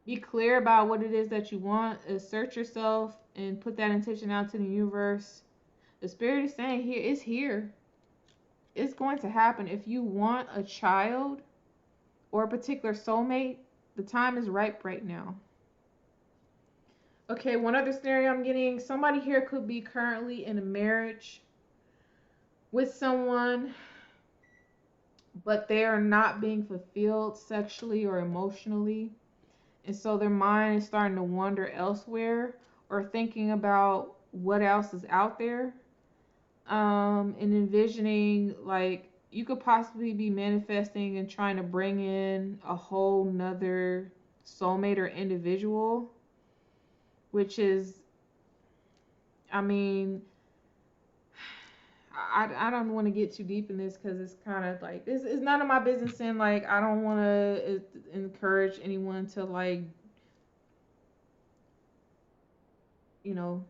[SPEAKER 1] Be clear about what it is that you want. Assert yourself and put that intention out to the universe. The spirit is saying here, it's here. It's going to happen. If you want a child or a particular soulmate, the time is ripe right now. Okay, one other scenario I'm getting, somebody here could be currently in a marriage with someone, but they are not being fulfilled sexually or emotionally. And so their mind is starting to wander elsewhere or thinking about what else is out there. And envisioning, like, you could possibly be manifesting and trying to bring in a whole nother soulmate or individual, which is, I mean, I don't want to get too deep in this because it's kind of like it's none of my business, and like I don't want to encourage anyone to, like, you know,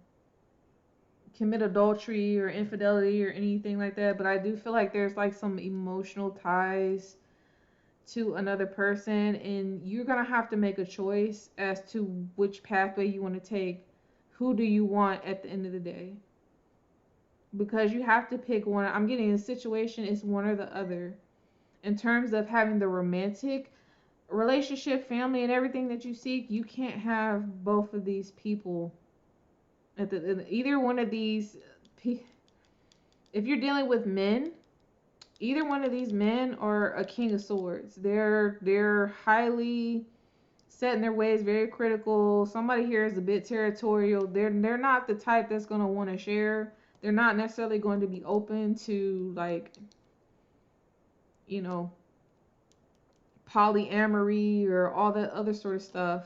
[SPEAKER 1] commit adultery or infidelity or anything like that, but I do feel like there's like some emotional ties to another person, and you're gonna have to make a choice as to which pathway you want to take. Who do you want at the end of the day? Because you have to pick one. I'm getting a situation, it's one or the other. In terms of having the romantic relationship, family, and everything that you seek, you can't have both of these people at either one of these. If you're dealing with men, either one of these men are a king of swords. They're highly set in their ways, very critical. Somebody here is a bit territorial. They're not the type that's gonna want to share. They're not necessarily going to be open to, like, you know, polyamory or all that other sort of stuff.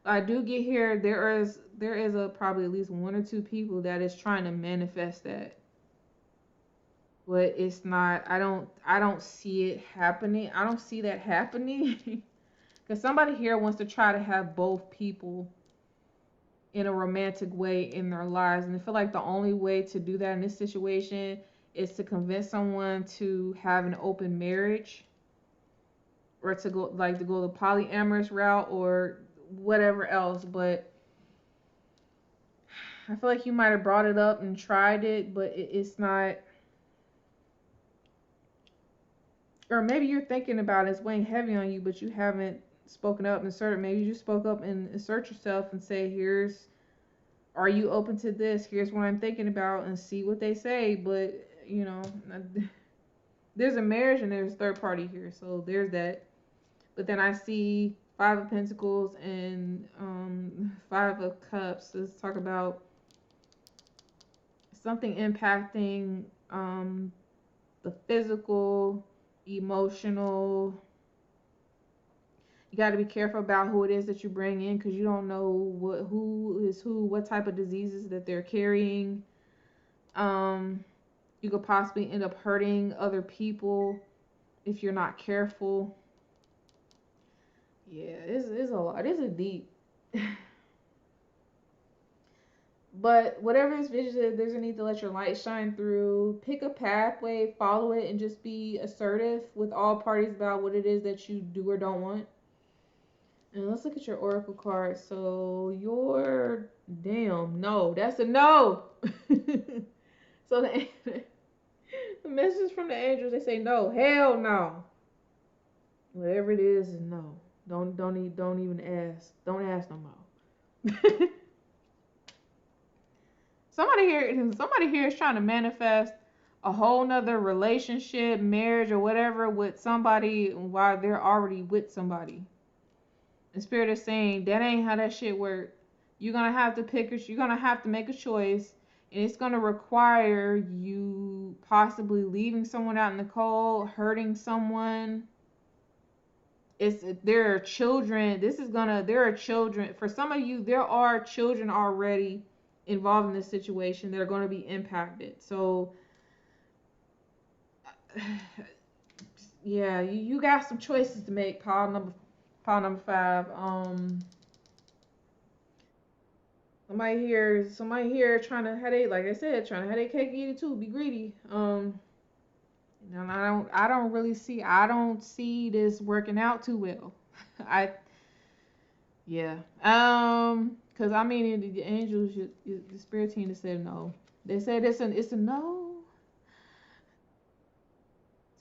[SPEAKER 1] I do get here there is a probably at least one or two people that is trying to manifest that. But it's not, I don't see it happening. I don't see that happening. Cuz somebody here wants to try to have both people in a romantic way in their lives, and I feel like the only way to do that in this situation is to convince someone to have an open marriage, or to go the polyamorous route or whatever else. But I feel like you might have brought it up and tried it, but it's not. Or maybe you're thinking about it, it's weighing heavy on you, but you haven't spoken up and asserted. Maybe you just spoke up and assert yourself and say, are you open to this? Here's what I'm thinking about, and see what they say. But, you know, there's a marriage and there's a third party here, so there's that. But then I see Five of Pentacles and Five of Cups. Let's talk about something impacting the physical, emotional. You got to be careful about who it is that you bring in, because you don't know who is who, what type of diseases that they're carrying. You could possibly end up hurting other people if you're not careful. Yeah, it's a lot. It's a deep. But whatever this vision is, there's a need to let your light shine through. Pick a pathway, follow it, and just be assertive with all parties about what it is that you do or don't want. And let's look at your oracle card. So your damn no, that's a no. So the message from the angels, they say no, hell no. Whatever it is no. Don't even ask. Don't ask no more. Somebody here is trying to manifest a whole nother relationship, marriage, or whatever with somebody while they're already with somebody. The spirit is saying that ain't how that shit work. You're gonna have to you're gonna have to make a choice, and it's gonna require you possibly leaving someone out in the cold, hurting someone. There are children. There are children. For some of you, there are children already involved in this situation that are going to be impacted. So yeah, you got some choices to make. Pile number 5. Somebody here trying to headache, like I said, trying to headache cake, eat it too, be greedy. And I don't see this working out too well. I Yeah. Cause I mean the angels, the spirit team has said no. They said it's a no. It's a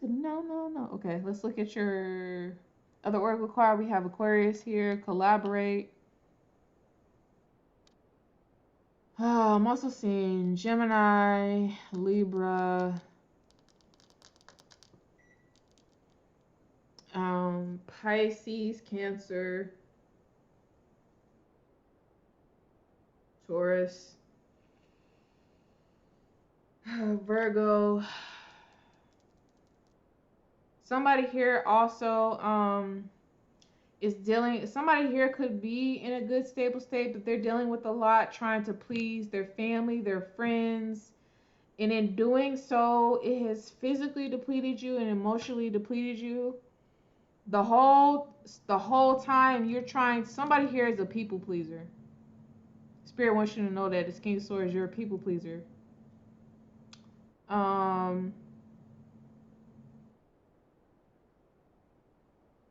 [SPEAKER 1] no. Okay, let's look at your other oracle card. We have Aquarius here. Collaborate. I'm also seeing Gemini, Libra, Pisces, Cancer, Taurus, Virgo. Somebody here also somebody here could be in a good stable state, but they're dealing with a lot, trying to please their family, their friends, and in doing so it has physically depleted you and emotionally depleted you. The whole time you're trying. Somebody here is a people pleaser. Spirit wants you to know that. This King of Swords, you're a people pleaser.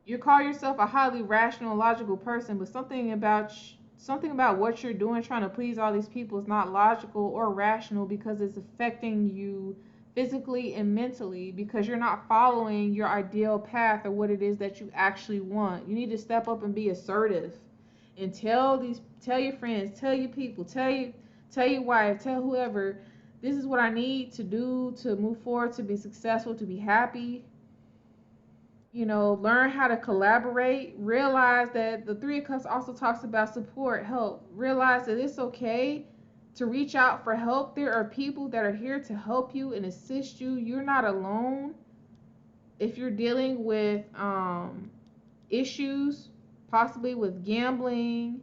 [SPEAKER 1] You call yourself a highly rational, logical person, but something about what you're doing, trying to please all these people, is not logical or rational, because it's affecting you physically and mentally, because you're not following your ideal path or what it is that you actually want. You need to step up and be assertive and tell your friends, tell your people, tell your wife, tell whoever, this is what I need to do to move forward, to be successful, to be happy. Learn how to collaborate. Realize that the Three of Cups also talks about support, help. Realize that it's okay to reach out for help. There are people that are here to help you and assist you. You're not alone. If you're dealing with issues, possibly with gambling,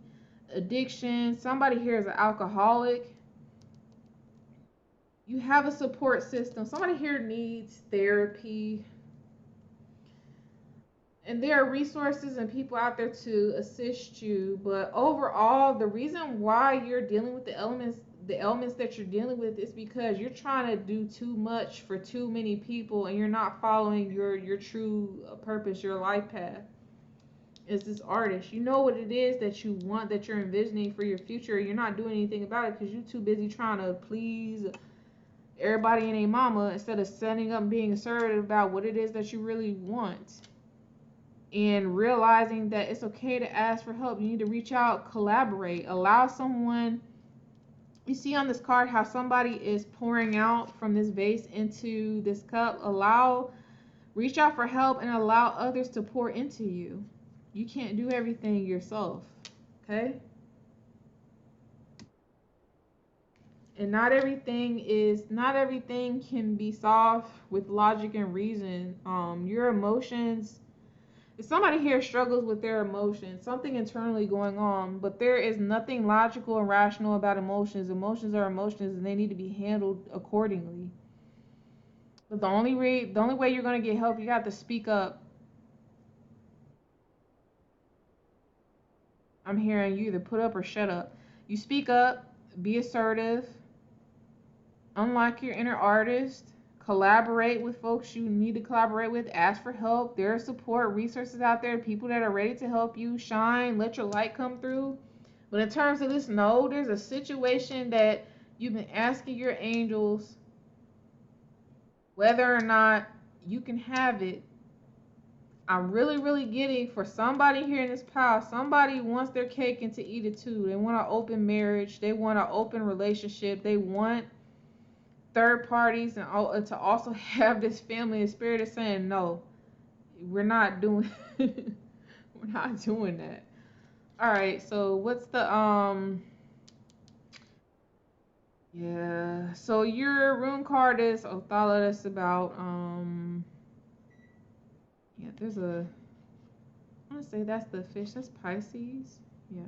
[SPEAKER 1] addiction, somebody here is an alcoholic, you have a support system. Somebody here needs therapy. And there are resources and people out there to assist you, but overall, the reason why you're dealing with the elements that you're dealing with, is because you're trying to do too much for too many people, and you're not following your true purpose, your life path. As this artist, you know what it is that you want, that you're envisioning for your future. You're not doing anything about it because you're too busy trying to please everybody and their mama, instead of setting up and being assertive about what it is that you really want. And realizing that it's okay to ask for help. You need to reach out, collaborate, allow someone. You see on this card how somebody is pouring out from this vase into this cup. Reach out for help and allow others to pour into you. You can't do everything yourself, okay? And not everything can be solved with logic and reason. Your emotions. If somebody here struggles with their emotions, something internally going on, but there is nothing logical and rational about emotions. Emotions are emotions, and they need to be handled accordingly. But the only way you're gonna get help, you got to speak up. I'm hearing you either put up or shut up. You speak up, be assertive, unlock your inner artist, collaborate with folks you need to collaborate with, ask for help. There are support resources out there, people that are ready to help you shine, let your light come through. But in terms of this, no, there's a situation that you've been asking your angels whether or not you can have it. I'm really, really getting for somebody here in this pile, somebody wants their cake and to eat it too. They want an open marriage. They want an open relationship. They want third parties and to also have this family. And spirit is saying, no, we're not doing, we're not doing that. All right. So what's the, yeah. So your room card is Othala. That's about, yeah, there's a, I want to say that's the fish. That's Pisces. Yeah.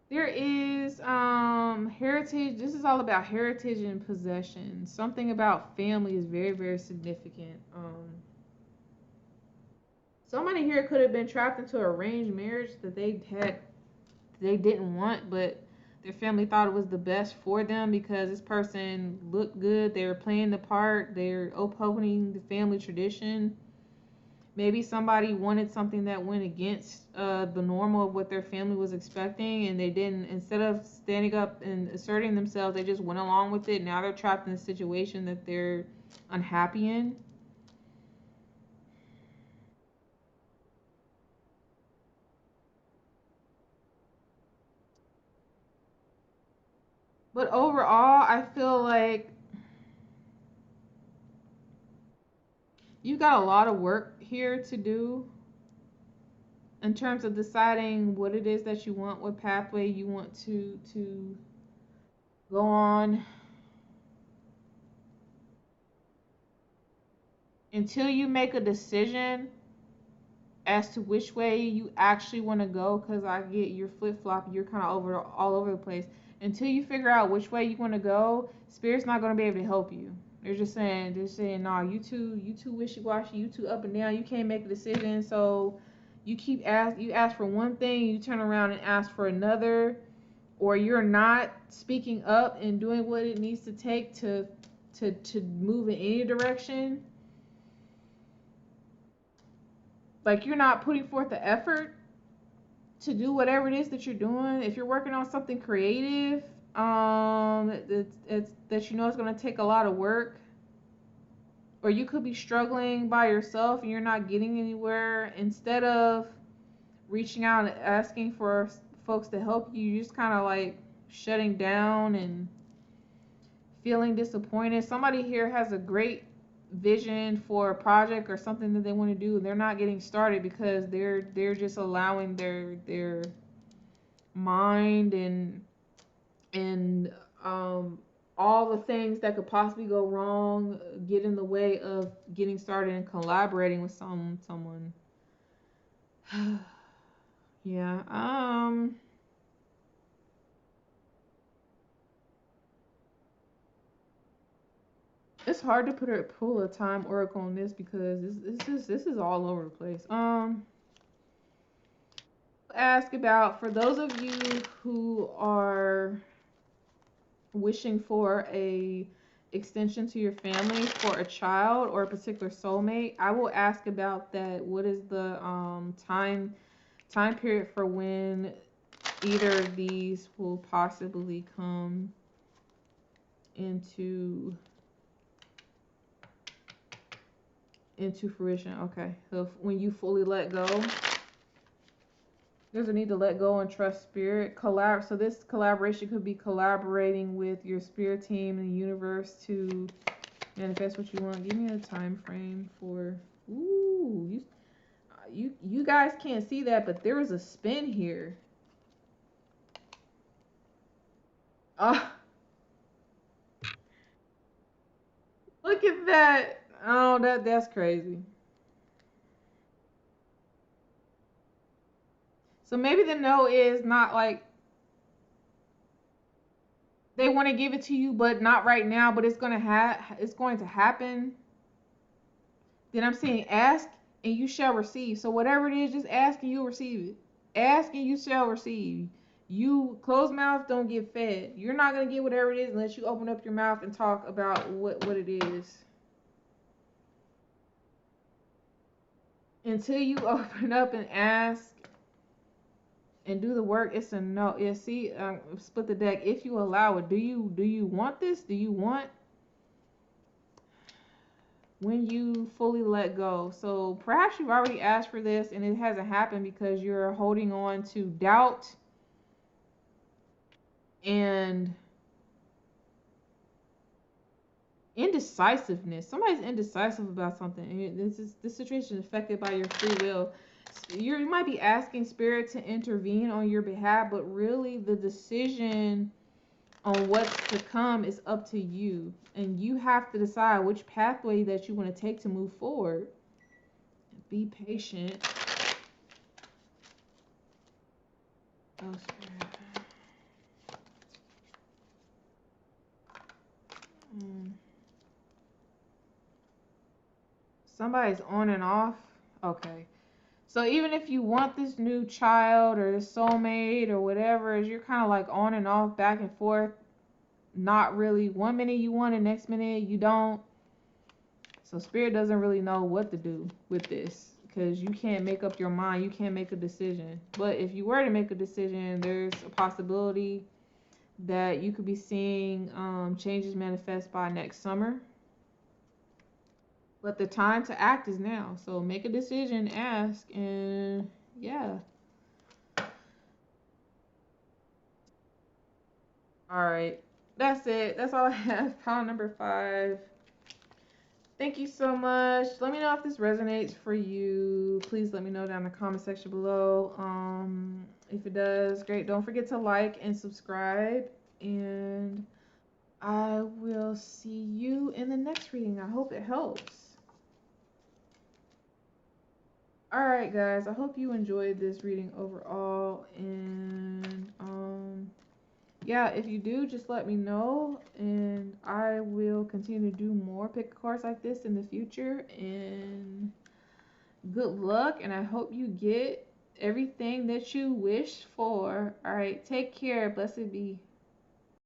[SPEAKER 1] There is heritage. This is all about heritage and possession. Something about family is very, very significant. Somebody here could have been trapped into arranged marriage that they didn't want, but their family thought it was the best for them because this person looked good. They were playing the part. They're upholding the family tradition. Maybe somebody wanted something that went against the normal of what their family was expecting, and they didn't. Instead of standing up and asserting themselves, they just went along with it. Now they're trapped in a situation that they're unhappy in. But overall, I feel like you've got a lot of work here to do in terms of deciding what it is that you want, what pathway you want to go on. Until you make a decision as to which way you actually want to go, because I get you're flip flopping, you're kind of all over the place. Until you figure out which way you want to go, spirit's not going to be able to help you. They're saying, no, you too wishy washy, you too up and down, you can't make a decision. So you ask for one thing, you turn around and ask for another, or you're not speaking up and doing what it needs to take to move in any direction. Like you're not putting forth the effort to do whatever it is that you're doing. If you're working on something creative, it's that you know it's going to take a lot of work, or you could be struggling by yourself and you're not getting anywhere. Instead of reaching out and asking for folks to help you, you're just kind of like shutting down and feeling disappointed. Somebody here has a great vision for a project or something that they want to do, and they're not getting started because they're just allowing their mind and all the things that could possibly go wrong get in the way of getting started and collaborating with someone. Yeah. It's hard to pull a time oracle on this because this is all over the place. Ask about, for those of you who are wishing for a extension to your family for a child or a particular soulmate, I will ask about that. What is the time period for when either of these will possibly come into fruition? Okay, so when you fully let go, there's a need to let go and trust spirit. So this collaboration could be collaborating with your spirit team and the universe to manifest what you want. Give me a time frame for. Ooh, you guys can't see that, but there is a spin here. Look at that. Oh, that's crazy. So maybe the no is not like they want to give it to you, but not right now. But it's going to happen. Then I'm saying ask and you shall receive. So whatever it is, just ask and you'll receive it. Ask and you shall receive. You closed mouth don't get fed. You're not gonna get whatever it is unless you open up your mouth and talk about what it is. Until you open up and ask and do the work, it's a no. Yeah, see, split the deck. If you allow it, do you want this? Do you want when you fully let go? So perhaps you've already asked for this and it hasn't happened because you're holding on to doubt and indecisiveness. Somebody's indecisive about something. And this situation is affected by your free will. You might be asking spirit to intervene on your behalf, but really the decision on what's to come is up to you, and you have to decide which pathway that you want to take to move forward. Be patient. Oh, spirit. Somebody's on and off. Okay. So even if you want this new child or this soulmate or whatever, you're kind of like on and off, back and forth. Not really. 1 minute you want it, next minute you don't. So spirit doesn't really know what to do with this because you can't make up your mind. You can't make a decision. But if you were to make a decision, there's a possibility that you could be seeing changes manifest by next summer. But the time to act is now. So make a decision, ask, and yeah. All right. That's it. That's all I have. Pile number 5. Thank you so much. Let me know if this resonates for you. Please let me know down in the comment section below. If it does, great. Don't forget to like and subscribe. And I will see you in the next reading. I hope it helps. Alright guys, I hope you enjoyed this reading overall, and yeah, if you do, just let me know and I will continue to do more pick cards like this in the future. And good luck, and I hope you get everything that you wish for. Alright, take care. Blessed be.